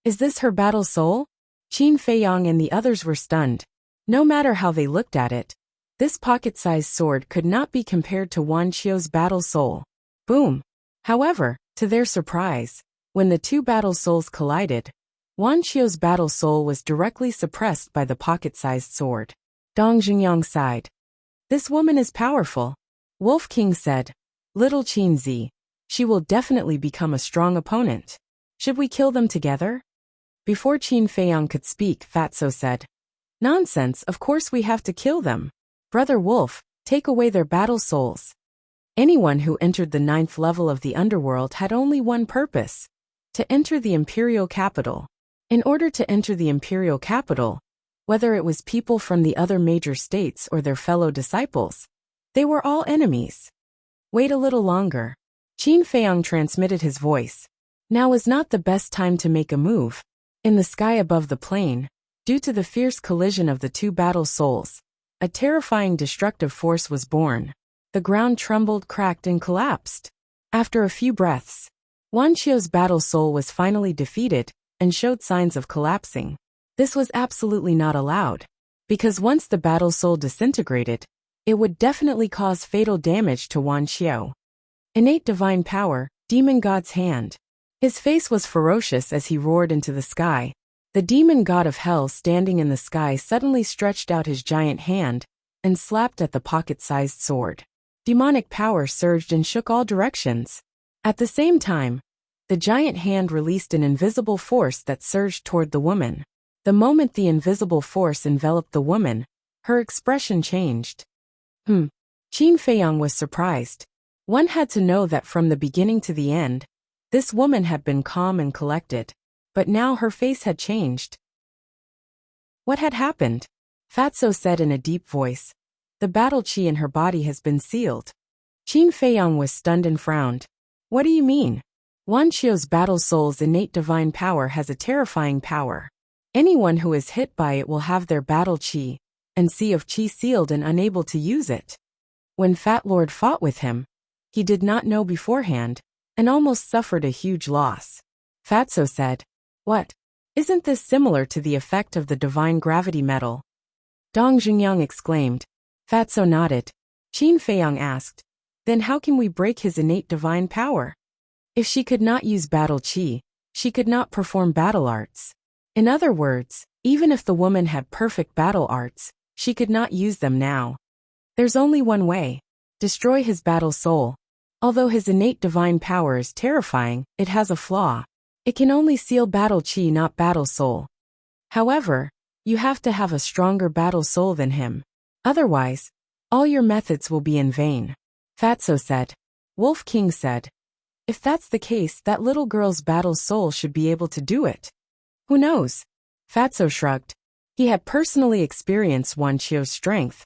Is this her battle soul? Qin Feiyang and the others were stunned. No matter how they looked at it, this pocket-sized sword could not be compared to Wan Xiu's battle soul. Boom! However, to their surprise, when the two battle souls collided, Wan Xiu's battle soul was directly suppressed by the pocket-sized sword. Dong Xingyang sighed. "This woman is powerful," Wolf King said. "Little Qin Zi. She will definitely become a strong opponent. Should we kill them together?" Before Qin Feiyang could speak, Fatso said, "Nonsense, of course we have to kill them. Brother Wolf, take away their battle souls." Anyone who entered the 9th level of the underworld had only one purpose: to enter the imperial capital. In order to enter the imperial capital, whether it was people from the other major states or their fellow disciples, they were all enemies. Wait a little longer. Qin Feiyang transmitted his voice. Now is not the best time to make a move. In the sky above the plain, due to the fierce collision of the two battle souls, a terrifying destructive force was born. The ground trembled, cracked, and collapsed. After a few breaths, Wan Xiu's battle soul was finally defeated and showed signs of collapsing. This was absolutely not allowed, because once the battle soul disintegrated, it would definitely cause fatal damage to Wan Xiu. Innate divine power, Demon God's hand. His face was ferocious as he roared into the sky. The demon god of hell standing in the sky suddenly stretched out his giant hand and slapped at the pocket-sized sword. Demonic power surged and shook all directions. At the same time, the giant hand released an invisible force that surged toward the woman. The moment the invisible force enveloped the woman, her expression changed. Qin Feiyang was surprised. One had to know that from the beginning to the end, this woman had been calm and collected, but now her face had changed. What had happened? Fatso said in a deep voice. The battle chi in her body has been sealed. Qin Feiyang was stunned and frowned. What do you mean? Wan Xiu's battle soul's innate divine power has a terrifying power. Anyone who is hit by it will have their battle chi, and sea of qi sealed and unable to use it. When Fat Lord fought with him, he did not know beforehand, and almost suffered a huge loss. Fatso said, "What? Isn't this similar to the effect of the divine gravity metal?" Dong Jungyang exclaimed. Fatso nodded. Qin Feiyang asked, "Then how can we break his innate divine power?" If she could not use battle qi, she could not perform battle arts. In other words, even if the woman had perfect battle arts, she could not use them now. There's only one way. Destroy his battle soul. Although his innate divine power is terrifying, it has a flaw. It can only seal battle qi, not battle soul. However, you have to have a stronger battle soul than him. Otherwise, all your methods will be in vain. Fatso said. Wolf King said, "If that's the case, that little girl's battle soul should be able to do it." Who knows? Fatso shrugged. He had personally experienced Wan Chio's strength,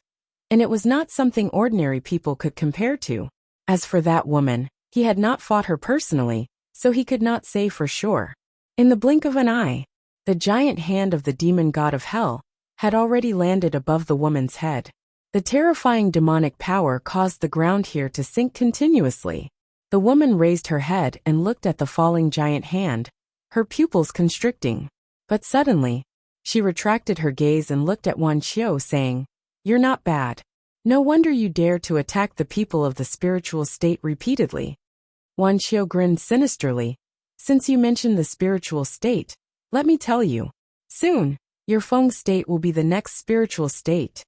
and it was not something ordinary people could compare to. As for that woman, he had not fought her personally, so he could not say for sure. In the blink of an eye, the giant hand of the demon god of hell had already landed above the woman's head. The terrifying demonic power caused the ground here to sink continuously. The woman raised her head and looked at the falling giant hand, her pupils constricting. But suddenly, she retracted her gaze and looked at Wan Chio, saying, "You're not bad. No wonder you dare to attack the people of the spiritual state repeatedly." Wan Chio grinned sinisterly. "Since you mentioned the spiritual state, let me tell you. Soon, your Feng state will be the next spiritual state."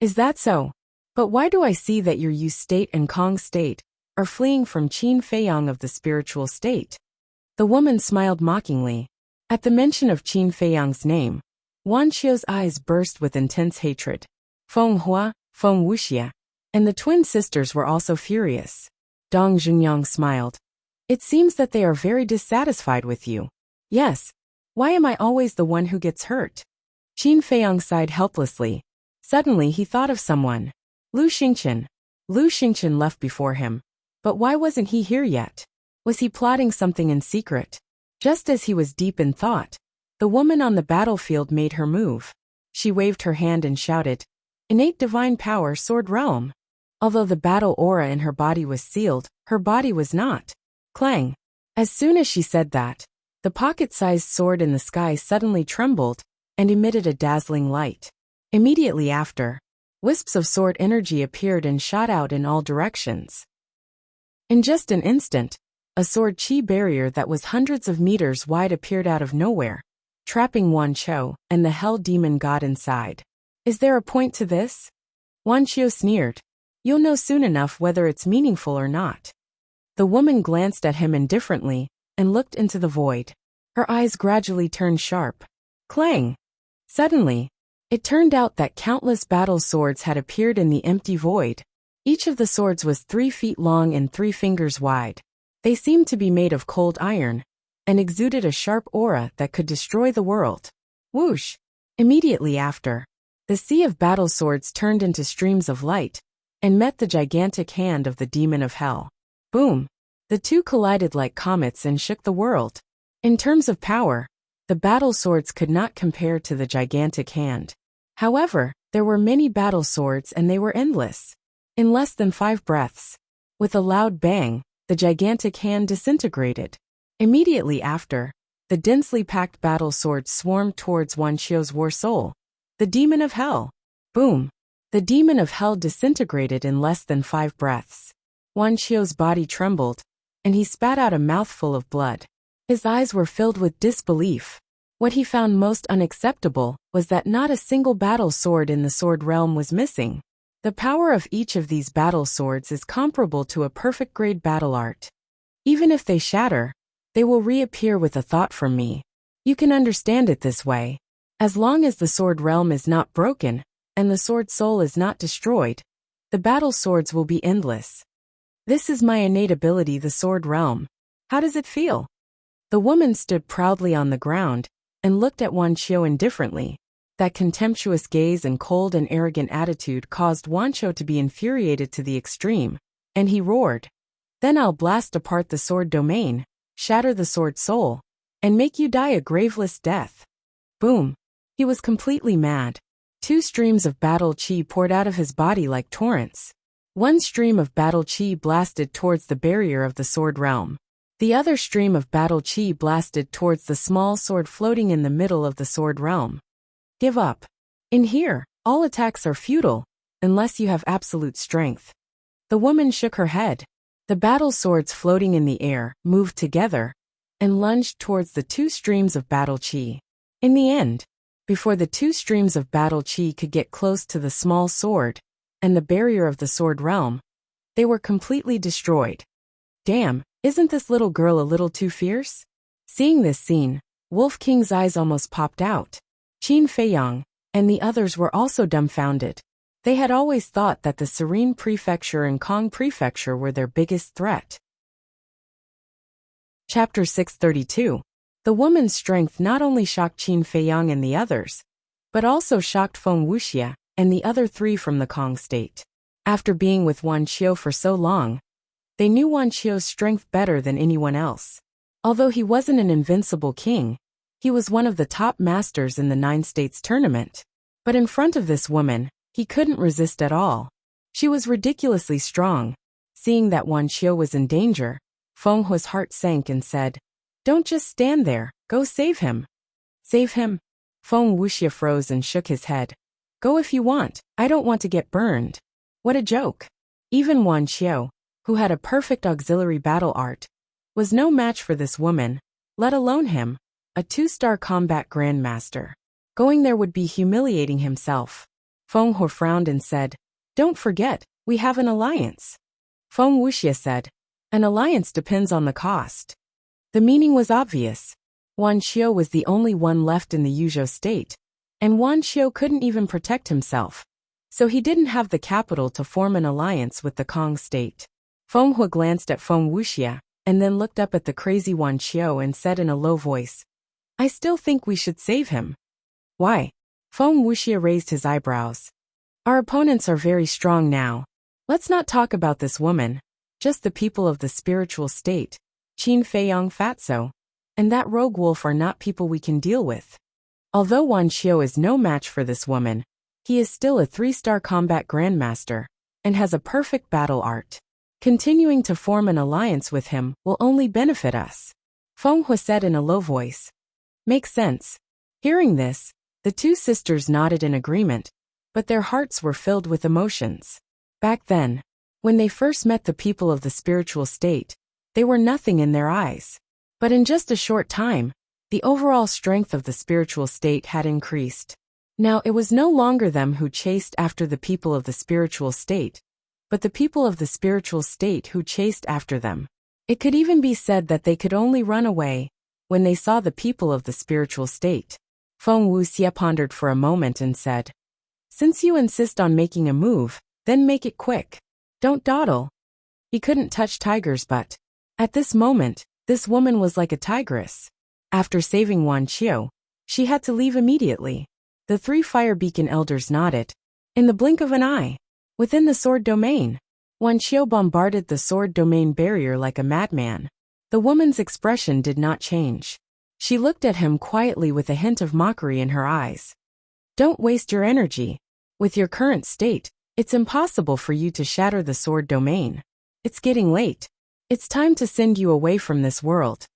"Is that so? But why do I see that your Yu state and Kong state are fleeing from Qin Feiyang of the spiritual state?" The woman smiled mockingly. At the mention of Qin Feiyang's name, Wan Chio's eyes burst with intense hatred. Feng Hua, Feng Wuxia, and the twin sisters were also furious. Dong Jungyang smiled. "It seems that they are very dissatisfied with you." "Yes. Why am I always the one who gets hurt?" Qin Feiyang sighed helplessly. Suddenly he thought of someone. Lu Xingqian. Lu Xingqian left before him. But why wasn't he here yet? Was he plotting something in secret? Just as he was deep in thought, the woman on the battlefield made her move. She waved her hand and shouted, "Innate divine power, sword realm." Although the battle aura in her body was sealed, her body was not. Clang. As soon as she said that, the pocket-sized sword in the sky suddenly trembled and emitted a dazzling light. Immediately after, wisps of sword energy appeared and shot out in all directions. In just an instant, a sword chi barrier that was hundreds of meters wide appeared out of nowhere, trapping Wan Chio and the hell demon god inside. "Is there a point to this?" Wan Chio sneered. "You'll know soon enough whether it's meaningful or not." The woman glanced at him indifferently and looked into the void. Her eyes gradually turned sharp. Clang! Suddenly, it turned out that countless battle swords had appeared in the empty void. Each of the swords was 3 feet long and 3 fingers wide. They seemed to be made of cold iron, and exuded a sharp aura that could destroy the world. Whoosh! Immediately after, the sea of battle swords turned into streams of light, and met the gigantic hand of the demon of hell. Boom! The two collided like comets and shook the world. In terms of power, the battle swords could not compare to the gigantic hand. However, there were many battle swords and they were endless. In less than 5 breaths, with a loud bang, the gigantic hand disintegrated. Immediately after, the densely packed battle swords swarmed towards Wan Chio's war soul, the demon of hell. Boom! The demon of hell disintegrated in less than 5 breaths. Wan Chio's body trembled, and he spat out a mouthful of blood. His eyes were filled with disbelief. What he found most unacceptable was that not a single battle sword in the sword realm was missing. The power of each of these battle swords is comparable to a perfect grade battle art. Even if they shatter, they will reappear with a thought from me. You can understand it this way. As long as the sword realm is not broken, and the sword soul is not destroyed, the battle swords will be endless. This is my innate ability, the sword realm. How does it feel? The woman stood proudly on the ground, and looked at Wan Chio indifferently. That contemptuous gaze and cold and arrogant attitude caused Wan Chio to be infuriated to the extreme, and he roared, "Then I'll blast apart the sword domain, shatter the sword soul, and make you die a graveless death." Boom! He was completely mad. 2 streams of battle chi poured out of his body like torrents. One stream of battle chi blasted towards the barrier of the sword realm. The other stream of battle chi blasted towards the small sword floating in the middle of the sword realm. Give up. In here, all attacks are futile, unless you have absolute strength. The woman shook her head. The battle swords floating in the air moved together and lunged towards the 2 streams of battle chi. In the end, before the 2 streams of battle chi could get close to the small sword and the barrier of the sword realm, they were completely destroyed. Damn, isn't this little girl a little too fierce? Seeing this scene, Wolf King's eyes almost popped out. Qin Feiyang and the others were also dumbfounded. They had always thought that the Serene Prefecture and Kong Prefecture were their biggest threat. Chapter 632. The woman's strength not only shocked Qin Feiyang and the others, but also shocked Feng Wuxia and the other 3 from the Kong state. After being with Wan Qiu for so long, they knew Wan Qiu's strength better than anyone else. Although he wasn't an invincible king, he was one of the top masters in the 9 states tournament. But in front of this woman, he couldn't resist at all. She was ridiculously strong. Seeing that Wan Qiu was in danger, Feng Hu's heart sank and said, "Don't just stand there, go save him." "Save him?" Feng Wuxia froze and shook his head. "Go if you want, I don't want to get burned." What a joke. Even Wan Qiu, who had a perfect auxiliary battle art, was no match for this woman, let alone him, a 2-star combat grandmaster. Going there would be humiliating himself. Feng Hu frowned and said, "Don't forget, we have an alliance." Feng Wuxia said, "An alliance depends on the cost." The meaning was obvious. Wan Qiu was the only one left in the Yuzhou state, and Wan Qiu couldn't even protect himself, so he didn't have the capital to form an alliance with the Kong state. Feng Hu glanced at Feng Wuxia, and then looked up at the crazy Wan Qiu and said in a low voice, "I still think we should save him." "Why?" Feng Wuxia raised his eyebrows. "Our opponents are very strong now. Let's not talk about this woman, just the people of the spiritual state, Qin Feiyang Fatso, and that rogue wolf are not people we can deal with." Although Wan Qiu is no match for this woman, he is still a 3-star combat grandmaster, and has a perfect battle art. Continuing to form an alliance with him will only benefit us. Feng Hu said in a low voice. Makes sense. Hearing this, the 2 sisters nodded in agreement, but their hearts were filled with emotions. Back then, when they first met the people of the spiritual state, they were nothing in their eyes. But in just a short time, the overall strength of the spiritual state had increased. Now it was no longer them who chased after the people of the spiritual state, but the people of the spiritual state who chased after them. It could even be said that they could only run away when they saw the people of the spiritual state. Feng Wuxia pondered for a moment and said, "Since you insist on making a move, then make it quick. Don't dawdle." He couldn't touch tigers, but at this moment, this woman was like a tigress. After saving Wan Qiu, she had to leave immediately. The 3 fire beacon elders nodded. In the blink of an eye, within the sword domain, Wan Qiu bombarded the sword domain barrier like a madman. The woman's expression did not change. She looked at him quietly with a hint of mockery in her eyes. "Don't waste your energy. With your current state, it's impossible for you to shatter the sword domain. It's getting late. It's time to send you away from this world."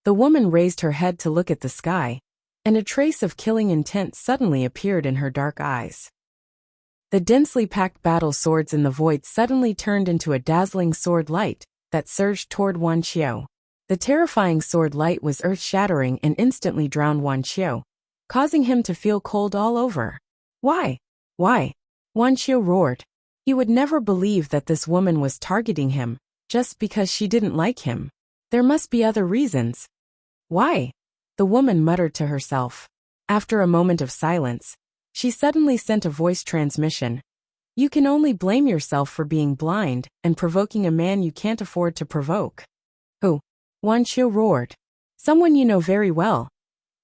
The woman raised her head to look at the sky, and a trace of killing intent suddenly appeared in her dark eyes. The densely packed battle swords in the void suddenly turned into a dazzling sword light that surged toward Wan Qiu. The terrifying sword light was earth-shattering and instantly drowned Wan Qiu, causing him to feel cold all over. Why? Why? Wan Qiu roared. He would never believe that this woman was targeting him just because she didn't like him. There must be other reasons. Why? The woman muttered to herself. After a moment of silence, she suddenly sent a voice transmission. "You can only blame yourself for being blind and provoking a man you can't afford to provoke." "Who?" Wan Qiu roared. "Someone you know very well."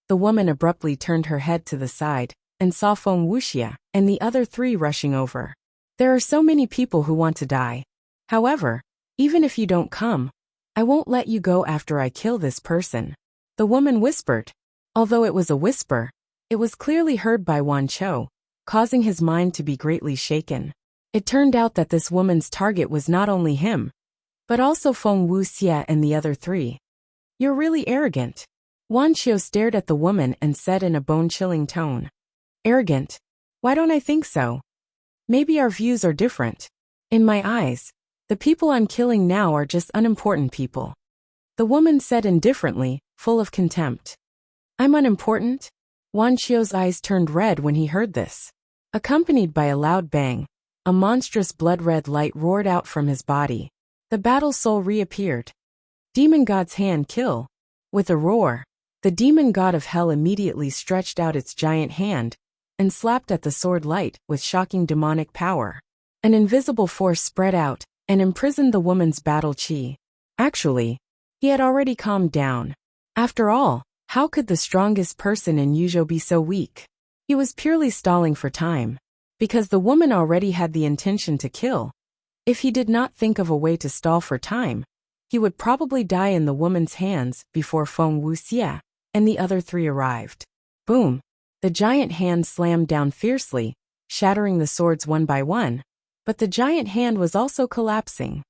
The woman abruptly turned her head to the side and saw Feng Wuxia and the other 3 rushing over. "There are so many people who want to die. However, even if you don't come, I won't let you go after I kill this person," the woman whispered. Although it was a whisper, it was clearly heard by Wan Qiu, causing his mind to be greatly shaken. It turned out that this woman's target was not only him, but also Feng Wuxia and the other three. "You're really arrogant." Wan Qiu stared at the woman and said in a bone-chilling tone. "Arrogant? Why don't I think so? Maybe our views are different. In my eyes, the people I'm killing now are just unimportant people." The woman said indifferently, full of contempt. "I'm unimportant?" Wan Qiu's eyes turned red when he heard this. Accompanied by a loud bang, a monstrous blood-red light roared out from his body. The battle soul reappeared. Demon God's hand kill. With a roar, the demon god of hell immediately stretched out its giant hand and slapped at the sword light with shocking demonic power. An invisible force spread out and imprisoned the woman's battle chi. Actually, he had already calmed down. After all, how could the strongest person in Yuzhou be so weak? He was purely stalling for time, because the woman already had the intention to kill. If he did not think of a way to stall for time, he would probably die in the woman's hands before Feng Wuxia and the other three arrived. Boom! The giant hand slammed down fiercely, shattering the swords one by one, but the giant hand was also collapsing.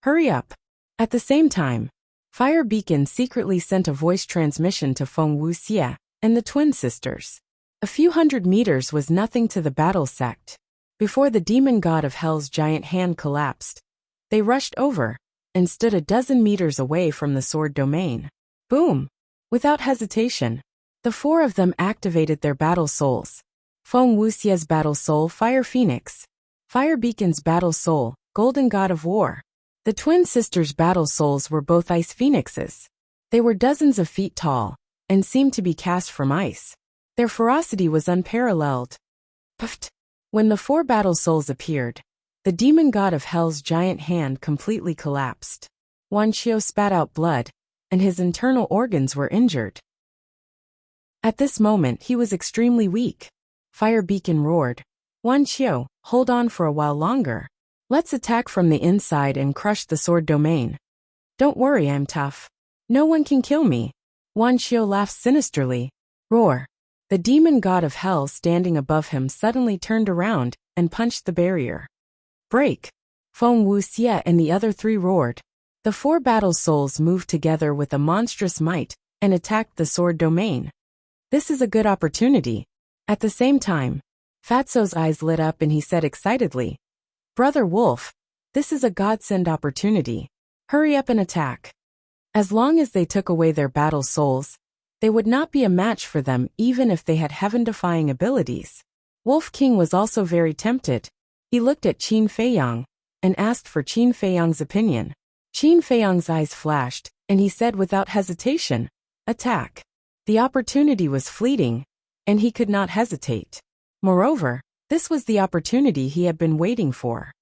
"Hurry up!" At the same time, Fire Beacon secretly sent a voice transmission to Feng Wuxia and the twin sisters. A few hundred meters was nothing to the battle sect. Before the demon god of hell's giant hand collapsed, they rushed over and stood a dozen meters away from the sword domain. Boom! Without hesitation, the four of them activated their battle souls. Feng Wuxia's battle soul, Fire Phoenix. Fire Beacon's battle soul, Golden God of War. The twin sisters' battle souls were both ice phoenixes. They were dozens of feet tall and seemed to be cast from ice. Their ferocity was unparalleled. Puffed! When the four battle souls appeared, the demon god of hell's giant hand completely collapsed. Wan Qiu spat out blood, and his internal organs were injured. At this moment he was extremely weak. Fire Beacon roared. "Wan Qiu, hold on for a while longer. Let's attack from the inside and crush the sword domain. Don't worry, I'm tough. No one can kill me." Wan Qiu laughed sinisterly. Roar! The demon god of hell standing above him suddenly turned around and punched the barrier. Break! Feng Wuxia and the other three roared. The four battle souls moved together with a monstrous might and attacked the sword domain. This is a good opportunity. At the same time, Fatso's eyes lit up and he said excitedly, "Brother Wolf, this is a godsend opportunity. Hurry up and attack." As long as they took away their battle souls, they would not be a match for them even if they had heaven-defying abilities. Wolf King was also very tempted. He looked at Qin Feiyang and asked for Qin Feiyang's opinion. Qin Feiyang's eyes flashed, and he said without hesitation, "Attack." The opportunity was fleeting, and he could not hesitate. Moreover, this was the opportunity he had been waiting for.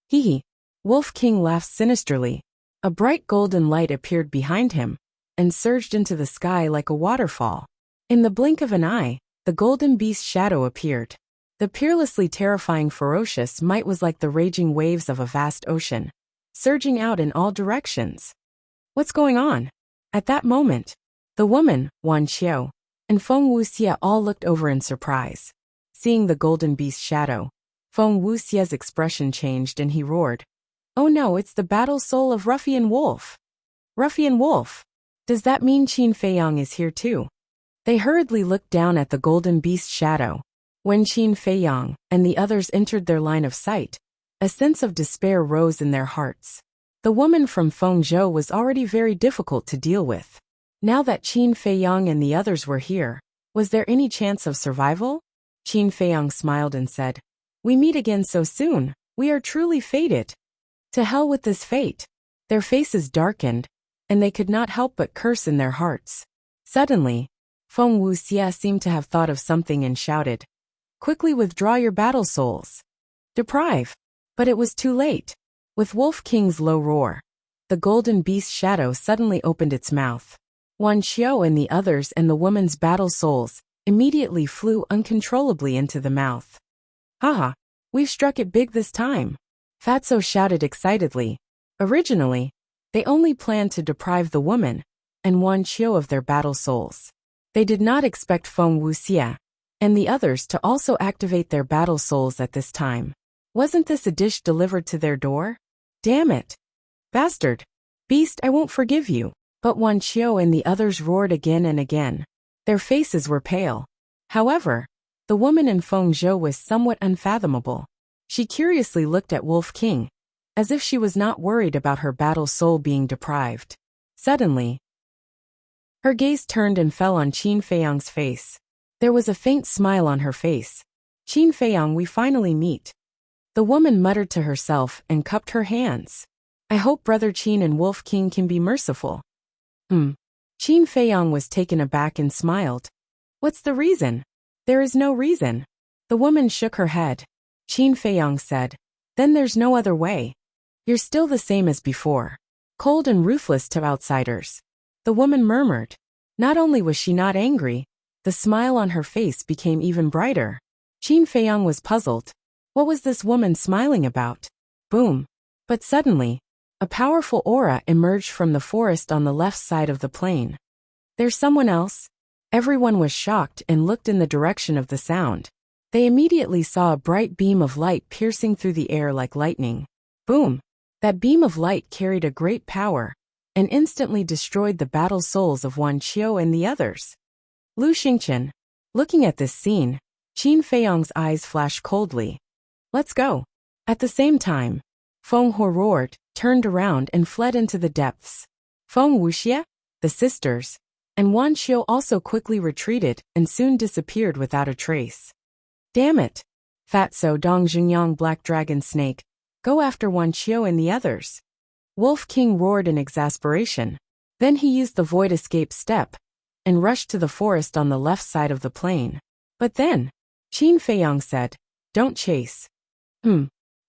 Hee. Wolf King laughed sinisterly. A bright golden light appeared behind him and surged into the sky like a waterfall. In the blink of an eye, the golden beast's shadow appeared. The peerlessly terrifying ferocious might was like the raging waves of a vast ocean, surging out in all directions. What's going on? At that moment, the woman, Wan Qiu, and Feng Wuxia all looked over in surprise. Seeing the golden beast's shadow, Feng Wuxia's expression changed and he roared, "Oh no, it's the battle soul of Ruffian Wolf." "Ruffian Wolf? Does that mean Qin Feiyang is here too?" They hurriedly looked down at the golden beast's shadow. When Qin Feiyang and the others entered their line of sight, a sense of despair rose in their hearts. The woman from Fengzhou was already very difficult to deal with. Now that Qin Feiyang and the others were here, was there any chance of survival? Qin Feiyang smiled and said, "We meet again so soon. We are truly fated. To hell with this fate." Their faces darkened, and they could not help but curse in their hearts. Suddenly, Feng Wuxia seemed to have thought of something and shouted, "Quickly withdraw your battle souls. Deprive." But it was too late. With Wolf King's low roar, the golden beast's shadow suddenly opened its mouth. Wan Qiu and the others and the woman's battle souls immediately flew uncontrollably into the mouth. "Haha, we've struck it big this time," Fatso shouted excitedly. Originally, they only planned to deprive the woman and Wan Qiu of their battle souls. They did not expect Feng Wuxia and the others to also activate their battle souls at this time. Wasn't this a dish delivered to their door? Damn it! Bastard! Beast, I won't forgive you. But Wuxia and the others roared again and again. Their faces were pale. However, the woman in Feng Zhou was somewhat unfathomable. She curiously looked at Wolf King, as if she was not worried about her battle soul being deprived. Suddenly, her gaze turned and fell on Qin Feiyang's face. There was a faint smile on her face. Qin Feiyang, we finally meet. The woman muttered to herself and cupped her hands. I hope Brother Qin and Wolf King can be merciful. Qin Feiyang was taken aback and smiled. What's the reason? There is no reason. The woman shook her head. Qin Feiyang said, then there's no other way. You're still the same as before. Cold and ruthless to outsiders. The woman murmured. Not only was she not angry, the smile on her face became even brighter. Qin Feiyang was puzzled. What was this woman smiling about? Boom. But suddenly, a powerful aura emerged from the forest on the left side of the plain. There's someone else? Everyone was shocked and looked in the direction of the sound. They immediately saw a bright beam of light piercing through the air like lightning. Boom! That beam of light carried a great power, and instantly destroyed the battle souls of Wuxia and the others. Lu Xingqian. Looking at this scene, Qin Feiyang's eyes flashed coldly. Let's go. At the same time, Feng Hua roared, turned around and fled into the depths. Feng Wuxia, the sisters, and Wuxia also quickly retreated and soon disappeared without a trace. Damn it! Fatso Dong Jungyang Black Dragon Snake, go after Wuxia and the others. Wolf King roared in exasperation. Then he used the void escape step and rushed to the forest on the left side of the plain. But then, Qin Feiyang said, don't chase.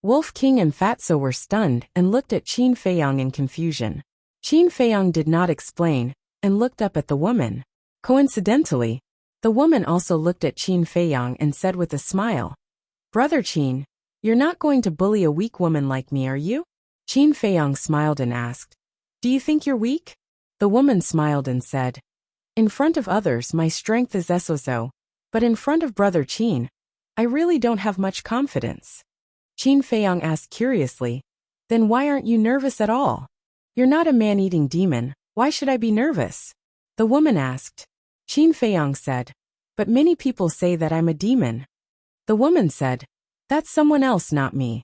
Wolf King and Fatso were stunned and looked at Qin Feiyang in confusion. Qin Feiyang did not explain and looked up at the woman. Coincidentally, the woman also looked at Qin Feiyang and said with a smile, Brother Qin, you're not going to bully a weak woman like me, are you? Qin Feiyang smiled and asked, do you think you're weak? The woman smiled and said, in front of others my strength is so, but in front of Brother Qin, I really don't have much confidence. Qin Feiyang asked curiously, then why aren't you nervous at all? You're not a man-eating demon, why should I be nervous? The woman asked. Qin Feiyang said, but many people say that I'm a demon. The woman said, that's someone else, not me.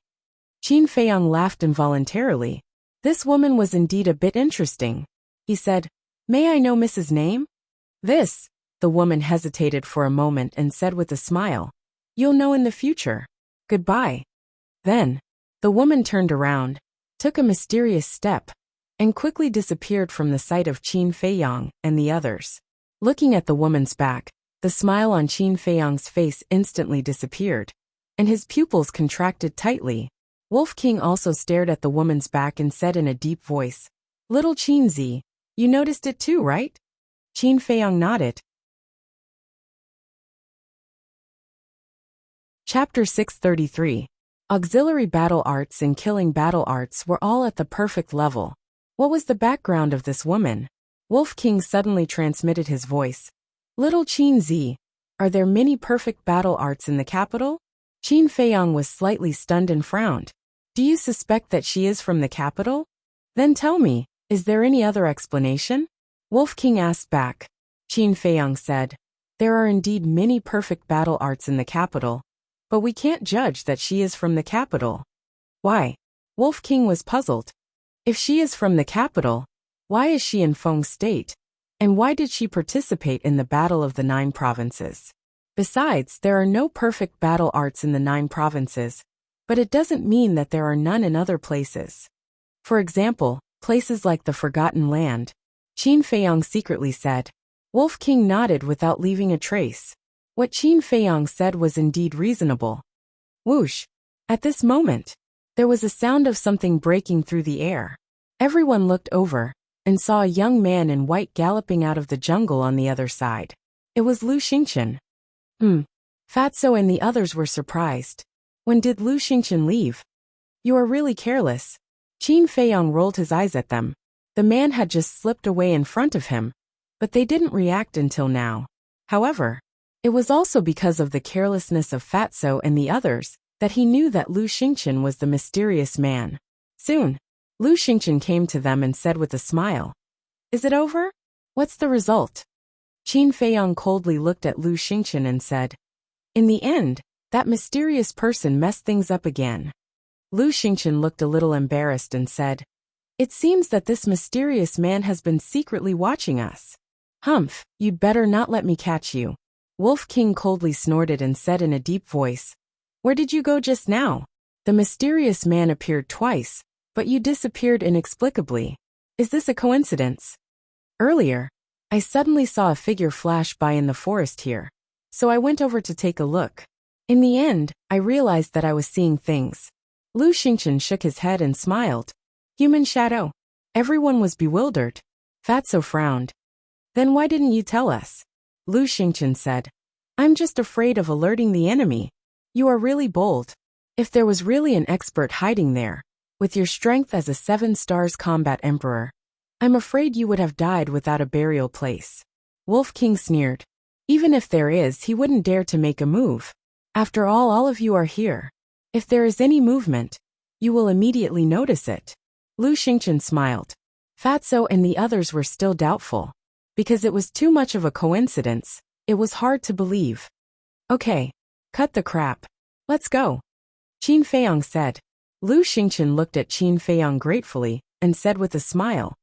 Qin Feiyang laughed involuntarily. This woman was indeed a bit interesting. He said, may I know Mrs. name? This, the woman hesitated for a moment and said with a smile, you'll know in the future. Goodbye. Then, the woman turned around, took a mysterious step, and quickly disappeared from the sight of Qin Feiyang and the others. Looking at the woman's back, the smile on Qin Feiyang's face instantly disappeared, and his pupils contracted tightly. Wolf King also stared at the woman's back and said in a deep voice, Little Qin Zi, you noticed it too, right? Qin Feiyang nodded. Chapter 633. Auxiliary battle arts and killing battle arts were all at the perfect level. What was the background of this woman? Wolf King suddenly transmitted his voice. Little Qin Zi, are there many perfect battle arts in the capital? Qin Feiyang was slightly stunned and frowned. Do you suspect that she is from the capital? Then tell me, is there any other explanation? Wolf King asked back. Qin Feiyang said, there are indeed many perfect battle arts in the capital, but we can't judge that she is from the capital. Why? Wolf King was puzzled. If she is from the capital, why is she in Feng State? And why did she participate in the Battle of the 9 Provinces? Besides, there are no perfect battle arts in the 9 provinces, but it doesn't mean that there are none in other places. For example, places like the Forgotten Land. Qin Feiyang secretly said. Wolf King nodded without leaving a trace. What Qin Feiyang said was indeed reasonable. Whoosh! At this moment, there was a sound of something breaking through the air. Everyone looked over and saw a young man in white galloping out of the jungle on the other side. It was Lu Xingqian. Fatso and the others were surprised. When did Lu Xingqian leave? You are really careless. Qin Feiyang rolled his eyes at them. The man had just slipped away in front of him, but they didn't react until now. However, It was also because of the carelessness of Fatso and the others that he knew that Lu Xingqian was the mysterious man. Soon, Lu Xingqian came to them and said with a smile, "Is it over? What's the result?" Qin Feiyong coldly looked at Lu Xingqian and said, "In the end, that mysterious person messed things up again." Lu Xingqian looked a little embarrassed and said, "It seems that this mysterious man has been secretly watching us. Humph, you'd better not let me catch you." Wolf King coldly snorted and said in a deep voice, "Where did you go just now? The mysterious man appeared twice, but you disappeared inexplicably. Is this a coincidence? Earlier, I suddenly saw a figure flash by in the forest here, so I went over to take a look. In the end, I realized that I was seeing things." Lu Xingqian shook his head and smiled. "Human shadow." Everyone was bewildered. Fatso frowned. "Then why didn't you tell us?" Lu Xingqian said, "I'm just afraid of alerting the enemy. You are really bold. If there was really an expert hiding there, with your strength as a 7 stars combat emperor, I'm afraid you would have died without a burial place." Wolf King sneered. "Even if there is, he wouldn't dare to make a move. After all of you are here. If there is any movement, you will immediately notice it." Lu Xingqian smiled. Fatso and the others were still doubtful. Because it was too much of a coincidence, it was hard to believe. "Okay, cut the crap. Let's go," Qin Feiyong said. Lu Xingqian looked at Qin Feiyong gratefully and said with a smile,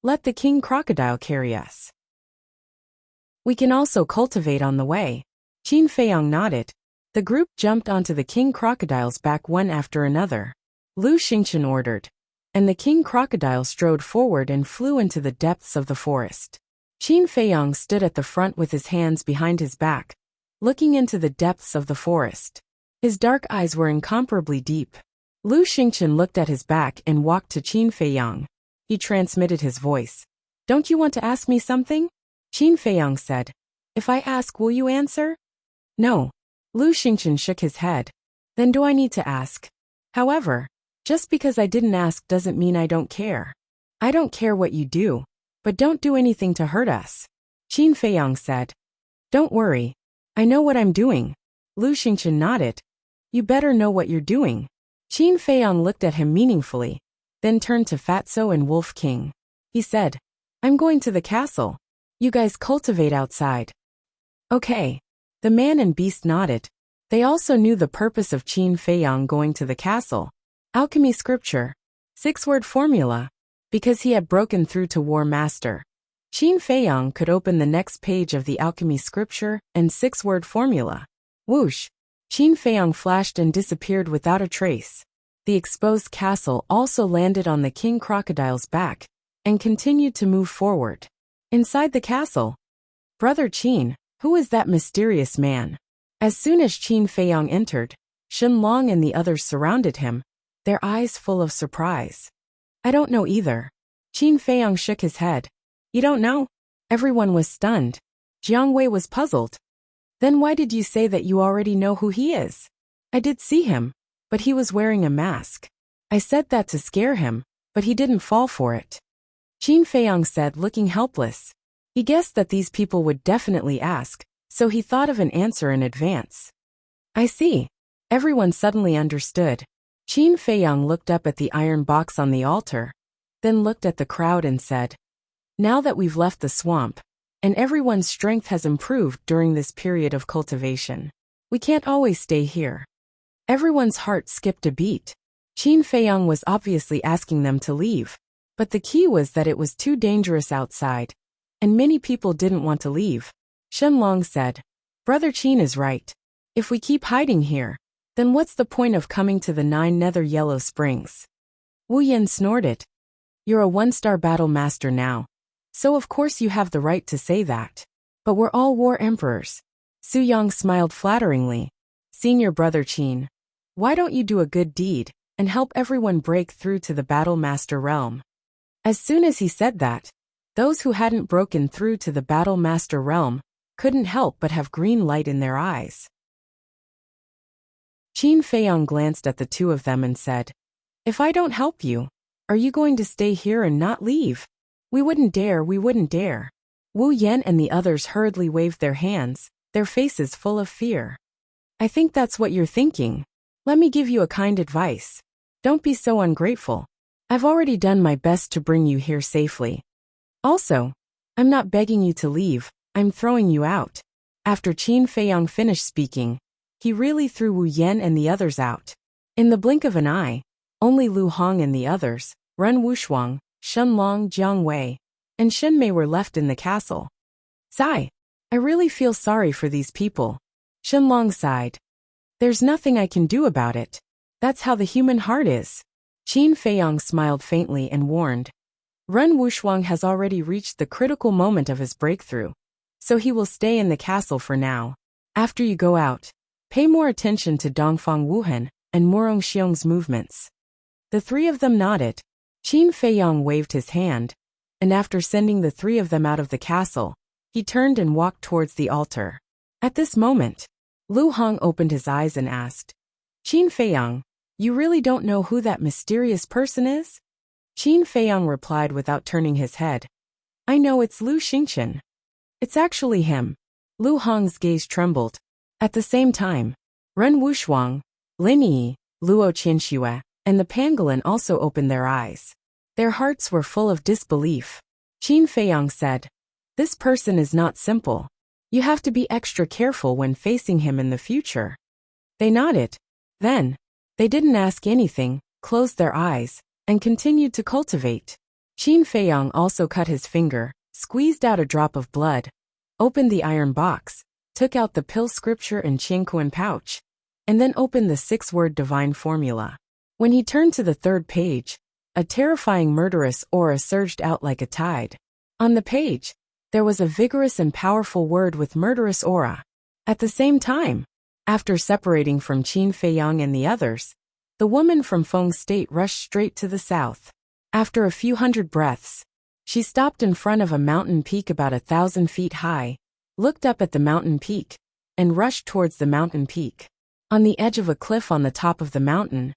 "Let the king crocodile carry us. We can also cultivate on the way." Qin Feiyong nodded. The group jumped onto the king crocodile's back one after another. Lu Xingqian ordered, and the king crocodile strode forward and flew into the depths of the forest. Qin Feiyong stood at the front with his hands behind his back, looking into the depths of the forest. His dark eyes were incomparably deep. Lu Xingqian looked at his back and walked to Qin Feiyong. He transmitted his voice. "Don't you want to ask me something?" Qin Feiyong said. "If I ask, will you answer?" "No." Lu Xingqian shook his head. "Then do I need to ask? However, just because I didn't ask doesn't mean I don't care. I don't care what you do, but don't do anything to hurt us," Qin Feiyong said. "Don't worry. I know what I'm doing." Lu Xingqian nodded. "You better know what you're doing." Qin Feiyong looked at him meaningfully, then turned to Fatso and Wolf King. He said, "I'm going to the castle. You guys cultivate outside." "Okay." The man and beast nodded. They also knew the purpose of Qin Feiyong going to the castle. Alchemy scripture. 6-word formula. Because he had broken through to War Master, Qin Feiyong could open the next page of the alchemy scripture and 6-word formula. Whoosh! Qin Feiyong flashed and disappeared without a trace. The exposed castle also landed on the king crocodile's back and continued to move forward. Inside the castle, "Brother Qin, who is that mysterious man?" As soon as Qin Feiyong entered, Shenlong and the others surrounded him, their eyes full of surprise. "I don't know either." Qin Feiyong shook his head. "You don't know?" Everyone was stunned. Jiang Wei was puzzled. "Then why did you say that you already know who he is?" "I did see him, but he was wearing a mask. I said that to scare him, but he didn't fall for it," Qin Feiyong said, looking helpless. He guessed that these people would definitely ask, so he thought of an answer in advance. "I see." Everyone suddenly understood. Qin Feiyong looked up at the iron box on the altar, then looked at the crowd and said, "Now that we've left the swamp, and everyone's strength has improved during this period of cultivation, we can't always stay here." Everyone's heart skipped a beat. Qin Feiyong was obviously asking them to leave, but the key was that it was too dangerous outside, and many people didn't want to leave. Shenlong said, "Brother Qin is right. If we keep hiding here, then what's the point of coming to the 9 nether yellow springs?" Wu Yan snorted. "You're a 1-star battle master now, so of course you have the right to say that. But we're all war emperors." Su Yang smiled flatteringly. "Senior brother Qin, why don't you do a good deed and help everyone break through to the battle master realm?" As soon as he said that, those who hadn't broken through to the battle master realm couldn't help but have green light in their eyes. Qin Feiyong glanced at the two of them and said, "If I don't help you, are you going to stay here and not leave?" We wouldn't dare. Wu Yan and the others hurriedly waved their hands, their faces full of fear. I think that's what you're thinking. Let me give you a kind advice. Don't be so ungrateful. I've already done my best to bring you here safely. Also, I'm not begging you to leave, I'm throwing you out. After Qin Feiyang finished speaking, he really threw Wu Yan and the others out. In the blink of an eye, only Lu Hong and the others, Ren Wushuang, Shen Long, Jiang Wei, and Shen Mei were left in the castle. Sigh. I really feel sorry for these people. Shen Long sighed. There's nothing I can do about it. That's how the human heart is. Qin Feiyang smiled faintly and warned. Ren Wushuang has already reached the critical moment of his breakthrough, so he will stay in the castle for now. After you go out, pay more attention to Dongfang Wuhan and Murong Xiong's movements. The three of them nodded. Qin Feiyang waved his hand, and after sending the three of them out of the castle, he turned and walked towards the altar. At this moment, Lu Hong opened his eyes and asked, Qin Feiyang, you really don't know who that mysterious person is? Qin Feiyang replied without turning his head. I know it's Lu Xingchen. It's actually him. Lu Hong's gaze trembled. At the same time, Ren Wushuang, Lin Yi, Luo Qianxue, and the pangolin also opened their eyes. Their hearts were full of disbelief. Qin Feiyang said, This person is not simple. You have to be extra careful when facing him in the future. They nodded. Then, they didn't ask anything, closed their eyes, and continued to cultivate. Qin Feiyang also cut his finger, squeezed out a drop of blood, opened the iron box, took out the pill scripture and Qingquan pouch, and then opened the 6-word divine formula. When he turned to the 3rd page, a terrifying murderous aura surged out like a tide. On the page, there was a vigorous and powerful word with murderous aura. At the same time, after separating from Qin Feiyang and the others, the woman from Feng's state rushed straight to the south. After a few hundred breaths, she stopped in front of a mountain peak about 1,000 feet high, looked up at the mountain peak, and rushed towards the mountain peak. On the edge of a cliff on the top of the mountain,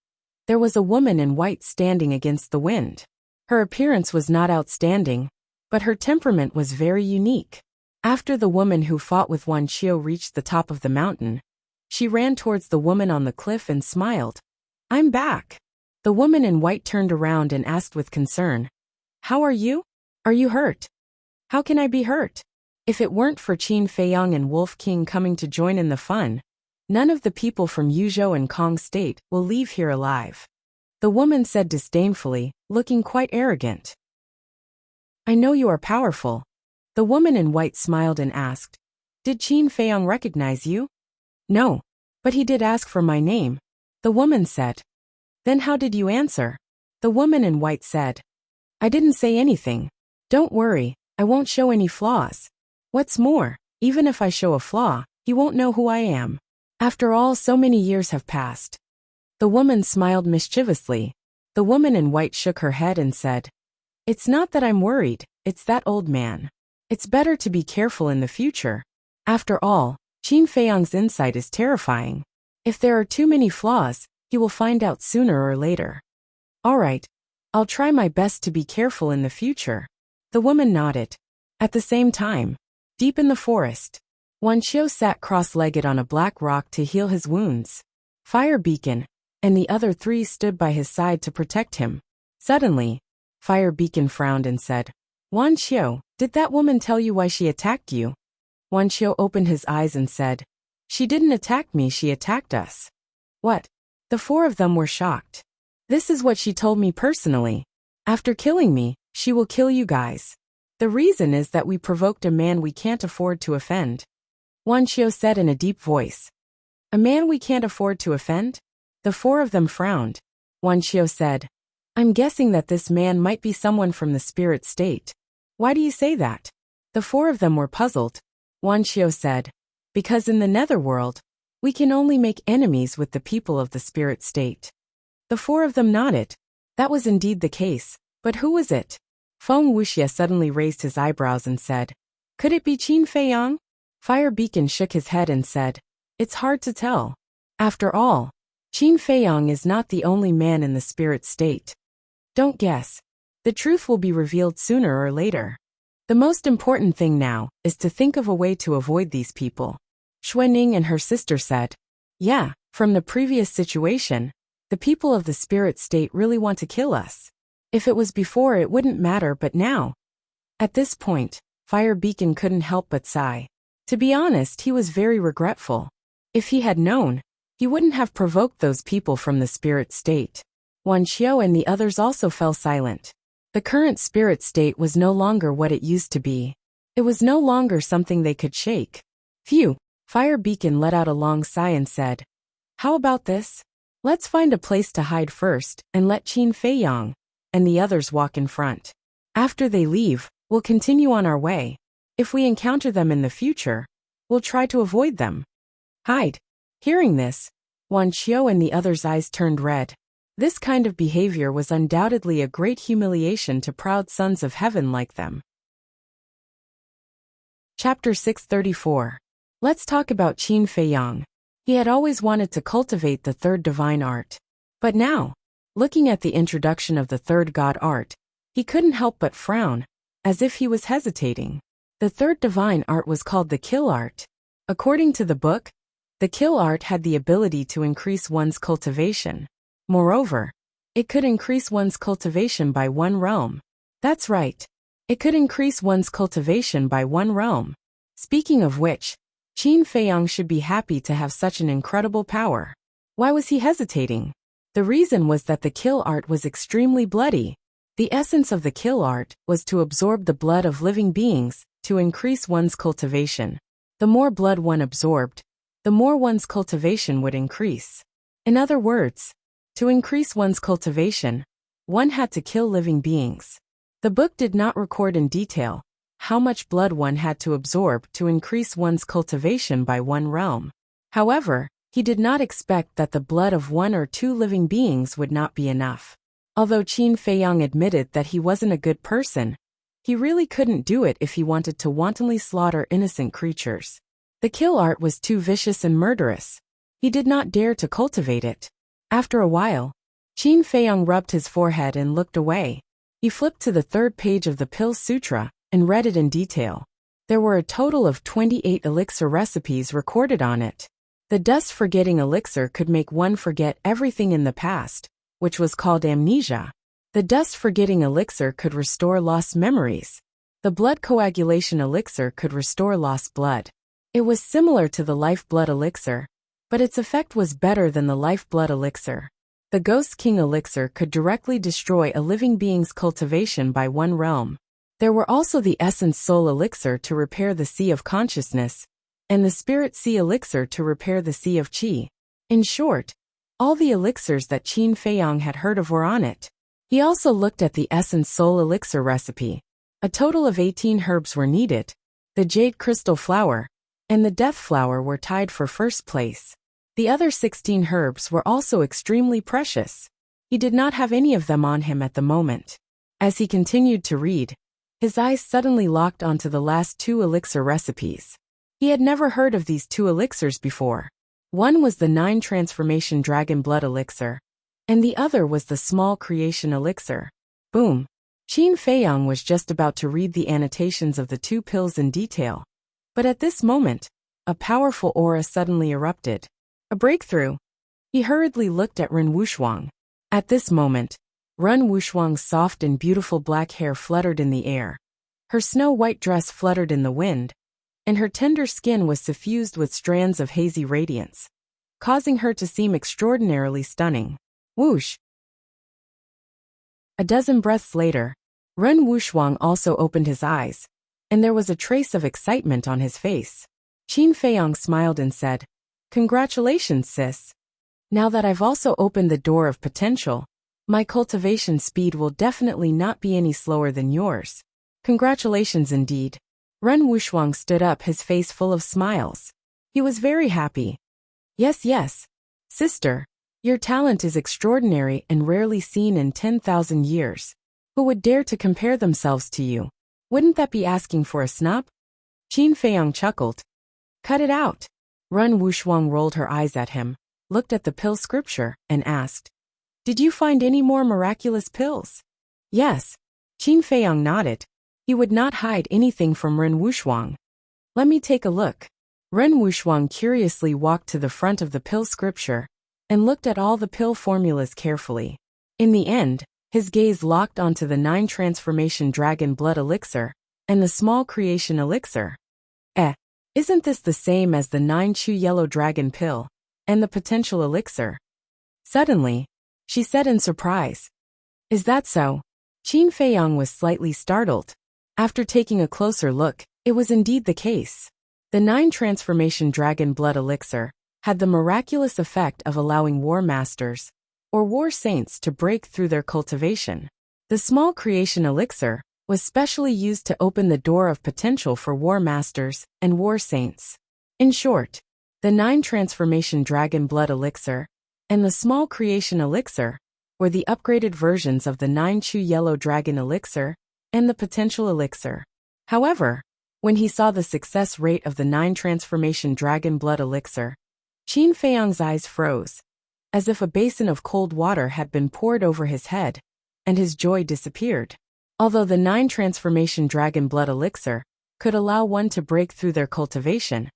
there was a woman in white standing against the wind. Her appearance was not outstanding, but her temperament was very unique. After the woman who fought with Wan Qiu reached the top of the mountain, she ran towards the woman on the cliff and smiled. I'm back. The woman in white turned around and asked with concern, How are you? Are you hurt? How can I be hurt? If it weren't for Qin Feiyang and Wolf King coming to join in the fun, none of the people from Yuzhou and Kong State will leave here alive. The woman said disdainfully, looking quite arrogant. I know you are powerful. The woman in white smiled and asked, Did Qin Feiyang recognize you? No, but he did ask for my name. The woman said. Then how did you answer? The woman in white said. I didn't say anything. Don't worry, I won't show any flaws. What's more, even if I show a flaw, he won't know who I am. After all, so many years have passed. The woman smiled mischievously. The woman in white shook her head and said, It's not that I'm worried, it's that old man. It's better to be careful in the future. After all, Qin Feiyang's insight is terrifying. If there are too many flaws, he will find out sooner or later. All right, I'll try my best to be careful in the future. The woman nodded. At the same time, deep in the forest, Wan Qiu sat cross-legged on a black rock to heal his wounds. Fire Beacon and the other 3 stood by his side to protect him. Suddenly, Fire Beacon frowned and said, Wan Qiu, did that woman tell you why she attacked you? Wan Qiu opened his eyes and said, She didn't attack me, she attacked us. What? The 4 of them were shocked. This is what she told me personally. After killing me, she will kill you guys. The reason is that we provoked a man we can't afford to offend. Wan Qiu said in a deep voice. A man we can't afford to offend? The 4 of them frowned. Wan Qiu said, I'm guessing that this man might be someone from the spirit state. Why do you say that? The 4 of them were puzzled. Wan Qiu said, Because in the netherworld, we can only make enemies with the people of the spirit state. The 4 of them nodded. That was indeed the case, but who was it? Feng Wuxia suddenly raised his eyebrows and said, Could it be Qin Feiyang? Fire Beacon shook his head and said, It's hard to tell. After all, Qin Feiyang is not the only man in the spirit state. Don't guess. The truth will be revealed sooner or later. The most important thing now is to think of a way to avoid these people. Xuening and her sister said. Yeah, from the previous situation, the people of the spirit state really want to kill us. If it was before it wouldn't matter, but now. At this point, Fire Beacon couldn't help but sigh. To be honest, he was very regretful. If he had known, he wouldn't have provoked those people from the spirit state. Wan Xiao and the others also fell silent. The current spirit state was no longer what it used to be. It was no longer something they could shake. Phew, Fire Beacon let out a long sigh and said, how about this? Let's find a place to hide first and let Qin Feiyang and the others walk in front. After they leave, we'll continue on our way. If we encounter them in the future, we'll try to avoid them. Hide. Hearing this, Wan Xiao and the others' eyes turned red. This kind of behavior was undoubtedly a great humiliation to proud sons of heaven like them. Chapter 634. Let's talk about Qin Feiyang. He had always wanted to cultivate the third divine art. But now, looking at the introduction of the third god art, he couldn't help but frown, as if he was hesitating. The third divine art was called the kill art. According to the book, the kill art had the ability to increase one's cultivation. Moreover, it could increase one's cultivation by 1 realm. That's right. It could increase one's cultivation by 1 realm. Speaking of which, Qin Feiyang should be happy to have such an incredible power. Why was he hesitating? The reason was that the kill art was extremely bloody. The essence of the kill art was to absorb the blood of living beings, to increase one's cultivation. The more blood one absorbed, the more one's cultivation would increase. In other words, to increase one's cultivation, one had to kill living beings. The book did not record in detail how much blood one had to absorb to increase one's cultivation by 1 realm. However, he did not expect that the blood of 1 or 2 living beings would not be enough. Although Qin Feiyang admitted that he wasn't a good person, he really couldn't do it if he wanted to wantonly slaughter innocent creatures. The kill art was too vicious and murderous. He did not dare to cultivate it. After a while, Qin Feiyang rubbed his forehead and looked away. He flipped to the 3rd page of the Pill Sutra and read it in detail. There were a total of 28 elixir recipes recorded on it. The dust-forgetting elixir could make one forget everything in the past, which was called amnesia. The dust-forgetting elixir could restore lost memories. The blood coagulation elixir could restore lost blood. It was similar to the life-blood elixir, but its effect was better than the life-blood elixir. The Ghost King elixir could directly destroy a living being's cultivation by 1 realm. There were also the Essence Soul elixir to repair the Sea of Consciousness, and the Spirit Sea elixir to repair the Sea of Qi. In short, all the elixirs that Qin Feiyang had heard of were on it. He also looked at the Essence Soul elixir recipe. A total of 18 herbs were needed. The Jade Crystal Flower and the Death Flower were tied for first place. The other 16 herbs were also extremely precious. He did not have any of them on him at the moment. As he continued to read, his eyes suddenly locked onto the last 2 elixir recipes. He had never heard of these 2 elixirs before. One was the 9 Transformation Dragon Blood elixir, and the other was the Small Creation elixir. Boom! Qin Feiyang was just about to read the annotations of the 2 pills in detail. But at this moment, a powerful aura suddenly erupted. A breakthrough! He hurriedly looked at Ren Wuxuang. At this moment, Ren Wuxuang's soft and beautiful black hair fluttered in the air. Her snow-white dress fluttered in the wind, and her tender skin was suffused with strands of hazy radiance, causing her to seem extraordinarily stunning. Whoosh! A dozen breaths later, Ren Wuxuang also opened his eyes, and there was a trace of excitement on his face. Qin Feiyang smiled and said, "Congratulations, sis. Now that I've also opened the door of potential, my cultivation speed will definitely not be any slower than yours. Congratulations indeed." Ren Wuxuang stood up, his face full of smiles. He was very happy. Yes, sister. Your talent is extraordinary and rarely seen in 10,000 years. Who would dare to compare themselves to you? Wouldn't that be asking for a snub? Qin Feiyang chuckled. Cut it out. Ren Wuxuang rolled her eyes at him, looked at the pill scripture, and asked, "Did you find any more miraculous pills?" Yes. Qin Feiyang nodded. He would not hide anything from Ren Wuxuang. Let me take a look. Ren Wuxuang curiously walked to the front of the pill scripture and looked at all the pill formulas carefully. In the end, his gaze locked onto the 9 transformation dragon blood elixir and the small creation elixir. Isn't this the same as the 9 chu yellow dragon pill and the potential elixir? Suddenly, she said in surprise. Is that so? Qin Feiyang was slightly startled. After taking a closer look, it was indeed the case. The 9 transformation dragon blood elixir had the miraculous effect of allowing war masters or war saints to break through their cultivation. The small creation elixir was specially used to open the door of potential for war masters and war saints. In short, the 9 transformation dragon blood elixir and the small creation elixir were the upgraded versions of the 9 chu yellow dragon elixir and the potential elixir. However, when he saw the success rate of the 9 transformation dragon blood elixir, Qin Feiyang's eyes froze, as if a basin of cold water had been poured over his head, and his joy disappeared. Although the 9 transformation dragon blood elixir could allow one to break through their cultivation,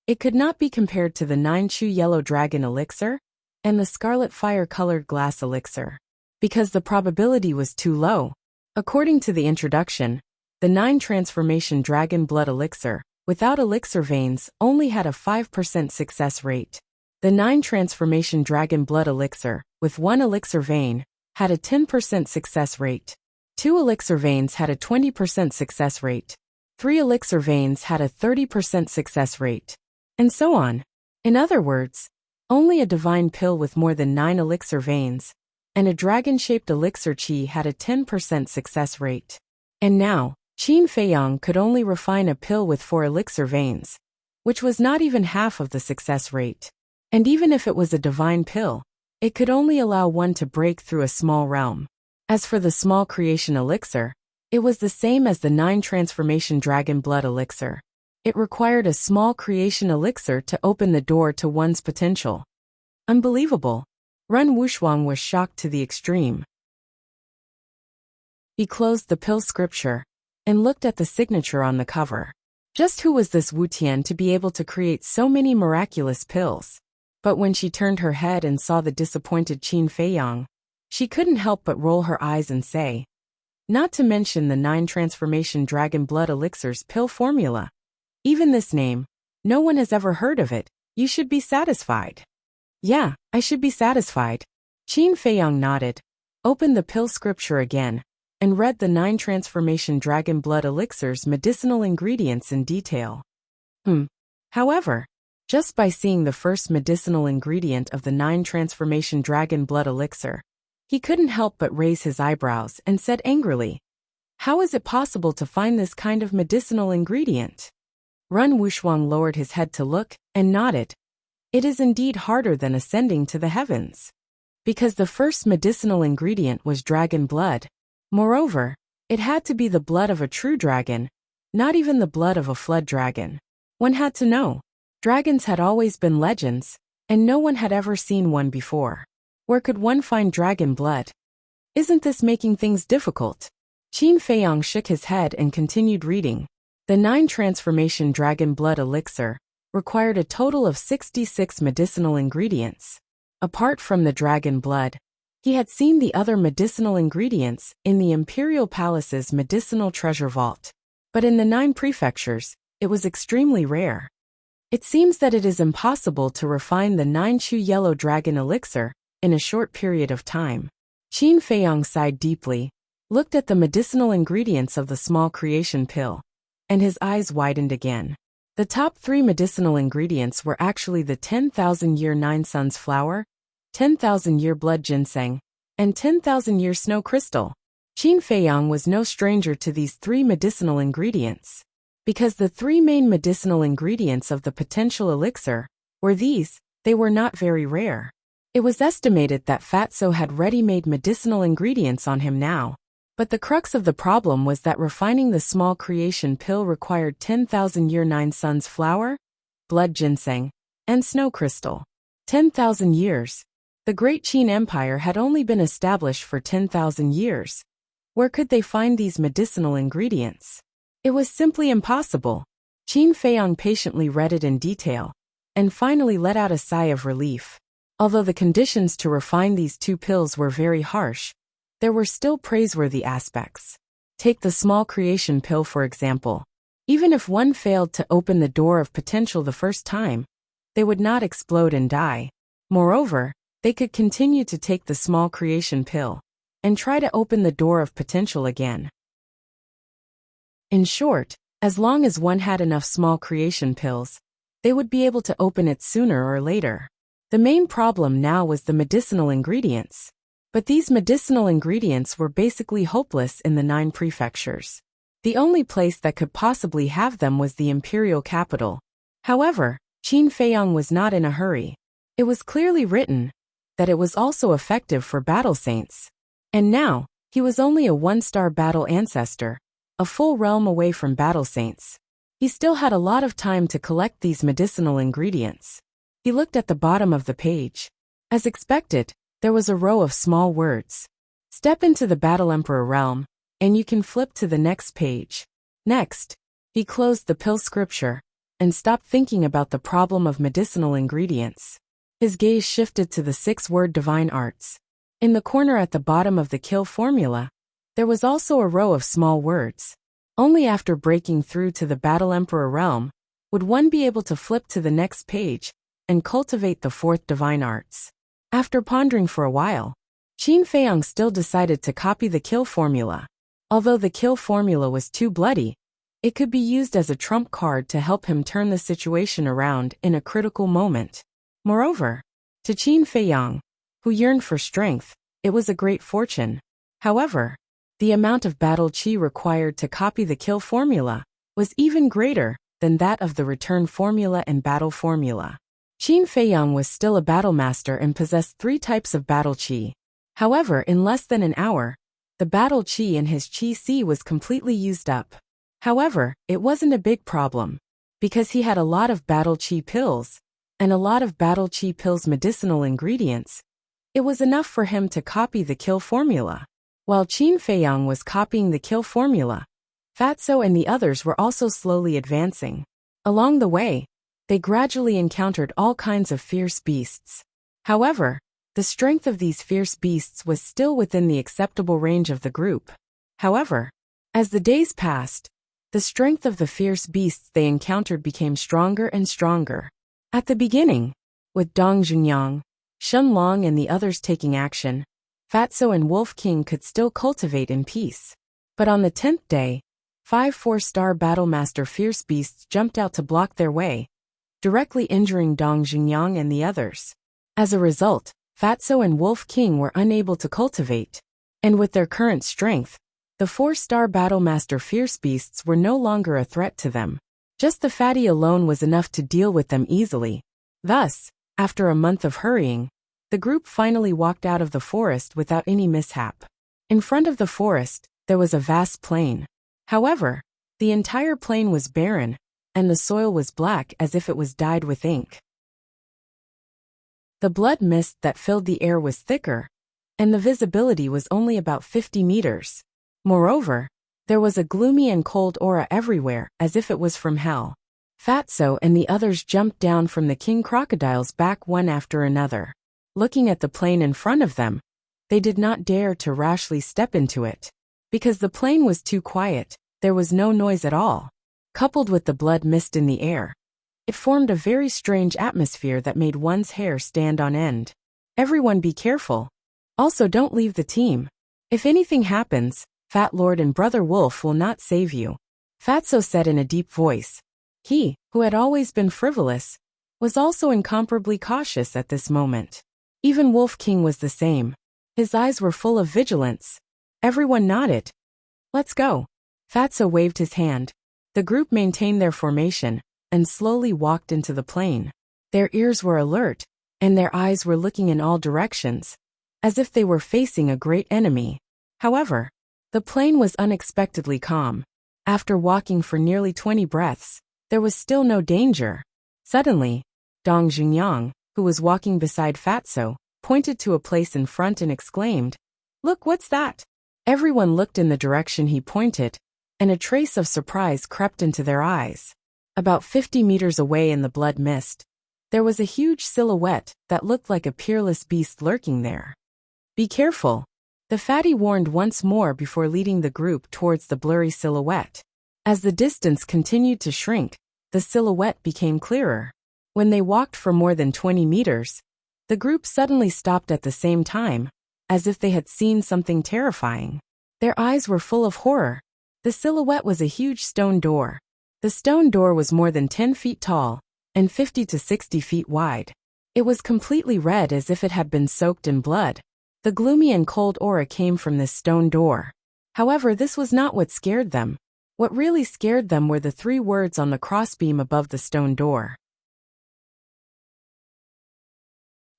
it could not be compared to the 9 chu yellow dragon elixir and the scarlet fire-colored glass elixir, because the probability was too low. According to the introduction, the 9 transformation dragon blood elixir, without elixir veins, only had a 5% success rate. The 9 transformation dragon blood elixir, with 1 elixir vein, had a 10% success rate. 2 elixir veins had a 20% success rate. 3 elixir veins had a 30% success rate. And so on. In other words, only a divine pill with more than 9 elixir veins and a dragon-shaped elixir qi had a 10% success rate. And now, Qin Feiyang could only refine a pill with 4 elixir veins, which was not even half of the success rate. And even if it was a divine pill, it could only allow one to break through a small realm. As for the small creation elixir, it was the same as the 9 transformation dragon blood elixir. It required a small creation elixir to open the door to one's potential. Unbelievable. Ren Wuxuang was shocked to the extreme. He closed the pill scripture and looked at the signature on the cover. Just who was this Wu Tian to be able to create so many miraculous pills? But when she turned her head and saw the disappointed Qin Feiyang, she couldn't help but roll her eyes and say, not to mention the 9 transformation dragon blood elixir's pill formula. Even this name, no one has ever heard of it. You should be satisfied. Yeah, I should be satisfied. Qin Feiyang nodded, opened the pill scripture again, and read the 9 transformation dragon blood elixir's medicinal ingredients in detail. However, just by seeing the first medicinal ingredient of the 9 transformation dragon blood elixir, he couldn't help but raise his eyebrows and said angrily, how is it possible to find this kind of medicinal ingredient? Ren Wuxuang lowered his head to look and nodded. It is indeed harder than ascending to the heavens. Because the first medicinal ingredient was dragon blood. Moreover, it had to be the blood of a true dragon, not even the blood of a flood dragon. One had to know. Dragons had always been legends, and no one had ever seen one before. Where could one find dragon blood? Isn't this making things difficult? Qin Feiyang shook his head and continued reading. The 9 transformation dragon blood elixir required a total of 66 medicinal ingredients. Apart from the dragon blood, he had seen the other medicinal ingredients in the Imperial Palace's medicinal treasure vault. But in the 9 prefectures, it was extremely rare. It seems that it is impossible to refine the 9 chu yellow dragon elixir in a short period of time. Qin Feiyang sighed deeply, looked at the medicinal ingredients of the small creation pill, and his eyes widened again. The top 3 medicinal ingredients were actually the 10,000-year 9 suns flower, 10,000-year blood ginseng, and 10,000-year snow crystal. Qin Feiyang was no stranger to these 3 medicinal ingredients. Because the 3 main medicinal ingredients of the potential elixir were these, they were not very rare. It was estimated that Fatso had ready-made medicinal ingredients on him now. But the crux of the problem was that refining the small creation pill required 10,000-year 9 suns flower, blood ginseng, and snow crystal. 10,000 years. The Great Qin Empire had only been established for 10,000 years. Where could they find these medicinal ingredients? It was simply impossible. Qin Feiyang patiently read it in detail, and finally let out a sigh of relief. Although the conditions to refine these two pills were very harsh, there were still praiseworthy aspects. Take the small creation pill for example. Even if one failed to open the door of potential the first time, they would not explode and die. Moreover, they could continue to take the small creation pill and try to open the door of potential again. In short, as long as one had enough small creation pills, they would be able to open it sooner or later. The main problem now was the medicinal ingredients. But these medicinal ingredients were basically hopeless in the 9 prefectures. The only place that could possibly have them was the imperial capital. However, Qin Feiyang was not in a hurry. It was clearly written that it was also effective for battle saints. And now, he was only a 1-star battle ancestor, a full realm away from battle saints. He still had a lot of time to collect these medicinal ingredients. He looked at the bottom of the page. As expected, there was a row of small words. Step into the Battle Emperor realm, and you can flip to the next page. Next, he closed the pill scripture and stopped thinking about the problem of medicinal ingredients. His gaze shifted to the 6-word divine arts. In the corner at the bottom of the kill formula, there was also a row of small words. Only after breaking through to the Battle Emperor realm would one be able to flip to the next page and cultivate the 4th divine arts. After pondering for a while, Qin Feiyang still decided to copy the kill formula. Although the kill formula was too bloody, it could be used as a trump card to help him turn the situation around in a critical moment. Moreover, to Qin Feiyang, who yearned for strength, it was a great fortune. However, the amount of battle chi required to copy the kill formula was even greater than that of the return formula and battle formula. Qin Feiyang was still a battle master and possessed 3 types of battle chi. However, in less than an hour, the battle chi in his chi C was completely used up. However, it wasn't a big problem, because he had a lot of battle chi pills, and a lot of battle chi pills medicinal ingredients. It was enough for him to copy the kill formula. While Qin Feiyang was copying the kill formula, Fatso and the others were also slowly advancing. Along the way, they gradually encountered all kinds of fierce beasts. However, the strength of these fierce beasts was still within the acceptable range of the group. However, as the days passed, the strength of the fierce beasts they encountered became stronger and stronger. At the beginning, with Dong Junyang, Shen Long and the others taking action, Fatso and Wolf King could still cultivate in peace. But on the 10th day, 5 4-star Battlemaster fierce beasts jumped out to block their way, directly injuring Dong Junyang and the others. As a result, Fatso and Wolf King were unable to cultivate. And with their current strength, the 4-star Battlemaster fierce beasts were no longer a threat to them. Just the fatty alone was enough to deal with them easily. Thus, after a month of hurrying, the group finally walked out of the forest without any mishap. In front of the forest, there was a vast plain. However, the entire plain was barren, and the soil was black as if it was dyed with ink. The blood mist that filled the air was thicker, and the visibility was only about 50 meters. Moreover, there was a gloomy and cold aura everywhere, as if it was from hell. Fatso and the others jumped down from the king crocodile's back one after another. Looking at the plain in front of them, they did not dare to rashly step into it. Because the plain was too quiet, there was no noise at all. Coupled with the blood mist in the air, it formed a very strange atmosphere that made one's hair stand on end. Everyone be careful. Also don't leave the team. If anything happens, Fat Lord and Brother Wolf will not save you. Fatso said in a deep voice. He, who had always been frivolous, was also incomparably cautious at this moment. Even Wolf King was the same. His eyes were full of vigilance. Everyone nodded. Let's go. Fatso waved his hand. The group maintained their formation and slowly walked into the plain. Their ears were alert, and their eyes were looking in all directions, as if they were facing a great enemy. However, the plain was unexpectedly calm. After walking for nearly 20 breaths, there was still no danger. Suddenly, Dong Junyang, who was walking beside Fatso, pointed to a place in front and exclaimed, "Look, what's that?" Everyone looked in the direction he pointed, and a trace of surprise crept into their eyes. About 50 meters away in the blood mist, there was a huge silhouette that looked like a peerless beast lurking there. Be careful, the fatty warned once more before leading the group towards the blurry silhouette. As the distance continued to shrink, the silhouette became clearer. When they walked for more than 20 meters, the group suddenly stopped at the same time, as if they had seen something terrifying. Their eyes were full of horror. The silhouette was a huge stone door. The stone door was more than 10 feet tall and 50 to 60 feet wide. It was completely red as if it had been soaked in blood. The gloomy and cold aura came from this stone door. However, this was not what scared them. What really scared them were the 3 words on the crossbeam above the stone door.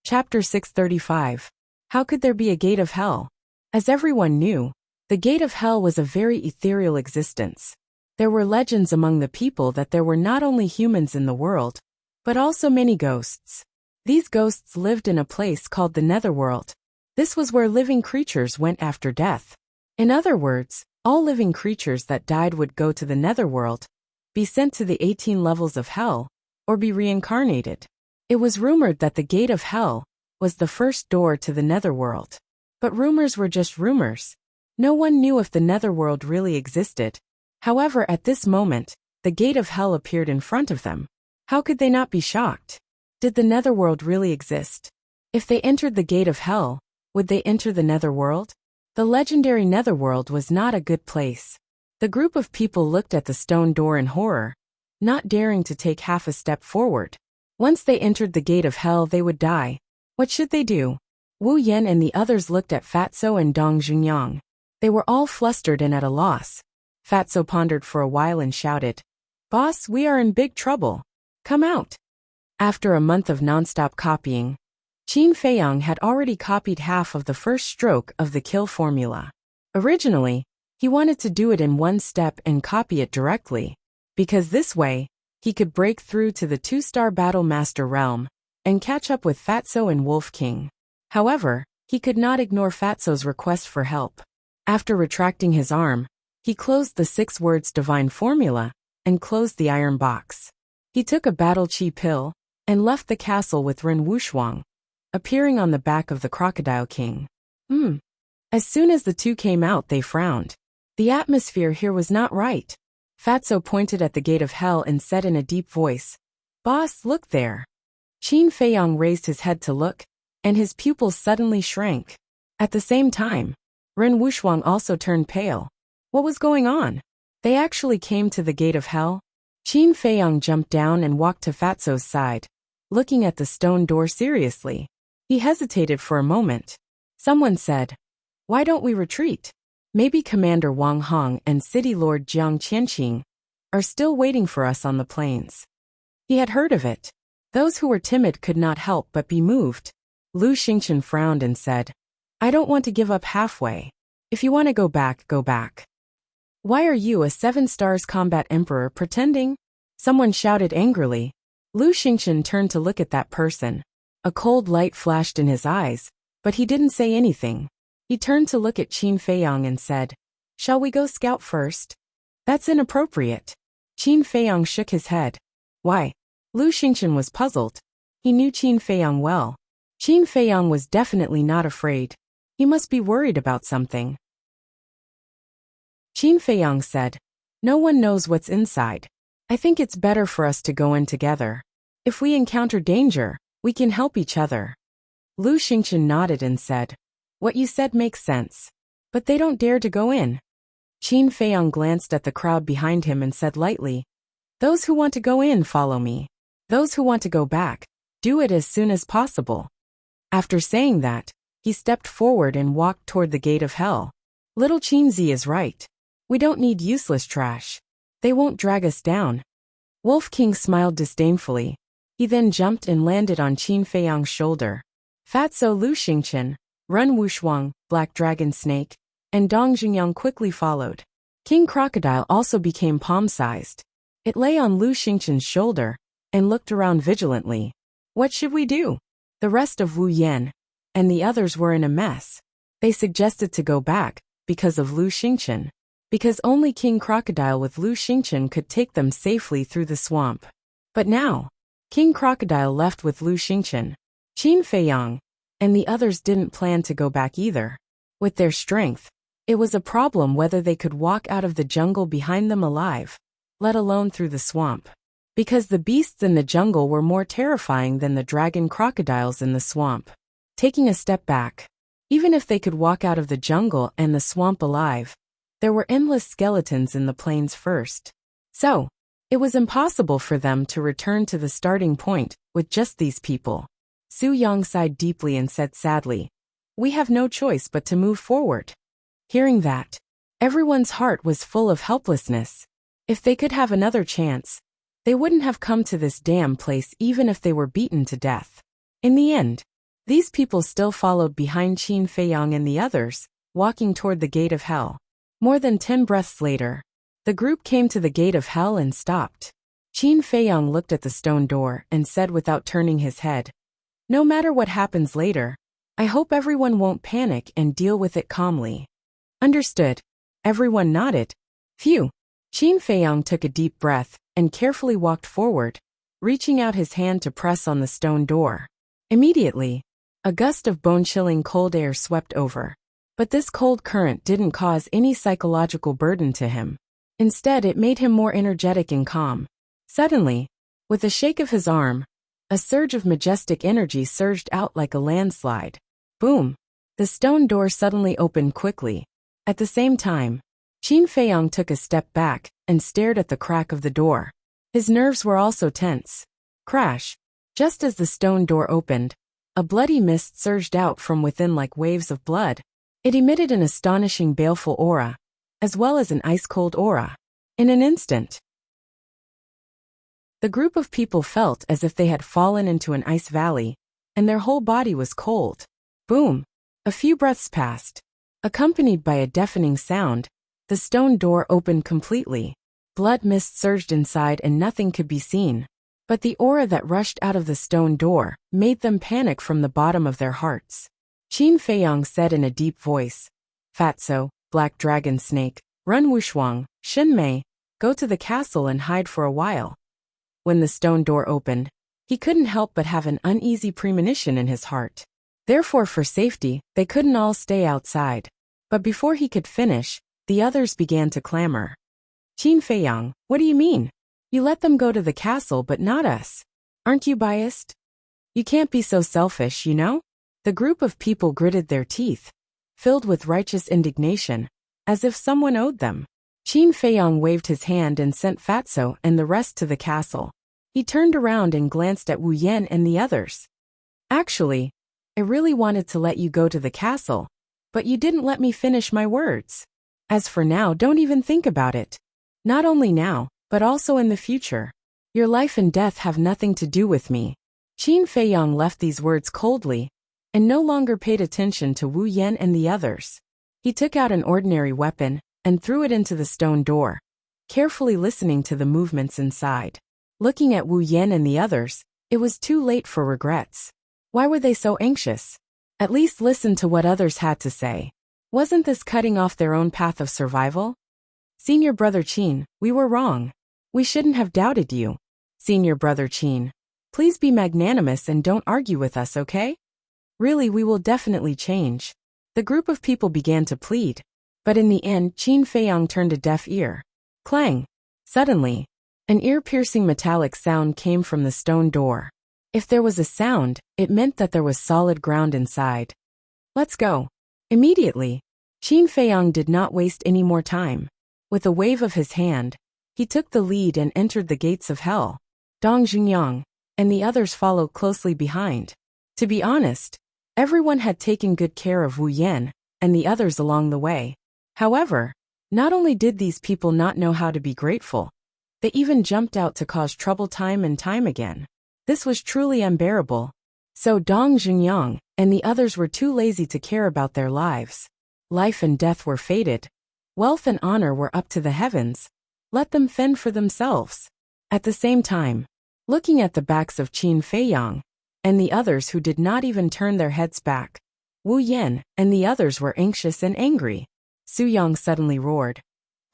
Chapter 635. How could there be a gate of hell? As everyone knew, the gate of hell was a very ethereal existence. There were legends among the people that there were not only humans in the world, but also many ghosts. These ghosts lived in a place called the Netherworld. This was where living creatures went after death. In other words, all living creatures that died would go to the Netherworld, be sent to the 18 levels of hell, or be reincarnated. It was rumored that the gate of hell was the first door to the Netherworld. But rumors were just rumors. No one knew if the Netherworld really existed. However, at this moment, the gate of hell appeared in front of them. How could they not be shocked? Did the Netherworld really exist? If they entered the gate of hell, would they enter the Netherworld? The legendary Netherworld was not a good place. The group of people looked at the stone door in horror, not daring to take half a step forward. Once they entered the gate of hell, they would die. What should they do? Wu Yan and the others looked at Fatso and Dong Jungyang. They were all flustered and at a loss. Fatso pondered for a while and shouted, "Boss, we are in big trouble. Come out." After a month of non-stop copying, Qin Feiyang had already copied half of the first stroke of the kill formula. Originally, he wanted to do it in one step and copy it directly, because this way, he could break through to the 2-star Battle Master realm and catch up with Fatso and Wolf King. However, he could not ignore Fatso's request for help. After retracting his arm, he closed the 6 words divine formula and closed the iron box. He took a battle chi pill and left the castle with Ren Wuxia, appearing on the back of the Crocodile King. As soon as the two came out, they frowned. The atmosphere here was not right. Fatso pointed at the gate of hell and said in a deep voice, "Boss, look there." Qin Feiyang raised his head to look, and his pupils suddenly shrank. At the same time, Ren Wuxia also turned pale. What was going on? They actually came to the gate of hell? Qin Feiyang jumped down and walked to Fatso's side, looking at the stone door seriously. He hesitated for a moment. Someone said, "Why don't we retreat? Maybe Commander Wang Hong and City Lord Jiang Qianqing are still waiting for us on the plains." He had heard of it. Those who were timid could not help but be moved. Lu Xingqian frowned and said, "I don't want to give up halfway. If you want to go back, go back." "Why are you, a 7 stars combat emperor, pretending?" Someone shouted angrily. Lu Xingqian turned to look at that person. A cold light flashed in his eyes, but he didn't say anything. He turned to look at Qin Feiyang and said, "Shall we go scout first?" "That's inappropriate." Qin Feiyang shook his head. "Why?" Lu Xingqian was puzzled. He knew Qin Feiyang well. Qin Feiyang was definitely not afraid. He must be worried about something. Qin Feiyang said, "No one knows what's inside. I think it's better for us to go in together. If we encounter danger, we can help each other." Lu Xingqian nodded and said, "What you said makes sense. But they don't dare to go in." Qin Feiyang glanced at the crowd behind him and said lightly, "Those who want to go in, follow me. Those who want to go back, do it as soon as possible." After saying that, he stepped forward and walked toward the gate of hell. Little Qinzi is right. We don't need useless trash. They won't drag us down. Wolf King smiled disdainfully. He then jumped and landed on Qin Feiyang's shoulder. Fatso, Lu Xingqian, Ren Wuxia, Black Dragon Snake, and Dong Jungyang quickly followed. King Crocodile also became palm-sized. It lay on Lu Xingqian's shoulder and looked around vigilantly. What should we do? The rest of Wu Yan and the others were in a mess. They suggested to go back because of Lu Xingqian. because only King Crocodile with Lu Xingchen could take them safely through the swamp. But now, King Crocodile left with Lu Xingchen, Qin Feiyang, and the others didn't plan to go back either. With their strength, it was a problem whether they could walk out of the jungle behind them alive, let alone through the swamp. Because the beasts in the jungle were more terrifying than the dragon crocodiles in the swamp. Taking a step back, even if they could walk out of the jungle and the swamp alive, there were endless skeletons in the plains first. So, it was impossible for them to return to the starting point with just these people. Su Yang sighed deeply and said sadly, "We have no choice but to move forward." Hearing that, everyone's heart was full of helplessness. If they could have another chance, they wouldn't have come to this damn place even if they were beaten to death. In the end, these people still followed behind Qin Feiyang and the others, walking toward the gate of hell. More than 10 breaths later, the group came to the gate of hell and stopped. Qin Feiyang looked at the stone door and said without turning his head, "No matter what happens later, I hope everyone won't panic and deal with it calmly." Understood. Everyone nodded. Phew. Qin Feiyang took a deep breath and carefully walked forward, reaching out his hand to press on the stone door. Immediately, a gust of bone-chilling cold air swept over. But this cold current didn't cause any psychological burden to him. Instead, it made him more energetic and calm. Suddenly, with a shake of his arm, a surge of majestic energy surged out like a landslide. Boom! The stone door suddenly opened quickly. At the same time, Qin Feiyang took a step back and stared at the crack of the door. His nerves were also tense. Crash! Just as the stone door opened, a bloody mist surged out from within like waves of blood. It emitted an astonishing baleful aura, as well as an ice-cold aura. In an instant, the group of people felt as if they had fallen into an ice valley, and their whole body was cold. Boom! A few breaths passed. Accompanied by a deafening sound, the stone door opened completely. Blood mist surged inside and nothing could be seen. But the aura that rushed out of the stone door made them panic from the bottom of their hearts. Qin Feiyang said in a deep voice, "Fatso, Black Dragon Snake, run Wushuang, Shenmei, go to the castle and hide for a while." When the stone door opened, he couldn't help but have an uneasy premonition in his heart. Therefore, for safety, they couldn't all stay outside. But before he could finish, the others began to clamor. "Qin Feiyang, what do you mean? You let them go to the castle but not us. Aren't you biased? You can't be so selfish, you know?" The group of people gritted their teeth, filled with righteous indignation, as if someone owed them. Qin Feiyang waved his hand and sent Fatso and the rest to the castle. He turned around and glanced at Wu Yan and the others. "Actually, I really wanted to let you go to the castle, but you didn't let me finish my words. As for now, don't even think about it. Not only now, but also in the future. Your life and death have nothing to do with me." Qin Feiyang left these words coldly, and no longer paid attention to Wu Yan and the others. He took out an ordinary weapon and threw it into the stone door, carefully listening to the movements inside. Looking at Wu Yan and the others, it was too late for regrets. Why were they so anxious? At least listen to what others had to say. Wasn't this cutting off their own path of survival? "Senior Brother Qin, we were wrong. We shouldn't have doubted you. Senior Brother Qin, please be magnanimous and don't argue with us, okay? Really, we will definitely change." The group of people began to plead. But in the end, Qin Feiyang turned a deaf ear. Clang! Suddenly, an ear-piercing metallic sound came from the stone door. If there was a sound, it meant that there was solid ground inside. "Let's go." Immediately, Qin Feiyang did not waste any more time. With a wave of his hand, he took the lead and entered the gates of hell. Dong Jungyang and the others followed closely behind. To be honest, everyone had taken good care of Wu Yan and the others along the way. However, not only did these people not know how to be grateful, they even jumped out to cause trouble time and time again. This was truly unbearable. So Dong Jungyang and the others were too lazy to care about their lives. Life and death were fated. Wealth and honor were up to the heavens. Let them fend for themselves. At the same time, looking at the backs of Qin Feiyang and the others who did not even turn their heads back, Wu Yan and the others were anxious and angry. Su Yang suddenly roared,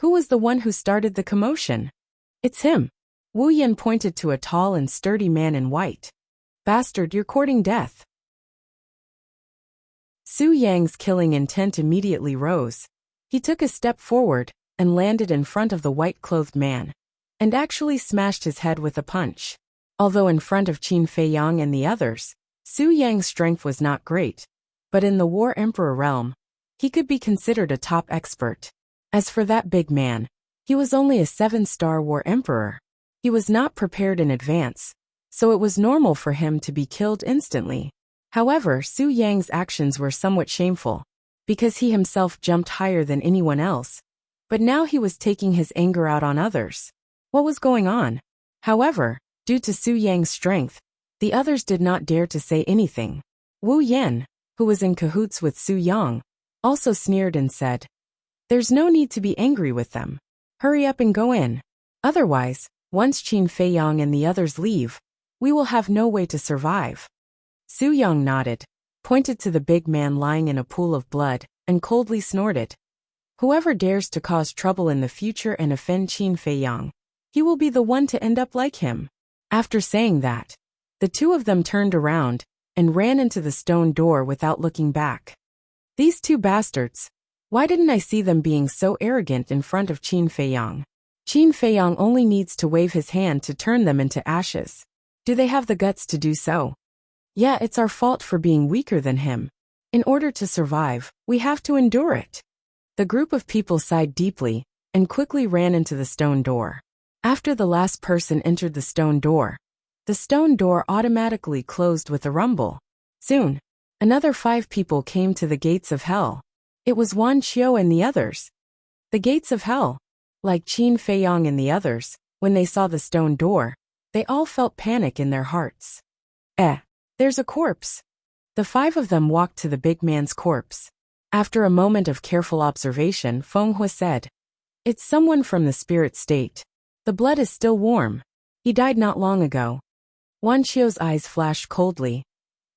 Who was the one who started the commotion? It's him. Wu Yan pointed to a tall and sturdy man in white. Bastard, you're courting death. Su Yang's killing intent immediately rose. He took a step forward and landed in front of the white-clothed man, and actually smashed his head with a punch. Although in front of Qin Feiyang and the others, Su Yang's strength was not great, but in the War Emperor realm, he could be considered a top expert. As for that big man, he was only a 7-star War Emperor. He was not prepared in advance, so it was normal for him to be killed instantly. However, Su Yang's actions were somewhat shameful, because he himself jumped higher than anyone else, but now he was taking his anger out on others. What was going on? However, due to Su Yang's strength, the others did not dare to say anything. Wu Yan, who was in cahoots with Su Yang, also sneered and said, "There's no need to be angry with them. Hurry up and go in. Otherwise, once Qin Feiyang and the others leave, we will have no way to survive." Su Yang nodded, pointed to the big man lying in a pool of blood, and coldly snorted. "Whoever dares to cause trouble in the future and offend Qin Feiyang, he will be the one to end up like him." After saying that, the two of them turned around and ran into the stone door without looking back. These two bastards. Why didn't I see them being so arrogant in front of Qin Feiyang? Qin Feiyang only needs to wave his hand to turn them into ashes. Do they have the guts to do so? Yeah, it's our fault for being weaker than him. In order to survive, we have to endure it. The group of people sighed deeply and quickly ran into the stone door. After the last person entered the stone door automatically closed with a rumble. Soon, another 5 people came to the gates of hell. It was Wan Qiu and the others. The gates of hell. Like Qin Feiyang and the others, when they saw the stone door, they all felt panic in their hearts. There's a corpse. The 5 of them walked to the big man's corpse. After a moment of careful observation, Feng Hua said, "It's someone from the spirit state. The blood is still warm. He died not long ago." Wan Qiu's eyes flashed coldly.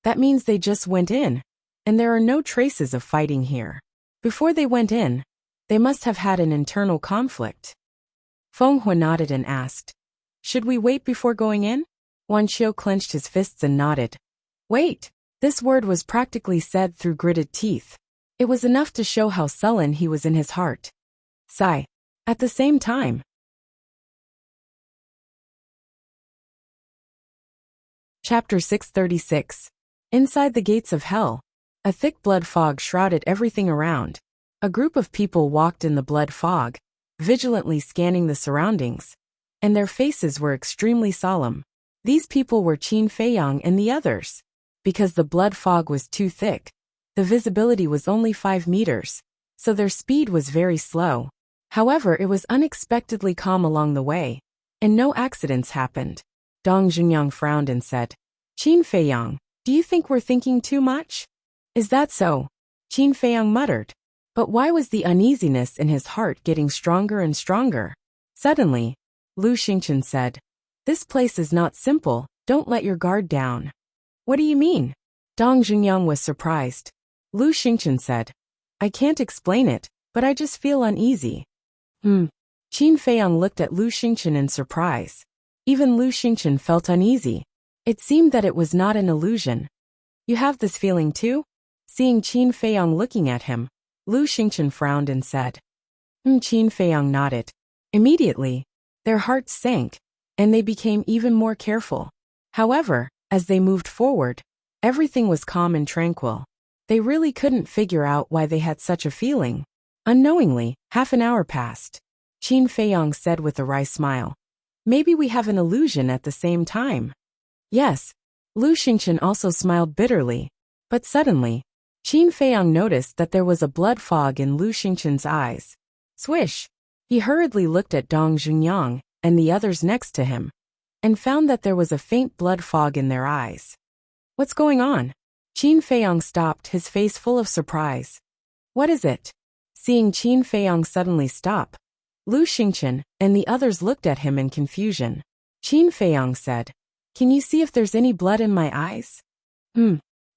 That means they just went in, and there are no traces of fighting here. Before they went in, they must have had an internal conflict. Feng Hua nodded and asked, "Should we wait before going in?" Wan Qiu clenched his fists and nodded. Wait. This word was practically said through gritted teeth. It was enough to show how sullen he was in his heart. Sigh. At the same time. Chapter 636. Inside the gates of hell. A thick blood fog shrouded everything around. A group of people walked in the blood fog, vigilantly scanning the surroundings, and their faces were extremely solemn. These people were Qin Feiyang and the others. Because the blood fog was too thick, the visibility was only 5 meters, so their speed was very slow. However, it was unexpectedly calm along the way, and no accidents happened. Dong Jungyang frowned and said, "Qin Feiyang, do you think we're thinking too much?" "Is that so?" Qin Feiyang muttered. But why was the uneasiness in his heart getting stronger and stronger? Suddenly, Lu Xingchen said, "This place is not simple, don't let your guard down." "What do you mean?" Dong Jungyang was surprised. Lu Xingchen said, "I can't explain it, but I just feel uneasy." Qin Feiyang looked at Lu Xingchen in surprise. Even Lu Xingchen felt uneasy. It seemed that it was not an illusion. "You have this feeling too?" Seeing Qin Feiyang looking at him, Lu Xingchen frowned and said. Qin Feiyang nodded. Immediately, their hearts sank, and they became even more careful. However, as they moved forward, everything was calm and tranquil. They really couldn't figure out why they had such a feeling. Unknowingly, half an hour passed. Qin Feiyang said with a wry smile, "Maybe we have an illusion at the same time." Yes. Lu Xingchen also smiled bitterly. But suddenly, Qin Feiyang noticed that there was a blood fog in Lu Xingchen's eyes. Swish! He hurriedly looked at Dong Jungyang and the others next to him, and found that there was a faint blood fog in their eyes. "What's going on?" Qin Feiyang stopped, his face full of surprise. "What is it?" Seeing Qin Feiyang suddenly stop, Lu Xingchen and the others looked at him in confusion. Qin Feiyang said, "Can you see if there's any blood in my eyes?"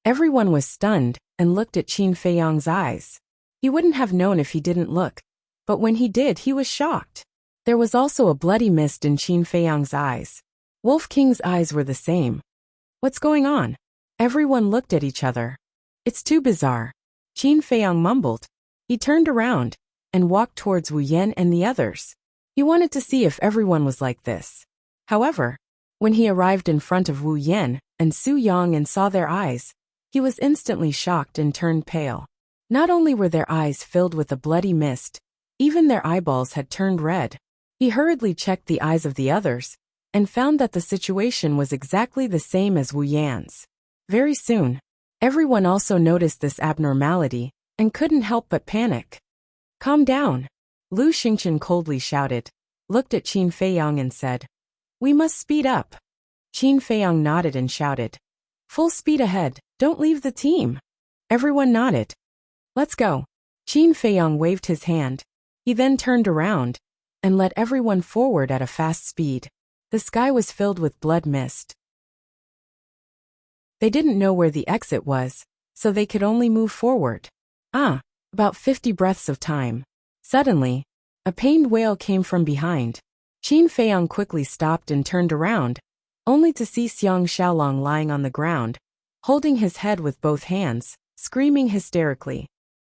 Everyone was stunned and looked at Qin Feiyang's eyes. He wouldn't have known if he didn't look. But when he did, he was shocked. There was also a bloody mist in Qin Feiyang's eyes. Wolf King's eyes were the same. What's going on? Everyone looked at each other. It's too bizarre. Qin Feiyang mumbled. He turned around and walked towards Wu Yan and the others. He wanted to see if everyone was like this. However, when he arrived in front of Wu Yan and Su Yang and saw their eyes, he was instantly shocked and turned pale. Not only were their eyes filled with a bloody mist, even their eyeballs had turned red. He hurriedly checked the eyes of the others and found that the situation was exactly the same as Wu Yan's. Very soon, everyone also noticed this abnormality and couldn't help but panic. Calm down, Lu Xingqian coldly shouted, looked at Qin Feiyang and said, we must speed up. Qin Feiyang nodded and shouted, full speed ahead, don't leave the team. Everyone nodded. Let's go. Qin Feiyang waved his hand. He then turned around and led everyone forward at a fast speed. The sky was filled with blood mist. They didn't know where the exit was, so they could only move forward. About 50 breaths of time. Suddenly, a pained wail came from behind. Qin Feiyang quickly stopped and turned around, only to see Xiang Xiaolong lying on the ground, holding his head with both hands, screaming hysterically.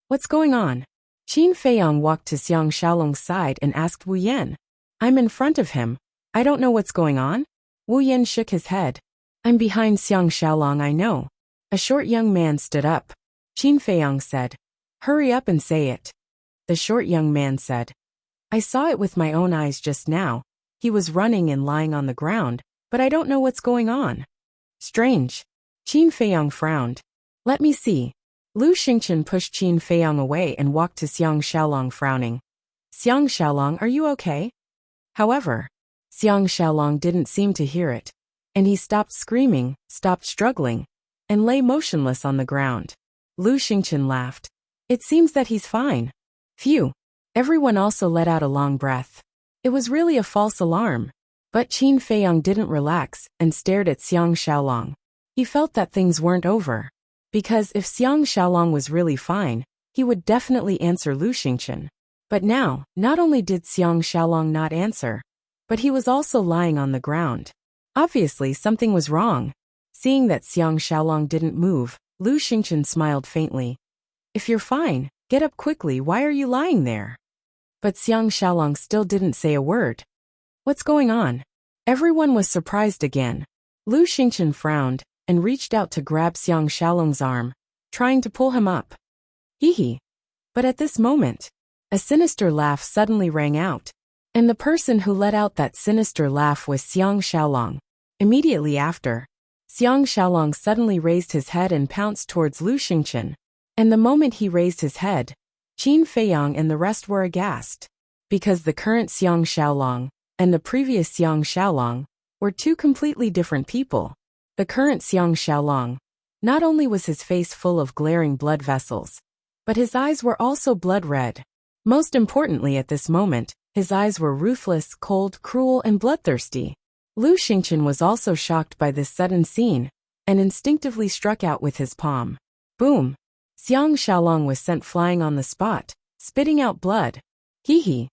What's going on? Qin Feiyang walked to Xiang Xiaolong's side and asked Wu Yan. I'm in front of him. I don't know what's going on. Wu Yan shook his head. I'm behind Xiang Xiaolong, I know. A short young man stood up. Qin Feiyang said, hurry up and say it. The short young man said, I saw it with my own eyes just now. He was running and lying on the ground, but I don't know what's going on. Strange. Qin Feiyang frowned. Let me see. Lu Xingqian pushed Qin Feiyang away and walked to Xiang Xiaolong frowning. Xiang Xiaolong, are you okay? However, Xiang Xiaolong didn't seem to hear it, and he stopped screaming, stopped struggling, and lay motionless on the ground. Lu Xingqian laughed. It seems that he's fine. Phew. Everyone also let out a long breath. It was really a false alarm. But Qin Feiyang didn't relax and stared at Xiang Xiaolong. He felt that things weren't over. Because if Xiang Xiaolong was really fine, he would definitely answer Lu Xingqian. But now, not only did Xiang Xiaolong not answer, but he was also lying on the ground. Obviously something was wrong. Seeing that Xiang Xiaolong didn't move, Lu Xingqian smiled faintly. If you're fine, get up quickly, why are you lying there? But Xiang Xiaolong still didn't say a word. What's going on? Everyone was surprised again. Lu Xingqian frowned and reached out to grab Xiang Xiaolong's arm, trying to pull him up. Hee. But at this moment, a sinister laugh suddenly rang out, and the person who let out that sinister laugh was Xiang Xiaolong. Immediately after, Xiang Xiaolong suddenly raised his head and pounced towards Lu Xingqian, and the moment he raised his head, Qin Feiyang and the rest were aghast, because the current Xiang Xiaolong and the previous Xiang Xiaolong were two completely different people. The current Xiang Xiaolong, not only was his face full of glaring blood vessels, but his eyes were also blood red. Most importantly at this moment, his eyes were ruthless, cold, cruel, and bloodthirsty. Lu Xingqian was also shocked by this sudden scene, and instinctively struck out with his palm. Boom! Xiang Xiaolong was sent flying on the spot, spitting out blood. Hee.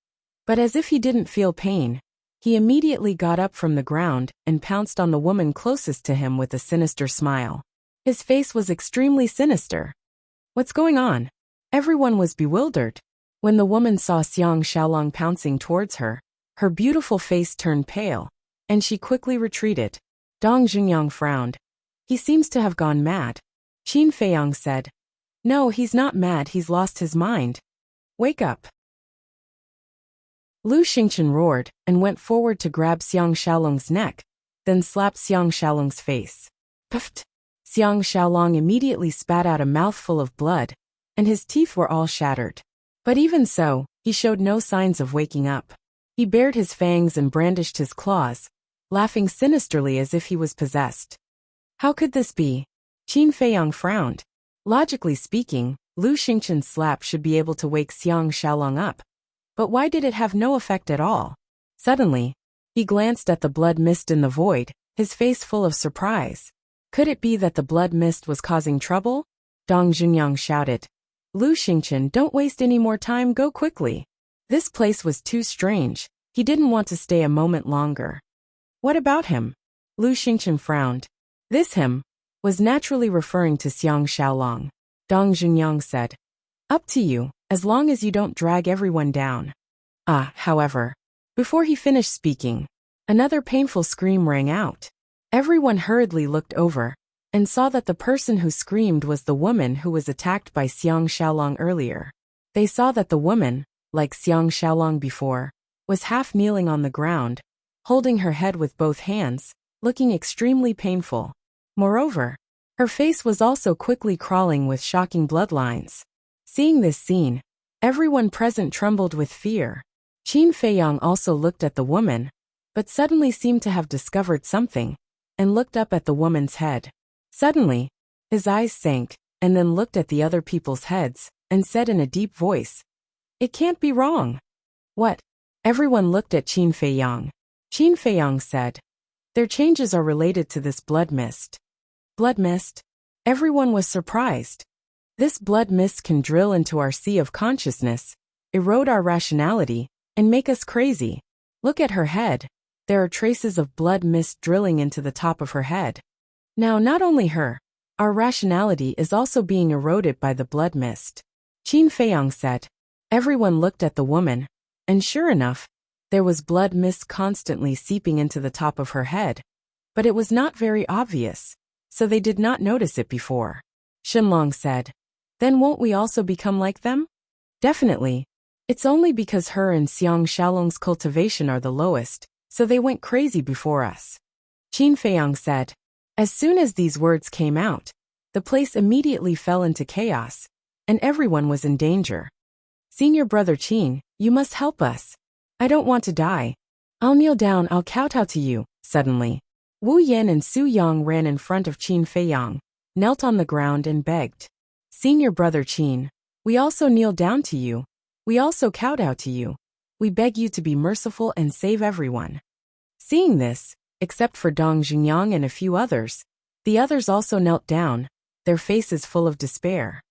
But as if he didn't feel pain, he immediately got up from the ground and pounced on the woman closest to him with a sinister smile. His face was extremely sinister. What's going on? Everyone was bewildered. When the woman saw Xiang Xiaolong pouncing towards her, her beautiful face turned pale, and she quickly retreated. Dong Jungyang frowned. He seems to have gone mad. Qin Feiyang said, no, he's not mad, he's lost his mind. Wake up. Lu Xingqian roared and went forward to grab Xiang Xiaolong's neck, then slapped Xiang Xiaolong's face. Puffed! Xiang Xiaolong immediately spat out a mouthful of blood, and his teeth were all shattered. But even so, he showed no signs of waking up. He bared his fangs and brandished his claws, laughing sinisterly as if he was possessed. How could this be? Qin Feiyang frowned. Logically speaking, Lu Xingqian's slap should be able to wake Xiang Xiaolong up. But why did it have no effect at all? Suddenly, he glanced at the blood mist in the void, his face full of surprise. Could it be that the blood mist was causing trouble? Dong Jungyang shouted. Lu Xingqian, don't waste any more time, go quickly. This place was too strange. He didn't want to stay a moment longer. What about him? Lu Xingchen frowned. This him was naturally referring to Xiang Xiaolong. Dong Jungyang said, "Up to you, as long as you don't drag everyone down." However, before he finished speaking, another painful scream rang out. Everyone hurriedly looked over and saw that the person who screamed was the woman who was attacked by Xiang Xiaolong earlier. They saw that the woman, like Xiang Xiaolong before, was half kneeling on the ground, holding her head with both hands, looking extremely painful. Moreover, her face was also quickly crawling with shocking bloodlines. Seeing this scene, everyone present trembled with fear. Qin Feiyang also looked at the woman, but suddenly seemed to have discovered something, and looked up at the woman's head. Suddenly, his eyes sank, and then looked at the other people's heads, and said in a deep voice, "It can't be wrong." "What?" Everyone looked at Qin Feiyang. Qin Feiyang said, "Their changes are related to this blood mist." Blood mist? Everyone was surprised. This blood mist can drill into our sea of consciousness, erode our rationality, and make us crazy. Look at her head. There are traces of blood mist drilling into the top of her head. Now not only her, our rationality is also being eroded by the blood mist. Qin Feiyang said. Everyone looked at the woman, and sure enough, there was blood mist constantly seeping into the top of her head. But it was not very obvious, so they did not notice it before. Shenlong said, "Then won't we also become like them?" "Definitely. It's only because her and Xiang Xiaolong's cultivation are the lowest, so they went crazy before us." Qin Feiyang said. As soon as these words came out, the place immediately fell into chaos, and everyone was in danger. "Senior brother Qin, you must help us. I don't want to die. I'll kneel down, I'll kowtow to you." Suddenly, Wu Yan and Su Yang ran in front of Qin Feiyang, knelt on the ground and begged. "Senior brother Qin, we also kneel down to you. We also kowtow to you. We beg you to be merciful and save everyone." Seeing this, except for Dong Jungyang and a few others, the others also knelt down, their faces full of despair.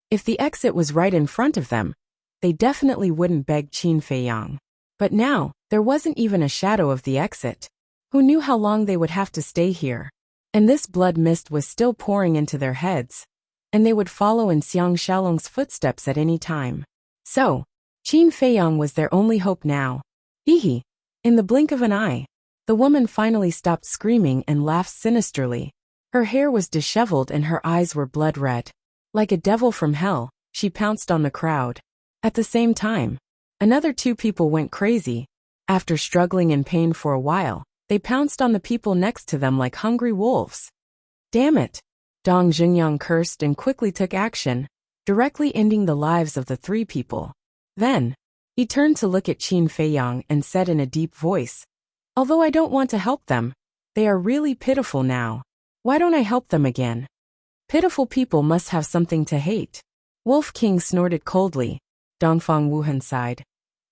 If the exit was right in front of them, they definitely wouldn't beg Qin Feiyang. But now, there wasn't even a shadow of the exit. Who knew how long they would have to stay here? And this blood mist was still pouring into their heads, and they would follow in Xiang Xiaolong's footsteps at any time. So, Qin Feiyang was their only hope now. Hee. In the blink of an eye, the woman finally stopped screaming and laughed sinisterly. Her hair was disheveled and her eyes were blood red. Like a devil from hell, she pounced on the crowd. At the same time, another two people went crazy. After struggling in pain for a while, they pounced on the people next to them like hungry wolves. "Damn it!" Dong Jungyang cursed and quickly took action, directly ending the lives of the three people. Then, he turned to look at Qin Feiyang and said in a deep voice, "Although I don't want to help them, they are really pitiful now. Why don't I help them again? Pitiful people must have something to hate." Wolf King snorted coldly. Dongfang Wuhan sighed.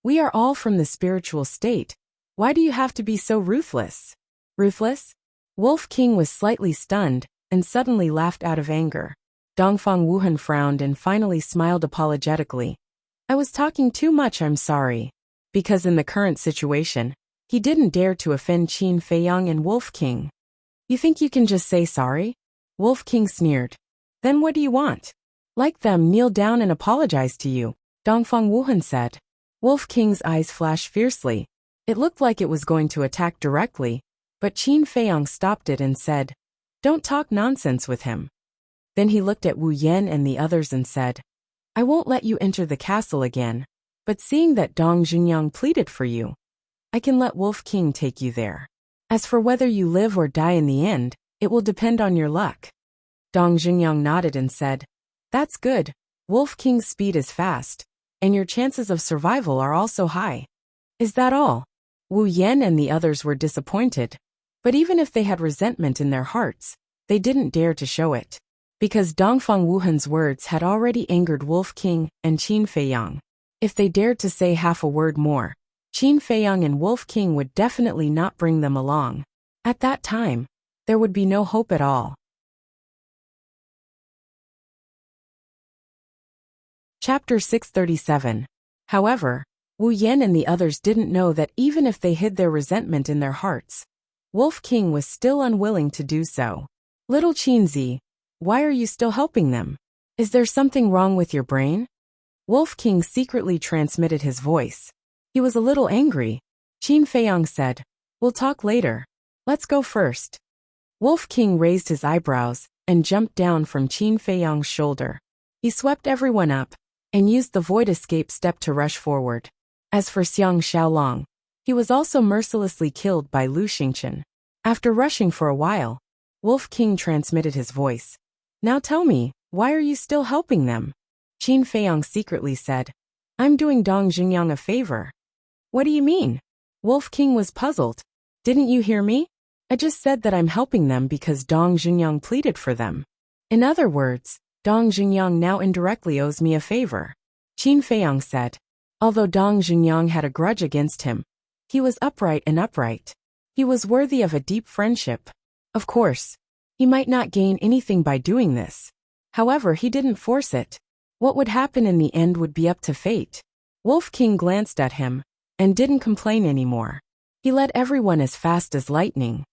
"We are all from the spiritual state. Why do you have to be so ruthless?" "Ruthless?" Wolf King was slightly stunned and suddenly laughed out of anger. Dongfang Wuhan frowned and finally smiled apologetically. "I was talking too much, I'm sorry." Because in the current situation, he didn't dare to offend Qin Feiyang and Wolf King. "You think you can just say sorry?" Wolf King sneered. "Then what do you want?" "Like them kneel down and apologize to you," Dongfang Wuhan said. Wolf King's eyes flashed fiercely. It looked like it was going to attack directly, but Qin Feiyang stopped it and said, "Don't talk nonsense with him." Then he looked at Wu Yan and the others and said, "I won't let you enter the castle again, but seeing that Dong Jungyang pleaded for you, I can let Wolf King take you there. As for whether you live or die in the end, it will depend on your luck." Dong Jungyang nodded and said, "That's good. Wolf King's speed is fast, and your chances of survival are also high." "Is that all?" Wu Yan and the others were disappointed, but even if they had resentment in their hearts, they didn't dare to show it. Because Dongfang Wuhan's words had already angered Wolf King and Qin Feiyang. If they dared to say half a word more, Qin Feiyang and Wolf King would definitely not bring them along. At that time, there would be no hope at all. Chapter 637. However, Wu Yan and the others didn't know that even if they hid their resentment in their hearts, Wolf King was still unwilling to do so. Little Qinzi, why are you still helping them? Is there something wrong with your brain? Wolf King secretly transmitted his voice. He was a little angry. Qin Feiyang said, "We'll talk later. Let's go first." Wolf King raised his eyebrows and jumped down from Qin Feiyang's shoulder. He swept everyone up and used the void escape step to rush forward. As for Xiang Xiaolong, he was also mercilessly killed by Lu Xingchen. After rushing for a while, Wolf King transmitted his voice. "Now tell me, why are you still helping them?" Qin Feiyang secretly said, "I'm doing Dong Xingyang a favor." "What do you mean?" Wolf King was puzzled. "Didn't you hear me? I just said that I'm helping them because Dong Xingyang pleaded for them. In other words, Dong Xingyang now indirectly owes me a favor," Qin Feiyang said. Although Dong Xingyang had a grudge against him, he was upright. He was worthy of a deep friendship. Of course, he might not gain anything by doing this. However, he didn't force it. What would happen in the end would be up to fate. Wolf King glanced at him and didn't complain anymore. He led everyone as fast as lightning.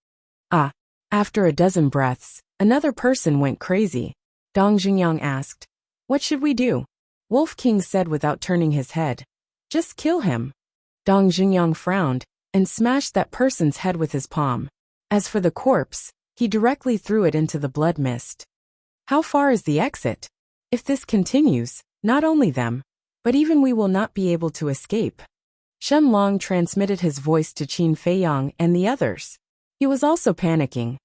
After a dozen breaths, another person went crazy. Dong Xingyang asked, "What should we do?" Wolf King said without turning his head, "Just kill him." Dong Xingyang frowned and smashed that person's head with his palm. As for the corpse, he directly threw it into the blood mist. How far is the exit? If this continues, not only them, but even we will not be able to escape. Shen Long transmitted his voice to Qin Feiyang and the others. He was also panicking.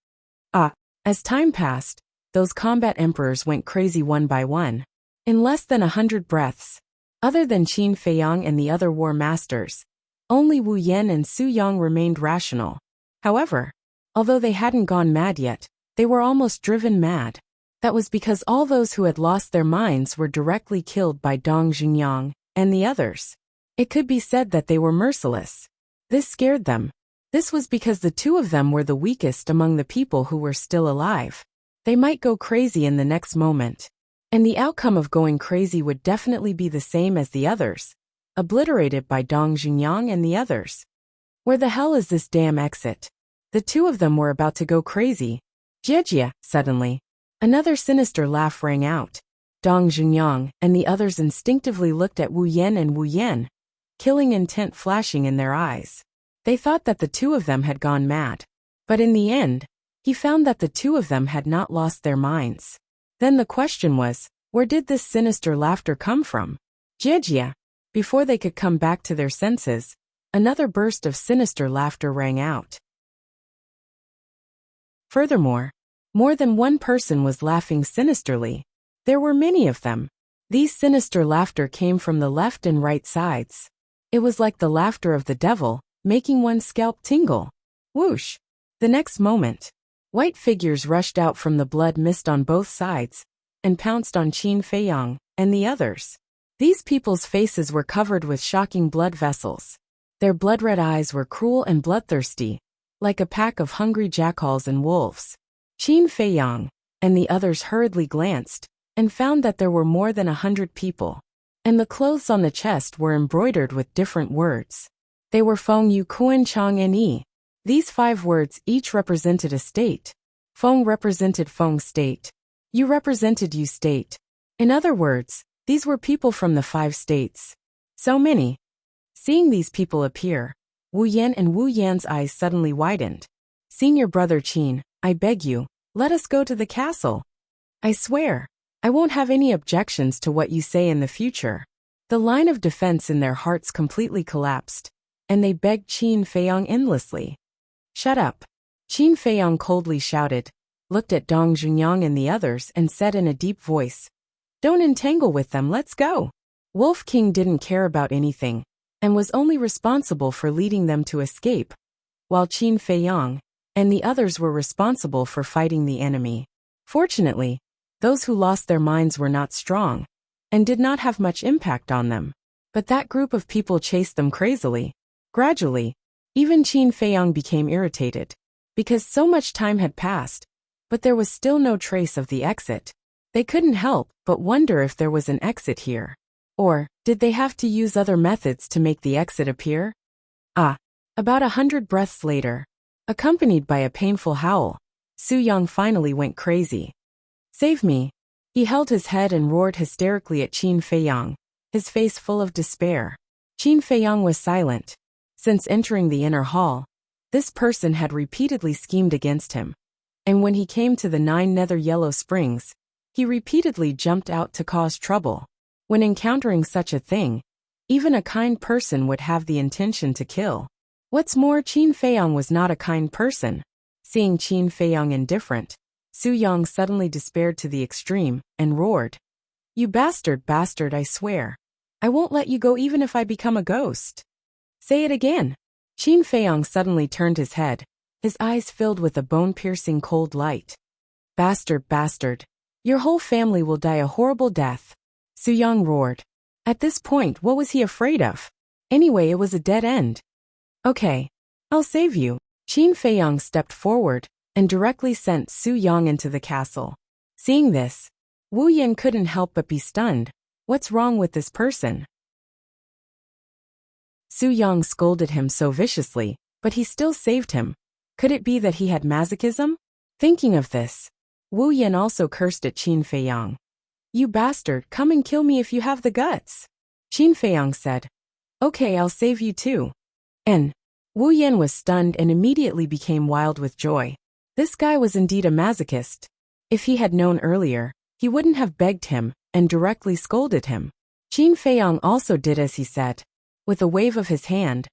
As time passed, those combat emperors went crazy one by one. In less than 100 breaths, other than Qin Feiyang and the other war masters, only Wu Yan and Su Yang remained rational. However, although they hadn't gone mad yet, they were almost driven mad. That was because all those who had lost their minds were directly killed by Dong Xingyang and the others. It could be said that they were merciless. This scared them. This was because the two of them were the weakest among the people who were still alive. They might go crazy in the next moment. And the outcome of going crazy would definitely be the same as the others, obliterated by Dong Xingyang and the others. Where the hell is this damn exit? The two of them were about to go crazy. Jie, suddenly, another sinister laugh rang out. Dong Xingyang and the others instinctively looked at Wu Yan, killing intent flashing in their eyes. They thought that the two of them had gone mad. But in the end, he found that the two of them had not lost their minds. Then the question was, where did this sinister laughter come from? Jie. Before they could come back to their senses, another burst of sinister laughter rang out. Furthermore, more than one person was laughing sinisterly. There were many of them. These sinister laughter came from the left and right sides. It was like the laughter of the devil, making one's scalp tingle. Whoosh! The next moment, white figures rushed out from the blood mist on both sides and pounced on Qin Feiyang and the others. These people's faces were covered with shocking blood vessels. Their blood-red eyes were cruel and bloodthirsty, like a pack of hungry jackals and wolves. Qin Feiyang and the others hurriedly glanced and found that there were more than 100 people, and the clothes on the chest were embroidered with different words. They were Feng Yu Kuan Chang Ni. These 5 words each represented a state. Feng represented Feng state. Yu represented Yu state. In other words, these were people from the 5 states. So many. Seeing these people appear, Wu Yan and Wu Yan's eyes suddenly widened. "Senior brother Qin, I beg you, let us go to the castle. I swear, I won't have any objections to what you say in the future." The line of defense in their hearts completely collapsed, and they begged Qin Feiyang endlessly. "Shut up." Qin Feiyang coldly shouted, looked at Dong Xingyang and the others and said in a deep voice, "Don't entangle with them, let's go." Wolf King didn't care about anything, and was only responsible for leading them to escape, while Qin Feiyang and the others were responsible for fighting the enemy. Fortunately, those who lost their minds were not strong, and did not have much impact on them. But that group of people chased them crazily. Gradually, even Qin Feiyang became irritated, because so much time had passed, but there was still no trace of the exit. They couldn't help but wonder if there was an exit here. Or, did they have to use other methods to make the exit appear? About 100 breaths later, accompanied by a painful howl, Su Yang finally went crazy. Save me! He held his head and roared hysterically at Qin Feiyang, his face full of despair. Qin Feiyang was silent. Since entering the inner hall, this person had repeatedly schemed against him. And when he came to the 9 nether yellow springs, he repeatedly jumped out to cause trouble. When encountering such a thing, even a kind person would have the intention to kill. What's more, Qin Feiyang was not a kind person. Seeing Qin Feiyang indifferent, Su Yang suddenly despaired to the extreme and roared, "You bastard, I swear. I won't let you go even if I become a ghost." "Say it again." Qin Feiyang suddenly turned his head, his eyes filled with a bone-piercing cold light. Bastard. Your whole family will die a horrible death," Su Yang roared. At this point, what was he afraid of? Anyway, it was a dead end. "Okay, I'll save you." Qin Feiyang stepped forward and directly sent Su Yang into the castle. Seeing this, Wu Yan couldn't help but be stunned. What's wrong with this person? Su Yang scolded him so viciously, but he still saved him. Could it be that he had masochism? Thinking of this, Wu Yan also cursed at Qin Feiyang. "You bastard, come and kill me if you have the guts." Qin Feiyang said, "Okay, I'll save you too." And Wu Yan was stunned and immediately became wild with joy. This guy was indeed a masochist. If he had known earlier, he wouldn't have begged him and directly scolded him. Qin Feiyang also did as he said. With a wave of his hand,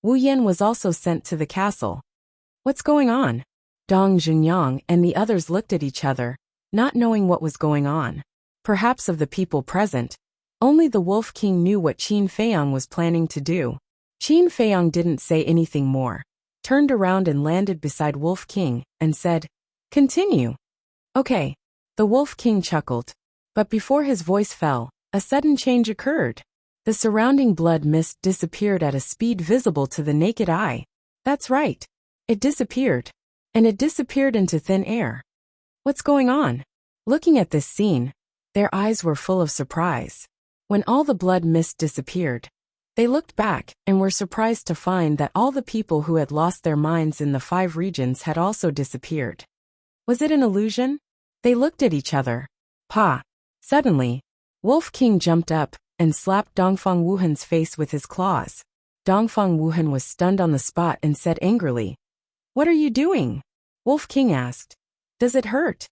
Wu Yan was also sent to the castle. What's going on? Dong Zhengyang and the others looked at each other, not knowing what was going on. Perhaps of the people present, only the Wolf King knew what Qin Feiyang was planning to do. Qin Feiyang didn't say anything more, turned around and landed beside Wolf King, and said, "Continue." "Okay." The Wolf King chuckled. But before his voice fell, a sudden change occurred. The surrounding blood mist disappeared at a speed visible to the naked eye. That's right. It disappeared. And it disappeared into thin air. What's going on? Looking at this scene, their eyes were full of surprise. When all the blood mist disappeared, they looked back and were surprised to find that all the people who had lost their minds in the 5 regions had also disappeared. Was it an illusion? They looked at each other. Pa! Suddenly, Wolf King jumped up and slapped Dongfang Wuhan's face with his claws. Dongfang Wuhan was stunned on the spot and said angrily, "What are you doing?" Wolf King asked, "Does it hurt?"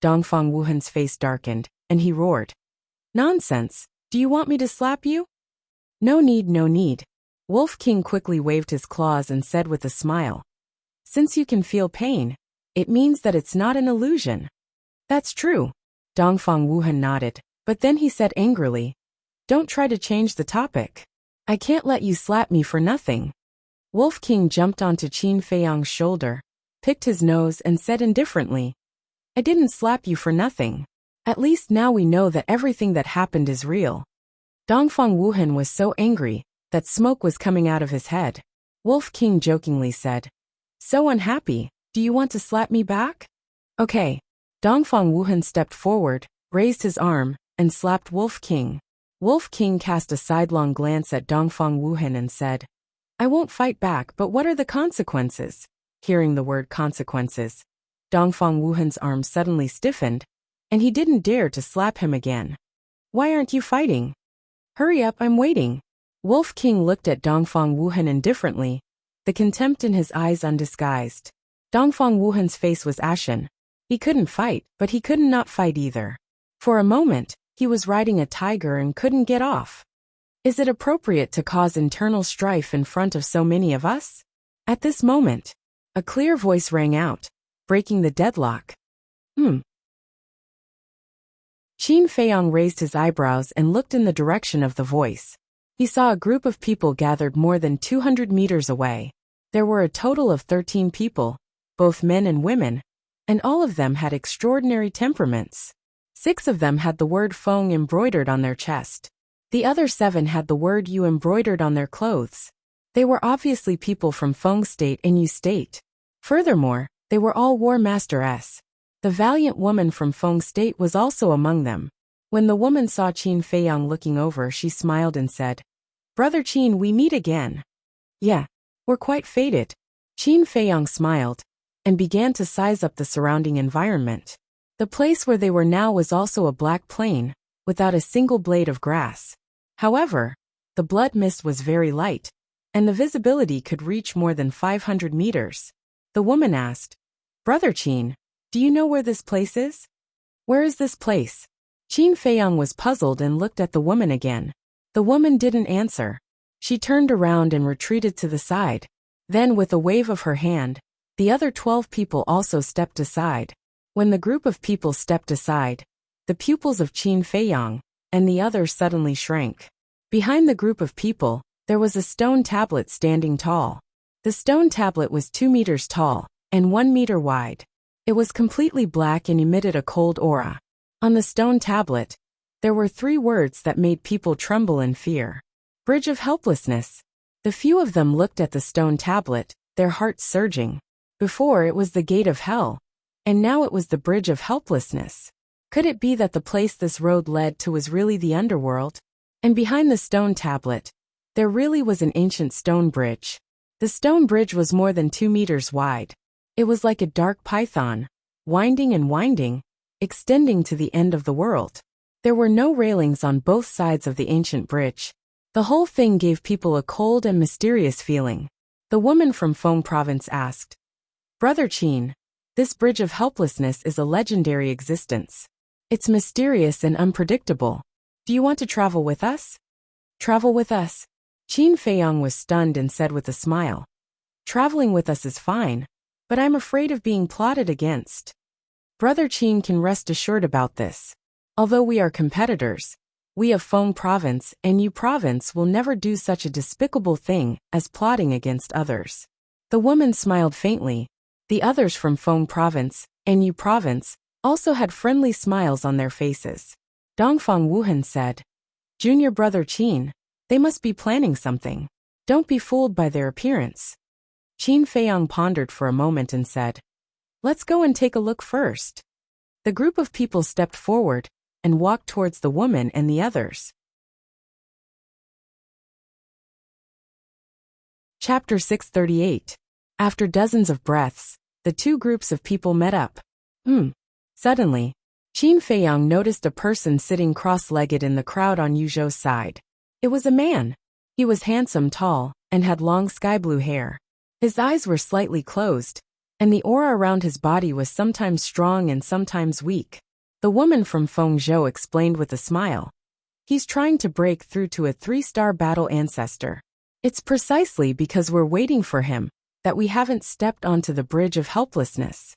Dongfang Wuhan's face darkened, and he roared, "Nonsense! Do you want me to slap you?" No need. Wolf King quickly waved his claws and said with a smile, "Since you can feel pain, it means that it's not an illusion." "That's true." Dongfang Wuhan nodded, but then he said angrily, "Don't try to change the topic. I can't let you slap me for nothing." Wolf King jumped onto Qin Feiyang's shoulder, picked his nose and said indifferently, "I didn't slap you for nothing. At least now we know that everything that happened is real." Dongfang Wuhan was so angry that smoke was coming out of his head. Wolf King jokingly said, "So unhappy, do you want to slap me back?" "Okay." Dongfang Wuhan stepped forward, raised his arm, and slapped Wolf King. Wolf King cast a sidelong glance at Dongfang Wuhan and said, "I won't fight back, but what are the consequences?" Hearing the word consequences, Dongfang Wuhan's arm suddenly stiffened, and he didn't dare to slap him again. "Why aren't you fighting? Hurry up, I'm waiting." Wolf King looked at Dongfang Wuhan indifferently, the contempt in his eyes undisguised. Dongfang Wuhan's face was ashen. He couldn't fight, but he couldn't not fight either. For a moment, he was riding a tiger and couldn't get off. Is it appropriate to cause internal strife in front of so many of us? At this moment, a clear voice rang out, breaking the deadlock. Qin Feiyang raised his eyebrows and looked in the direction of the voice. He saw a group of people gathered more than 200 meters away. There were a total of 13 people, both men and women, and all of them had extraordinary temperaments. 6 of them had the word Feng embroidered on their chest. The other 7 had the word Yu embroidered on their clothes. They were obviously people from Feng State and Yu State. Furthermore, they were all War Master S. The valiant woman from Feng State was also among them. When the woman saw Qin Feiyang looking over, she smiled and said, "Brother Qin, we meet again." "Yeah, we're quite fated." Qin Feiyang smiled and began to size up the surrounding environment. The place where they were now was also a black plain, without a single blade of grass. However, the blood mist was very light, and the visibility could reach more than 500 meters. The woman asked, "Brother Qin, do you know where this place is?" "Where is this place?" Qin Feiyang was puzzled and looked at the woman again. The woman didn't answer. She turned around and retreated to the side. Then, with a wave of her hand, the other 12 people also stepped aside. When the group of people stepped aside, the pupils of Qin Feiyang and the others suddenly shrank. Behind the group of people, there was a stone tablet standing tall. The stone tablet was 2 meters tall and 1 meter wide. It was completely black and emitted a cold aura. On the stone tablet, there were 3 words that made people tremble in fear. Bridge of Helplessness. The few of them looked at the stone tablet, their hearts surging. Before it was the gate of hell, and now it was the bridge of helplessness. Could it be that the place this road led to was really the underworld? And behind the stone tablet, there really was an ancient stone bridge. The stone bridge was more than 2 meters wide. It was like a dark python, winding and winding, extending to the end of the world. There were no railings on both sides of the ancient bridge. The whole thing gave people a cold and mysterious feeling. The woman from Feng province asked, "Brother Qin, this bridge of helplessness is a legendary existence. It's mysterious and unpredictable. Do you want to travel with us?" "Travel with us?" Qin Feiyang was stunned and said with a smile, "Traveling with us is fine, but I'm afraid of being plotted against." Brother Qin can rest assured about this. Although we are competitors, we of Feng province and Yu province will never do such a despicable thing as plotting against others. The woman smiled faintly. The others from Feng province and Yu province also had friendly smiles on their faces. Dongfang Wuhan said, "Junior brother Qin, they must be planning something. Don't be fooled by their appearance." Qin Feiyang pondered for a moment and said, "Let's go and take a look first." The group of people stepped forward and walked towards the woman and the others. Chapter 638. After dozens of breaths, the 2 groups of people met up. Suddenly, Qin Feiyang noticed a person sitting cross-legged in the crowd on Yuzhou's side. It was a man. He was handsome, tall, and had long sky-blue hair. His eyes were slightly closed, and the aura around his body was sometimes strong and sometimes weak. The woman from Fengzhou explained with a smile, "He's trying to break through to a 3-star battle ancestor. It's precisely because we're waiting for him that we haven't stepped onto the bridge of helplessness."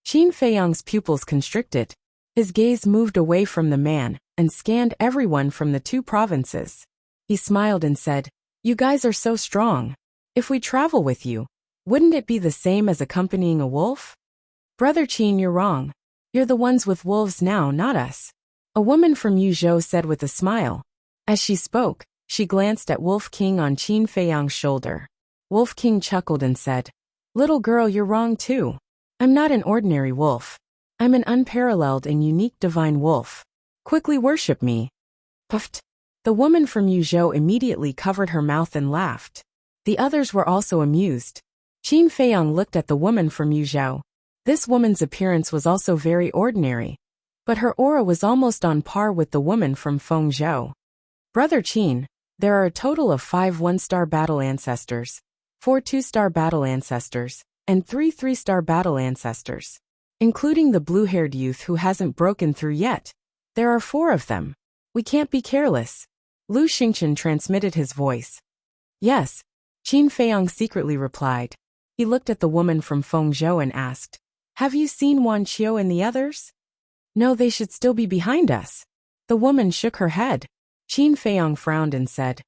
Qin Feiyang's pupils constricted. His gaze moved away from the man and scanned everyone from the 2 provinces. He smiled and said, "You guys are so strong. If we travel with you, wouldn't it be the same as accompanying a wolf?" "Brother Qin, you're wrong. You're the ones with wolves now, not us," a woman from Yuzhou said with a smile. As she spoke, she glanced at Wolf King on Qin Feiyang's shoulder. Wolf King chuckled and said, "Little girl, you're wrong too. I'm not an ordinary wolf. I'm an unparalleled and unique divine wolf. Quickly worship me." Puffed. The woman from Yuzhou immediately covered her mouth and laughed. The others were also amused. Qin Feiyang looked at the woman from Yuzhou. This woman's appearance was also very ordinary, but her aura was almost on par with the woman from Fengzhou. "Brother Qin, there are a total of 5 1-star battle ancestors, 4 2-star battle ancestors, and 3 3-star battle ancestors. Including the blue-haired youth who hasn't broken through yet. There are 4 of them. We can't be careless." Lu Xingchen transmitted his voice. "Yes," Qin Feiyang secretly replied. He looked at the woman from Fengzhou and asked, "Have you seen Wan Qiu and the others?" "No, they should still be behind us." The woman shook her head. Qin Feiyang frowned and said,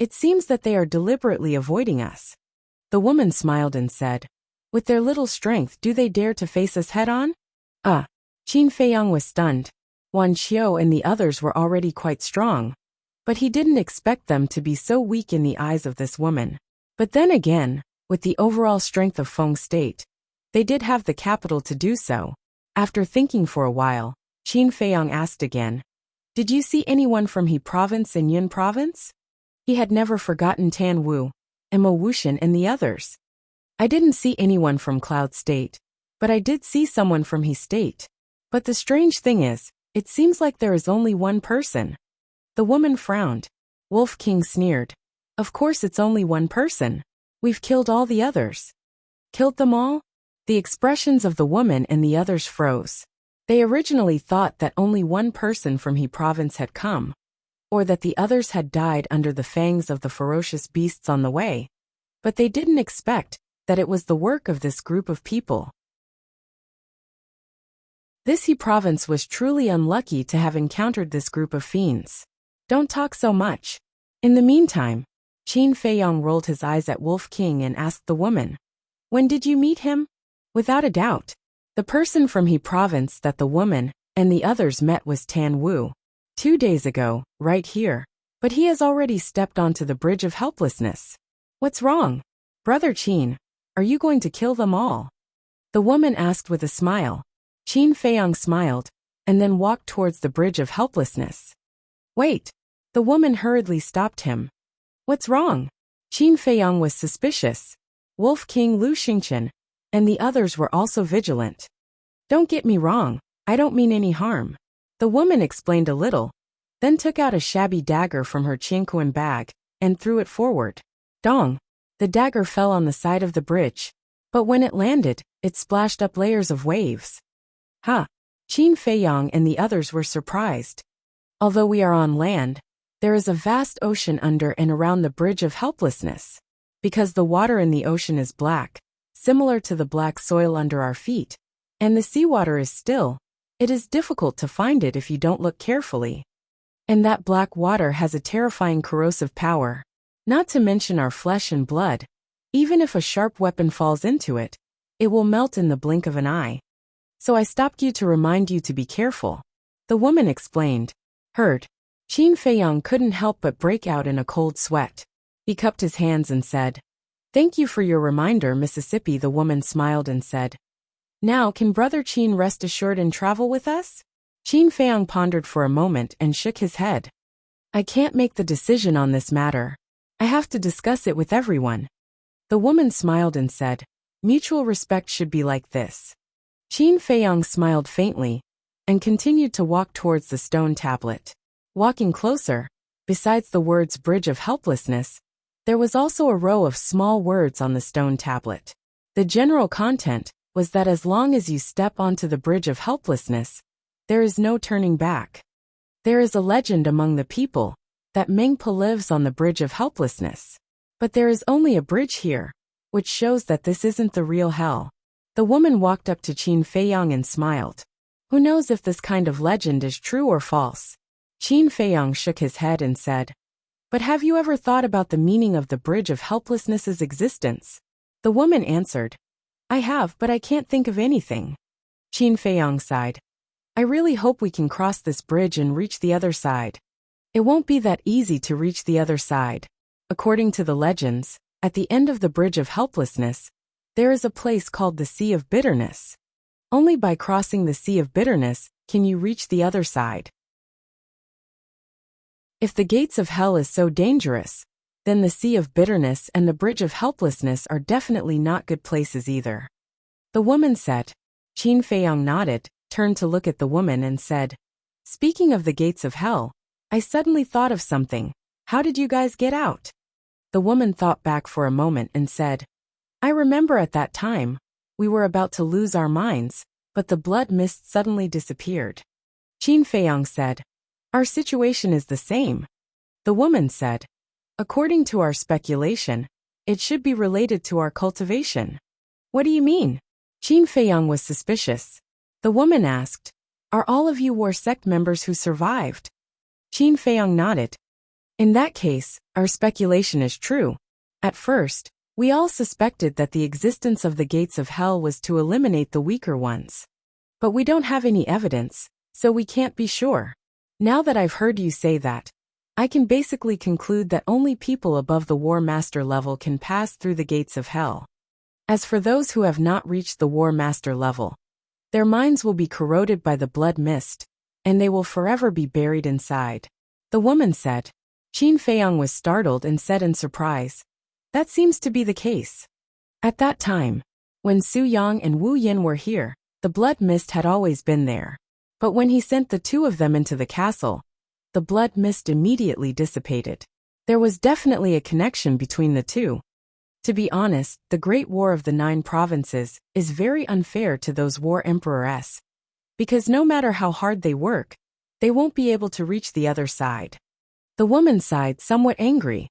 "It seems that they are deliberately avoiding us." The woman smiled and said, "With their little strength, do they dare to face us head-on?" Qin Feiyang was stunned. Wan Qiu and the others were already quite strong, but he didn't expect them to be so weak in the eyes of this woman. But then again, with the overall strength of Feng State, they did have the capital to do so. After thinking for a while, Qin Feiyang asked again, Did you see anyone from He province and Yun province? He had never forgotten Tan Wu, and Mo Wuxian and the others. I didn't see anyone from Cloud State, but I did see someone from He State. But the strange thing is, it seems like there is only one person. The woman frowned. Wolf King sneered. Of course it's only one person. We've killed all the others. Killed them all? The expressions of the woman and the others froze. They originally thought that only one person from He province had come, or that the others had died under the fangs of the ferocious beasts on the way. But they didn't expect that it was the work of this group of people. This He province was truly unlucky to have encountered this group of fiends. Don't talk so much. In the meantime, Qin Feiyong rolled his eyes at Wolf King and asked the woman, "When did you meet him?" Without a doubt, the person from He province that the woman and the others met was Tan Wu. 2 days ago, right here. But he has already stepped onto the bridge of helplessness. What's wrong? Brother Qin, are you going to kill them all? The woman asked with a smile. Qin Feiyong smiled, and then walked towards the bridge of helplessness. Wait! The woman hurriedly stopped him. What's wrong? Qin Feiyong was suspicious. Wolf King Lu Xingqian and the others were also vigilant. Don't get me wrong, I don't mean any harm. The woman explained a little, then took out a shabby dagger from her Qianquan bag and threw it forward. Dong! The dagger fell on the side of the bridge, but when it landed, it splashed up layers of waves. Ha! Qin Feiyong and the others were surprised. Although we are on land, there is a vast ocean under and around the bridge of helplessness. Because the water in the ocean is black, similar to the black soil under our feet, and the seawater is still, it is difficult to find it if you don't look carefully. And that black water has a terrifying corrosive power. Not to mention our flesh and blood. Even if a sharp weapon falls into it, it will melt in the blink of an eye. So I stopped you to remind you to be careful. The woman explained. Heard. Qin Feiyong couldn't help but break out in a cold sweat. He cupped his hands and said, "Thank you for your reminder, Mississippi." The woman smiled and said, "Now can Brother Qin rest assured and travel with us?" Qin Feiyong pondered for a moment and shook his head. "I can't make the decision on this matter. I have to discuss it with everyone." The woman smiled and said, "Mutual respect should be like this." Qin Feiyong smiled faintly and continued to walk towards the stone tablet. Walking closer, besides the words Bridge of Helplessness, there was also a row of small words on the stone tablet. The general content was that as long as you step onto the Bridge of Helplessness, there is no turning back. There is a legend among the people that Mengpa lives on the Bridge of Helplessness. But there is only a bridge here, which shows that this isn't the real hell. The woman walked up to Qin Feiyong and smiled. Who knows if this kind of legend is true or false? Qin Feiyong shook his head and said, "But have you ever thought about the meaning of the Bridge of Helplessness's existence?" The woman answered, "I have, but I can't think of anything." Qin Feiyong sighed. "I really hope we can cross this bridge and reach the other side. It won't be that easy to reach the other side. According to the legends, at the end of the Bridge of Helplessness, there is a place called the Sea of Bitterness. Only by crossing the Sea of Bitterness can you reach the other side. If the gates of hell is so dangerous, then the Sea of Bitterness and the Bridge of Helplessness are definitely not good places either." The woman said. Qin Feiyong nodded, turned to look at the woman and said, "Speaking of the gates of hell, I suddenly thought of something. How did you guys get out?" The woman thought back for a moment and said, "I remember at that time, we were about to lose our minds, but the blood mist suddenly disappeared." Qin Feiyong said, "Our situation is the same." The woman said, "According to our speculation, it should be related to our cultivation." "What do you mean?" Qin Feiyong was suspicious. The woman asked, "Are all of you war sect members who survived?" Qin Feiyong nodded. "In that case, our speculation is true. At first, we all suspected that the existence of the gates of hell was to eliminate the weaker ones. But we don't have any evidence, so we can't be sure. Now that I've heard you say that, I can basically conclude that only people above the War Master level can pass through the gates of hell. As for those who have not reached the War Master level, their minds will be corroded by the blood mist, and they will forever be buried inside. The woman said. Qin Feiyang was startled and said in surprise, "That seems to be the case." At that time, when Su Yang and Wu Yin were here, the blood mist had always been there. But when he sent the two of them into the castle, the blood mist immediately dissipated. There was definitely a connection between the two. To be honest, the Great War of the 9 Provinces is very unfair to those war emperors, because no matter how hard they work, they won't be able to reach the other side. The woman sighed, somewhat angry.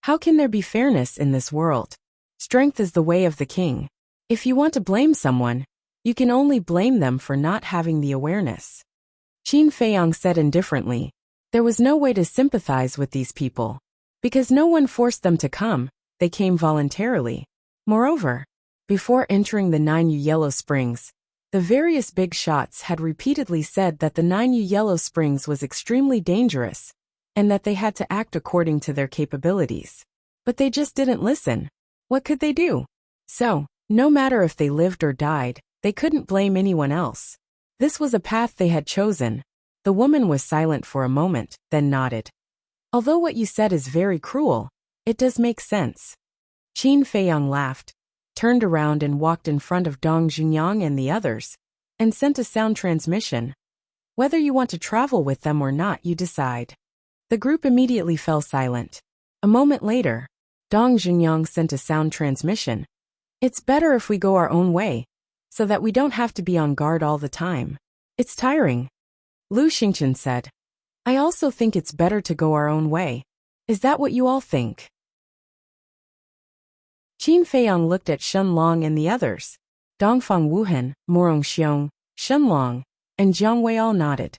How can there be fairness in this world? Strength is the way of the king. If you want to blame someone, you can only blame them for not having the awareness. Qin Feiyang said indifferently. There was no way to sympathize with these people. Because no one forced them to come, they came voluntarily. Moreover, before entering the 9 Yellow Springs, the various big shots had repeatedly said that the 9 Yellow Springs was extremely dangerous, and that they had to act according to their capabilities. But they just didn't listen. What could they do? So, no matter if they lived or died, they couldn't blame anyone else. This was a path they had chosen. The woman was silent for a moment, then nodded. Although what you said is very cruel, it does make sense. Qin Feiyang laughed, turned around and walked in front of Dong Junyang and the others, and sent a sound transmission. Whether you want to travel with them or not, you decide. The group immediately fell silent. A moment later, Dong Junyang sent a sound transmission. It's better if we go our own way, so that we don't have to be on guard all the time. It's tiring. Lu Xingqian said. I also think it's better to go our own way. Is that what you all think? Qin Feiyang looked at Shen Long and the others. Dongfang Wuhan, Morong Xiong, Shen Long, and Jiang Wei all nodded.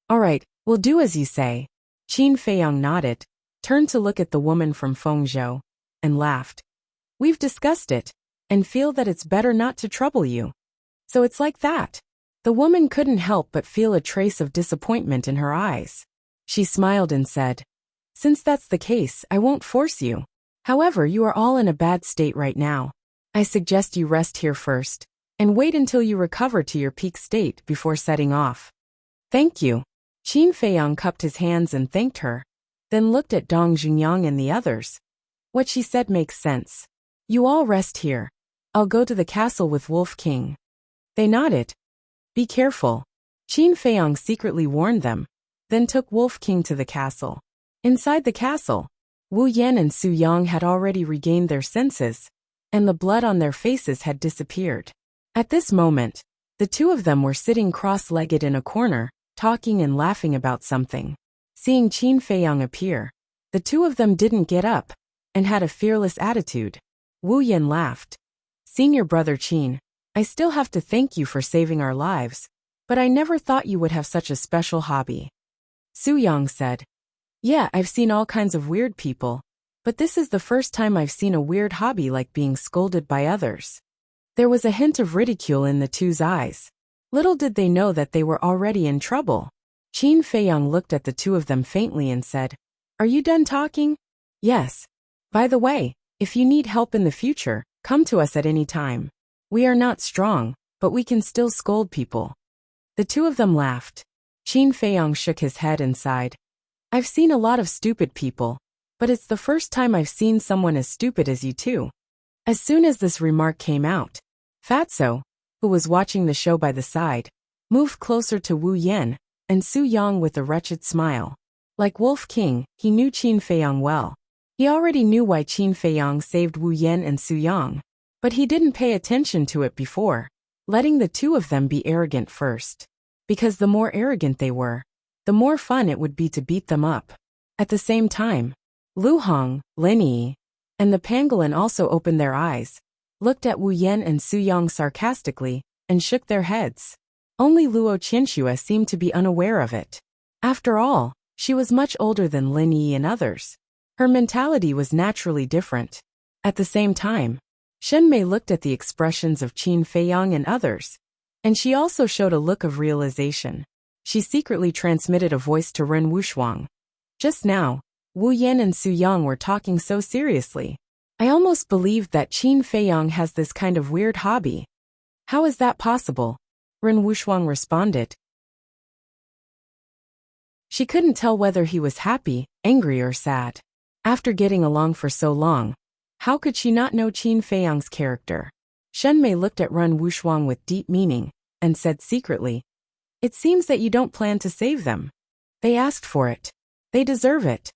All right, we'll do as you say. Qin Feiyang nodded, turned to look at the woman from Fengzhou, and laughed. We've discussed it, and feel that it's better not to trouble you. So it's like that. The woman couldn't help but feel a trace of disappointment in her eyes. She smiled and said, Since that's the case, I won't force you. However, you are all in a bad state right now. I suggest you rest here first, and wait until you recover to your peak state before setting off. Thank you. Qin Feiyang cupped his hands and thanked her, then looked at Dong Junyang and the others. What she said makes sense. You all rest here. I'll go to the castle with Wolf King. They nodded. Be careful. Qin Feiyang secretly warned them, then took Wolf King to the castle. Inside the castle, Wu Yan and Su Yang had already regained their senses, and the blood on their faces had disappeared. At this moment, the two of them were sitting cross-legged in a corner, talking and laughing about something. Seeing Qin Feiyang appear, the two of them didn't get up, and had a fearless attitude. Wu Yan laughed. Senior brother Qin, I still have to thank you for saving our lives, but I never thought you would have such a special hobby. Su Yang said, Yeah, I've seen all kinds of weird people, but this is the first time I've seen a weird hobby like being scolded by others. There was a hint of ridicule in the two's eyes. Little did they know that they were already in trouble. Qin Feiyang looked at the two of them faintly and said, Are you done talking? Yes. By the way, if you need help in the future, come to us at any time. We are not strong, but we can still scold people. The two of them laughed. Qin Feiyang shook his head and sighed. I've seen a lot of stupid people, but it's the first time I've seen someone as stupid as you two. As soon as this remark came out, Fatso, who was watching the show by the side, moved closer to Wu Yan and Su Yang with a wretched smile. Like Wolf King, he knew Qin Feiyang well. He already knew why Qin Feiyang saved Wu Yan and Su Yang, but he didn't pay attention to it before, letting the two of them be arrogant first. Because the more arrogant they were, the more fun it would be to beat them up. At the same time, Lu Hong, Lin Yi, and the pangolin also opened their eyes, looked at Wu Yan and Su Yang sarcastically, and shook their heads. Only Luo Qianxue seemed to be unaware of it. After all, she was much older than Lin Yi and others. Her mentality was naturally different. At the same time, Shen Mei looked at the expressions of Qin Feiyang and others, and she also showed a look of realization. She secretly transmitted a voice to Ren Wushuang. Just now, Wu Yan and Su Yang were talking so seriously. I almost believed that Qin Feiyang has this kind of weird hobby. How is that possible? Ren Wushuang responded. She couldn't tell whether he was happy, angry or sad. After getting along for so long, how could she not know Qin Feiyang's character? Shen Mei looked at Run Wushuang with deep meaning, and said secretly, "It seems that you don't plan to save them. They asked for it. They deserve it."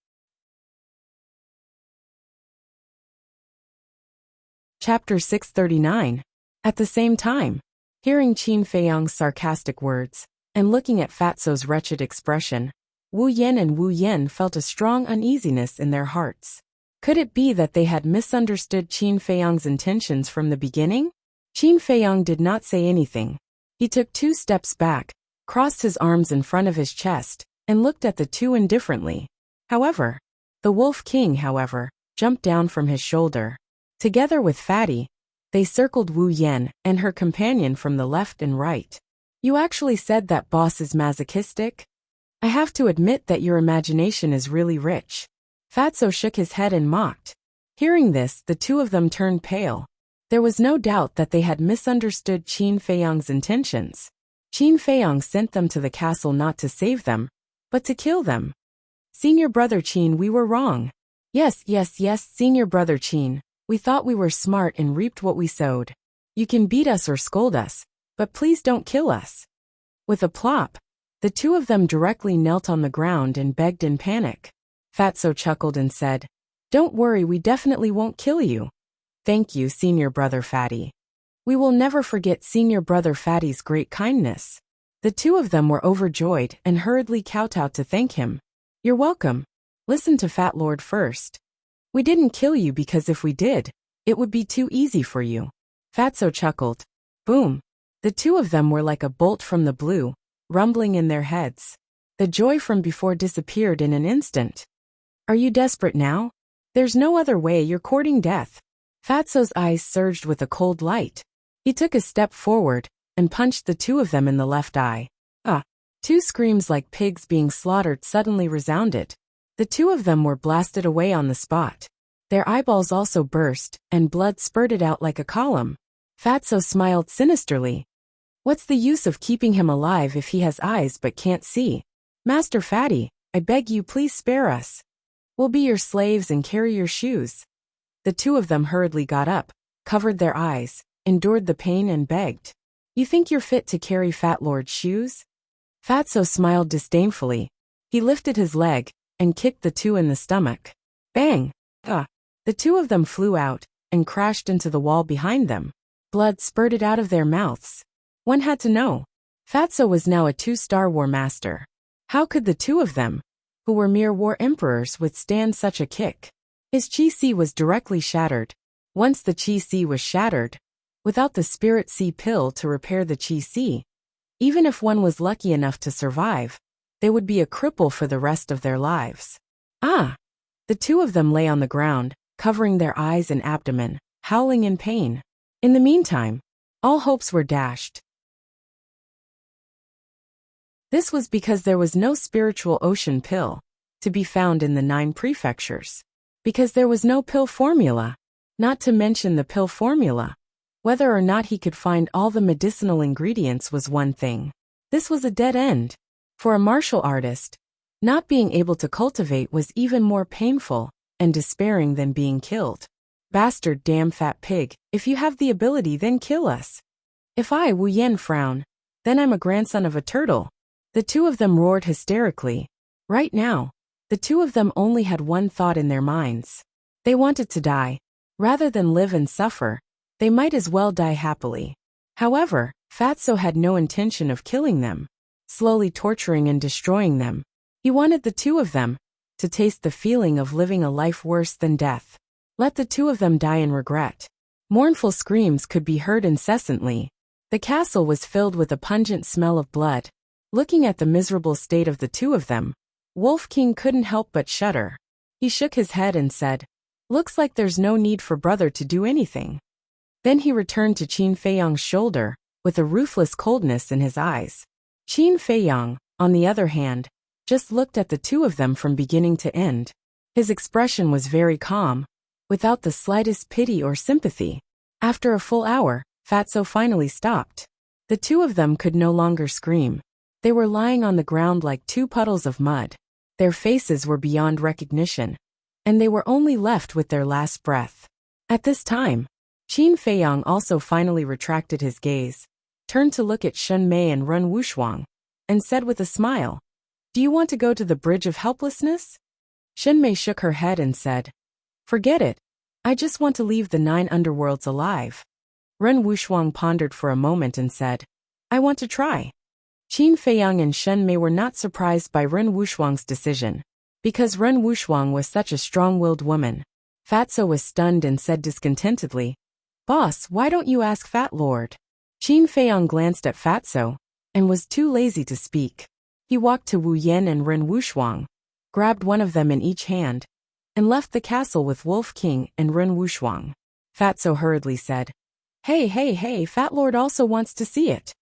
Chapter 639. At the same time, hearing Qin Feiyang's sarcastic words, and looking at Fatso's wretched expression, Wu Yan and Wu Yan felt a strong uneasiness in their hearts. Could it be that they had misunderstood Qin Feiyang's intentions from the beginning? Qin Feiyang did not say anything. He took 2 steps back, crossed his arms in front of his chest, and looked at the two indifferently. However, the Wolf King, jumped down from his shoulder. Together with Fatty, they circled Wu Yan and her companion from the left and right. "You actually said that boss is masochistic? I have to admit that your imagination is really rich." Fatso shook his head and mocked. Hearing this, the two of them turned pale. There was no doubt that they had misunderstood Qin Feiyang's intentions. Qin Feiyang sent them to the castle not to save them, but to kill them. "Senior brother Qin, we were wrong." Yes, senior brother Qin. "We thought we were smart and reaped what we sowed. You can beat us or scold us, but please don't kill us." With a plop, the two of them directly knelt on the ground and begged in panic. Fatso chuckled and said, "Don't worry, we definitely won't kill you." "Thank you, senior brother Fatty. We will never forget senior brother Fatty's great kindness." The two of them were overjoyed and hurriedly kowtowed to thank him. "You're welcome. Listen to Fat Lord first. We didn't kill you because if we did, it would be too easy for you." Fatso chuckled. Boom. The two of them were like a bolt from the blue, rumbling in their heads. The joy from before disappeared in an instant. "Are you desperate now? There's no other way, you're courting death." Fatso's eyes surged with a cold light. He took a step forward and punched the two of them in the left eye. Ah! 2 screams like pigs being slaughtered suddenly resounded. The two of them were blasted away on the spot. Their eyeballs also burst, and blood spurted out like a column. Fatso smiled sinisterly. "What's the use of keeping him alive if he has eyes but can't see? Master Fatty, I beg you please spare us. We'll be your slaves and carry your shoes." The two of them hurriedly got up, covered their eyes, endured the pain and begged. "You think you're fit to carry Fat Lord's shoes?" Fatso smiled disdainfully. He lifted his leg and kicked the two in the stomach. Bang! The two of them flew out and crashed into the wall behind them. Blood spurted out of their mouths. One had to know. Fatso was now a 2-star war master. How could the two of them, who were mere war emperors, withstand such a kick? His Qi-Si was directly shattered. Once the Qi-Si was shattered, without the Spirit Sea pill to repair the Qi-Si, even if one was lucky enough to survive, they would be a cripple for the rest of their lives. The two of them lay on the ground, covering their eyes and abdomen, howling in pain. In the meantime, all hopes were dashed. This was because there was no spiritual ocean pill to be found in the 9 prefectures. Because there was no pill formula, not to mention the pill formula. Whether or not he could find all the medicinal ingredients was one thing. This was a dead end. For a martial artist, not being able to cultivate was even more painful and despairing than being killed. "Bastard, damn fat pig, if you have the ability then kill us. If I, Wu Yan, frown, then I'm a grandson of a turtle." The two of them roared hysterically. Right now, the two of them only had one thought in their minds. They wanted to die. Rather than live and suffer, they might as well die happily. However, Fatso had no intention of killing them, slowly torturing and destroying them. He wanted the two of them to taste the feeling of living a life worse than death. Let the two of them die in regret. Mournful screams could be heard incessantly. The castle was filled with a pungent smell of blood. Looking at the miserable state of the two of them, Wolf King couldn't help but shudder. He shook his head and said, "Looks like there's no need for brother to do anything." Then he returned to Qin Feiyang's shoulder, with a ruthless coldness in his eyes. Qin Feiyang, on the other hand, just looked at the two of them from beginning to end. His expression was very calm, without the slightest pity or sympathy. After a full hour, Fatso finally stopped. The two of them could no longer scream. They were lying on the ground like two puddles of mud. Their faces were beyond recognition, and they were only left with their last breath. At this time, Qin Feiyang also finally retracted his gaze, turned to look at Shen Mei and Ren Wuxuang, and said with a smile, "Do you want to go to the Bridge of Helplessness?" Shen Mei shook her head and said, "Forget it. I just want to leave the 9 underworlds alive." Ren Wuxuang pondered for a moment and said, "I want to try." Qin Feiyang and Shen Mei were not surprised by Ren Wuxuang's decision, because Ren Wuxuang was such a strong-willed woman. Fatso was stunned and said discontentedly, "Boss, why don't you ask Fat Lord?" Qin Feiyang glanced at Fatso, and was too lazy to speak. He walked to Wu Yan and Ren Wuxuang, grabbed one of them in each hand, and left the castle with Wolf King and Ren Wuxuang. Fatso hurriedly said, Hey, Fat Lord also wants to see it."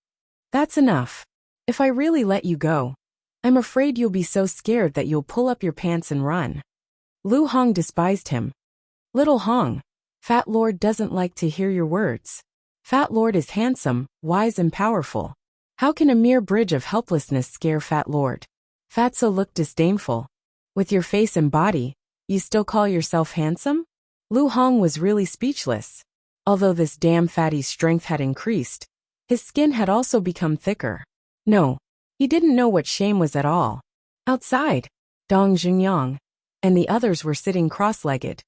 "That's enough. If I really let you go, I'm afraid you'll be so scared that you'll pull up your pants and run." Lu Hong despised him. "Little Hong, Fat Lord doesn't like to hear your words. Fat Lord is handsome, wise and powerful. How can a mere bridge of helplessness scare Fat Lord?" Fatso looked disdainful. "With your face and body, you still call yourself handsome?" Lu Hong was really speechless. Although this damn fatty's strength had increased, his skin had also become thicker. No, he didn't know what shame was at all. Outside, Dong Jungyang and the others were sitting cross-legged.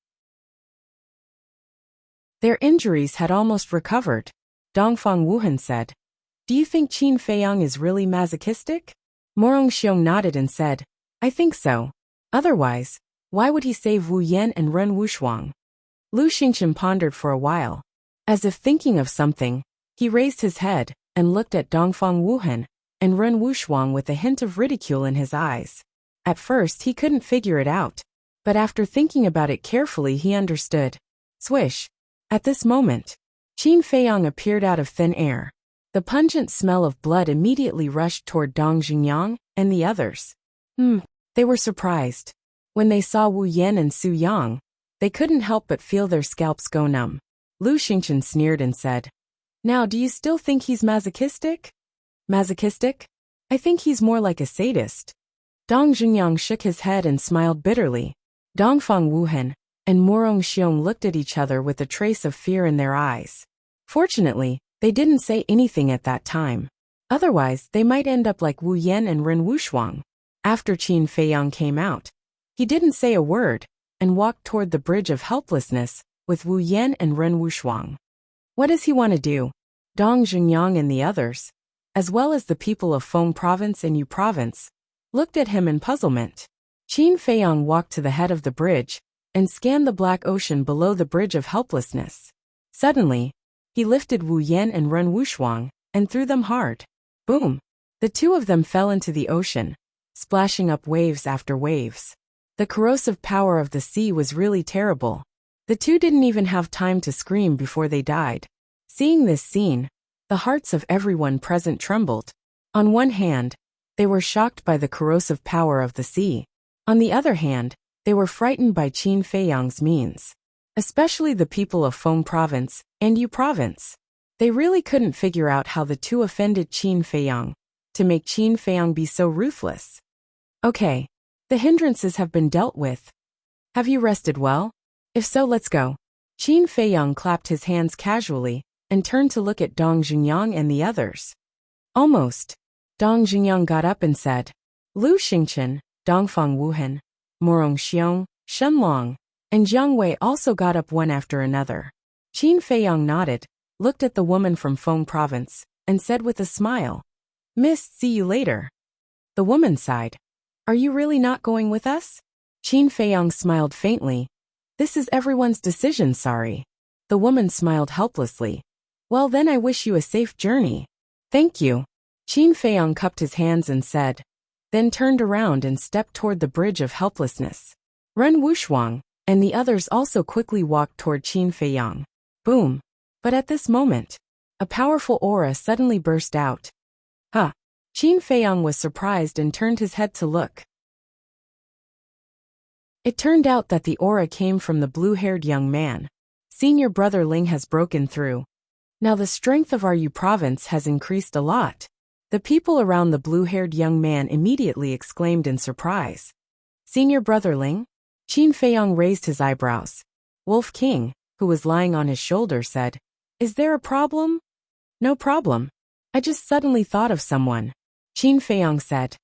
Their injuries had almost recovered. Dongfang Wuhan said, "Do you think Qin Feiyang is really masochistic?" Morong Xiong nodded and said, "I think so. Otherwise, why would he save Wu Yan and Ren Wuxuang?" Lu Xingchen pondered for a while. As if thinking of something, he raised his head and looked at Dongfang Wuhan and Ren Wuxuang with a hint of ridicule in his eyes. At first he couldn't figure it out, but after thinking about it carefully he understood. Swish! At this moment, Qin Feiyang appeared out of thin air. The pungent smell of blood immediately rushed toward Dong Jungyang and the others. They were surprised. When they saw Wu Yan and Su Yang, they couldn't help but feel their scalps go numb. Lu Xingchen sneered and said, "Now do you still think he's masochistic?" "Masochistic? I think he's more like a sadist." Dong Jungyang shook his head and smiled bitterly. Dongfang Wuhan and Morong Xiong looked at each other with a trace of fear in their eyes. Fortunately, they didn't say anything at that time. Otherwise, they might end up like Wu Yan and Ren Wuxuang. After Qin Feiyang came out, he didn't say a word and walked toward the Bridge of Helplessness with Wu Yan and Ren Wuxuang. What does he want to do? Dong Jungyang and the others, as well as the people of Feng Province and Yu Province, looked at him in puzzlement. Qin Feiyang walked to the head of the bridge and scanned the black ocean below the Bridge of Helplessness. Suddenly, he lifted Wu Yan and Ren Wuxuang and threw them hard. Boom! The two of them fell into the ocean, splashing up waves after waves. The corrosive power of the sea was really terrible. The two didn't even have time to scream before they died. Seeing this scene, the hearts of everyone present trembled. On one hand, they were shocked by the corrosive power of the sea. On the other hand, they were frightened by Qin Feiyang's means. Especially the people of Feng Province and Yu Province. They really couldn't figure out how the two offended Qin Feiyang to make Qin Feiyang be so ruthless. Okay, the hindrances have been dealt with. Have you rested well? If so, let's go. Qin Feiyang clapped his hands casually and turned to look at Dong Jungyang and the others. Almost. Dong Jungyang got up and said, "Lu Xingchen, Dongfang Wuhan, Morong Xiong, Shen Long, and Jiang Wei also got up one after another." Qin Feiyang nodded, looked at the woman from Feng Province, and said with a smile, "Miss, see you later." The woman sighed. "Are you really not going with us?" Qin Feiyang smiled faintly. "This is everyone's decision, sorry." The woman smiled helplessly. "Well then I wish you a safe journey." "Thank you." Qin Feiyang cupped his hands and said, then turned around and stepped toward the Bridge of Helplessness. Ren Wuxuang and the others also quickly walked toward Qin Feiyang. Boom! But at this moment, a powerful aura suddenly burst out. Huh! Qin Feiyang was surprised and turned his head to look. It turned out that the aura came from the blue-haired young man. Senior brother Ling has broken through. Now the strength of our Yu province has increased a lot. The people around the blue-haired young man immediately exclaimed in surprise. Senior brother Ling? Qin Feiyong raised his eyebrows. Wolf King, who was lying on his shoulder, said, Is there a problem? No problem. I just suddenly thought of someone. Qin Feiyong said.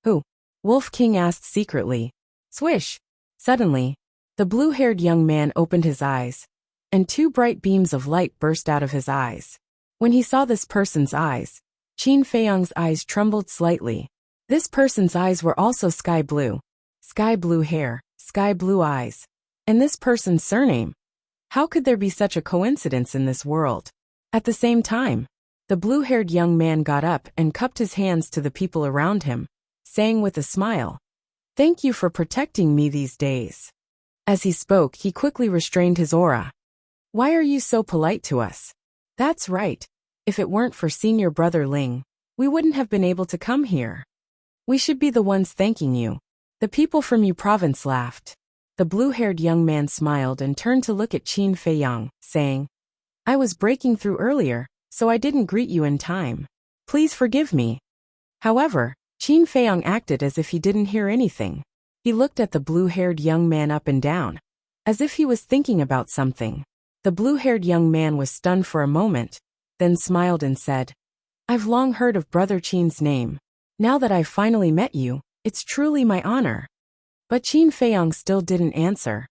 Who? Wolf King asked secretly. Swish. Suddenly, the blue-haired young man opened his eyes, and two bright beams of light burst out of his eyes. When he saw this person's eyes, Qin Feiyong's eyes trembled slightly. This person's eyes were also sky blue hair, sky blue eyes. And this person's surname. How could there be such a coincidence in this world? At the same time, the blue-haired young man got up and cupped his hands to the people around him, saying with a smile, Thank you for protecting me these days. As he spoke, he quickly restrained his aura. Why are you so polite to us? That's right. If it weren't for senior brother Ling, we wouldn't have been able to come here. We should be the ones thanking you. The people from Yu province laughed. The blue-haired young man smiled and turned to look at Qin Feiyong, saying, I was breaking through earlier, so I didn't greet you in time. Please forgive me. However, Qin Feiyong acted as if he didn't hear anything. He looked at the blue-haired young man up and down, as if he was thinking about something. The blue-haired young man was stunned for a moment, then smiled and said, I've long heard of Brother Qin's name. Now that I've finally met you, it's truly my honor. But Qin Feiyong still didn't answer.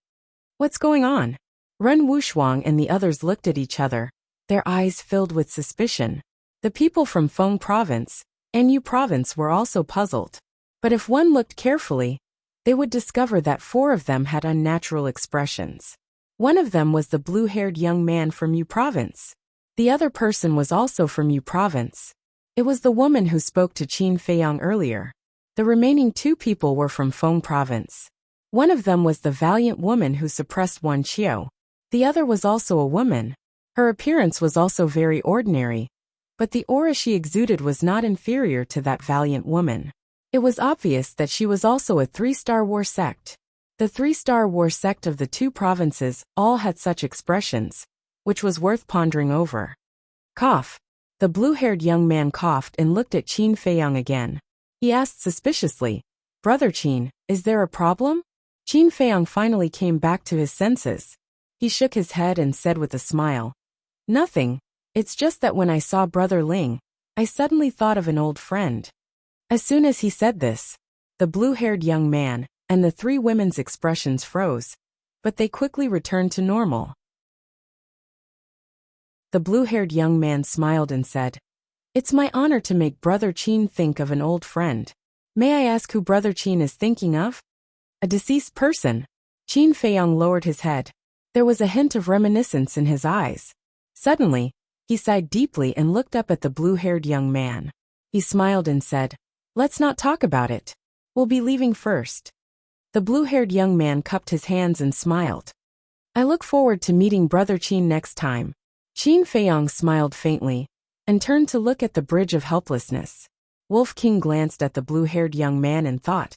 What's going on? Ren Wushuang and the others looked at each other, their eyes filled with suspicion. The people from Feng province and Yu province were also puzzled. But if one looked carefully, they would discover that four of them had unnatural expressions. One of them was the blue-haired young man from Yu province. The other person was also from Yu province. It was the woman who spoke to Qin Feiyong earlier. The remaining two people were from Feng province. One of them was the valiant woman who suppressed Wan Qiu. The other was also a woman. Her appearance was also very ordinary, but the aura she exuded was not inferior to that valiant woman. It was obvious that she was also a three-star war sect. The three-star war sect of the two provinces all had such expressions, which was worth pondering over. Cough. The blue-haired young man coughed and looked at Qin Feiyong again. He asked suspiciously, Brother Qin, is there a problem? Qin Feiyong finally came back to his senses. He shook his head and said with a smile, Nothing. It's just that when I saw Brother Ling, I suddenly thought of an old friend. As soon as he said this, the blue-haired young man and the three women's expressions froze, but they quickly returned to normal. The blue-haired young man smiled and said, It's my honor to make Brother Qin think of an old friend. May I ask who Brother Qin is thinking of? A deceased person. Qin Feiyong lowered his head. There was a hint of reminiscence in his eyes. Suddenly, he sighed deeply and looked up at the blue-haired young man. He smiled and said, Let's not talk about it. We'll be leaving first. The blue-haired young man cupped his hands and smiled. I look forward to meeting Brother Qin next time. Qin Feiyong smiled faintly and turned to look at the Bridge of Helplessness. Wolf King glanced at the blue-haired young man and thought,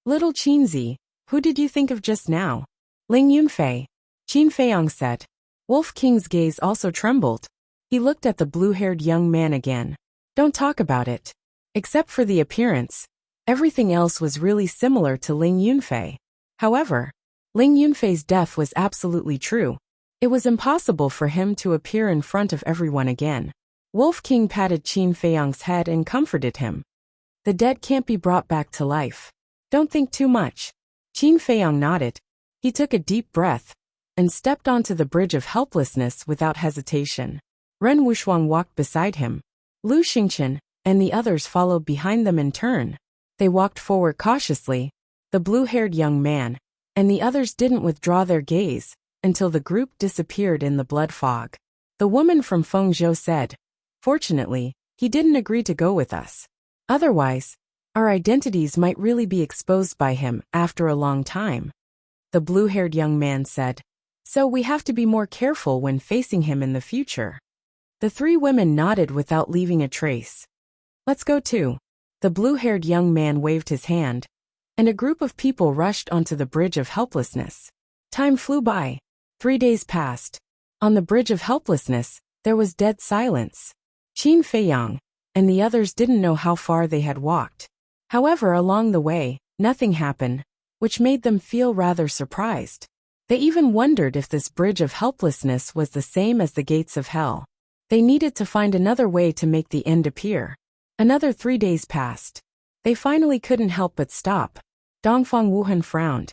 Little Qinzi, who did you think of just now? Ling Yunfei. Qin Feiyong said. Wolf King's gaze also trembled. He looked at the blue-haired young man again. Don't talk about it. Except for the appearance, everything else was really similar to Ling Yunfei. However, Ling Yunfei's death was absolutely true. It was impossible for him to appear in front of everyone again. Wolf King patted Qin Feiyong's head and comforted him. The dead can't be brought back to life. Don't think too much. Qin Feiyong nodded. He took a deep breath and stepped onto the Bridge of Helplessness without hesitation. Ren Wushuang walked beside him. Lu Xingqian and the others followed behind them in turn. They walked forward cautiously. The blue-haired young man and the others didn't withdraw their gaze until the group disappeared in the blood fog. The woman from Fengzhou said, Fortunately, he didn't agree to go with us. Otherwise, our identities might really be exposed by him after a long time. The blue-haired young man said, So we have to be more careful when facing him in the future. The three women nodded without leaving a trace. Let's go too. The blue-haired young man waved his hand, and a group of people rushed onto the Bridge of Helplessness. Time flew by. 3 days passed. On the Bridge of Helplessness, there was dead silence. Qin Feiyong, and the others didn't know how far they had walked. However, along the way, nothing happened, which made them feel rather surprised. They even wondered if this bridge of helplessness was the same as the gates of hell. They needed to find another way to make the end appear. Another 3 days passed. They finally couldn't help but stop. Dongfang Wuhan frowned.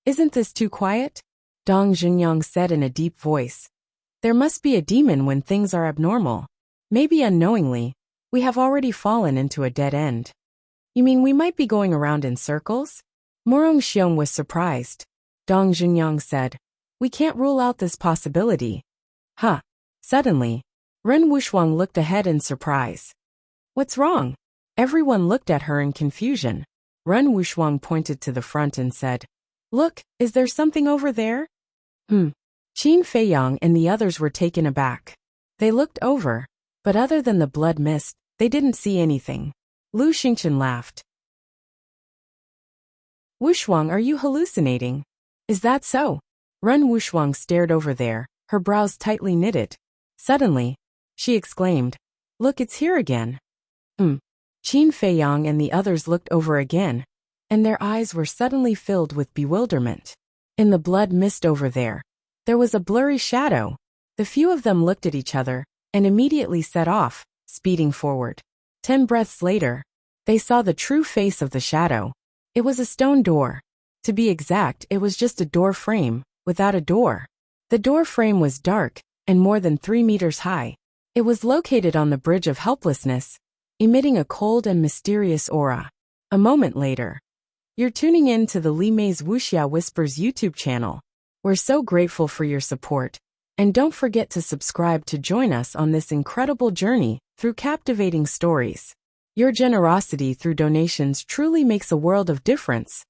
"Isn't this too quiet?" Dong Jungyang said in a deep voice. "There must be a demon when things are abnormal. Maybe unknowingly, we have already fallen into a dead end." "You mean we might be going around in circles?" Morong Xiong was surprised. Dong Jungyang said, "We can't rule out this possibility." Huh. Suddenly, Ren Wuxuang looked ahead in surprise. "What's wrong?" Everyone looked at her in confusion. Ren Wuxuang pointed to the front and said, "Look, is there something over there?" Qin Feiyang and the others were taken aback. They looked over, but other than the blood mist, they didn't see anything. Lu Xingchen laughed. "Wuxuang, are you hallucinating?" "Is that so?" Ren Wuxuang stared over there, her brows tightly knitted. Suddenly, she exclaimed, "Look, it's here again." Qin Feiyang and the others looked over again, and their eyes were suddenly filled with bewilderment. In the blood mist over there was a blurry shadow. The few of them looked at each other and immediately set off, speeding forward. 10 breaths later, they saw the true face of the shadow. It was a stone door. To be exact, it was just a door frame, without a door. The door frame was dark and more than 3 meters high. It was located on the bridge of helplessness, emitting a cold and mysterious aura. A moment later, you're tuning in to the Li Mei's Wuxia Whispers YouTube channel. We're so grateful for your support, and don't forget to subscribe to join us on this incredible journey through captivating stories. Your generosity through donations truly makes a world of difference,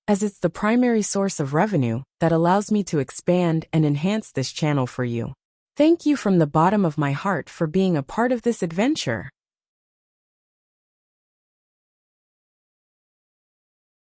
as it's the primary source of revenue that allows me to expand and enhance this channel for you. Thank you from the bottom of my heart for being a part of this adventure.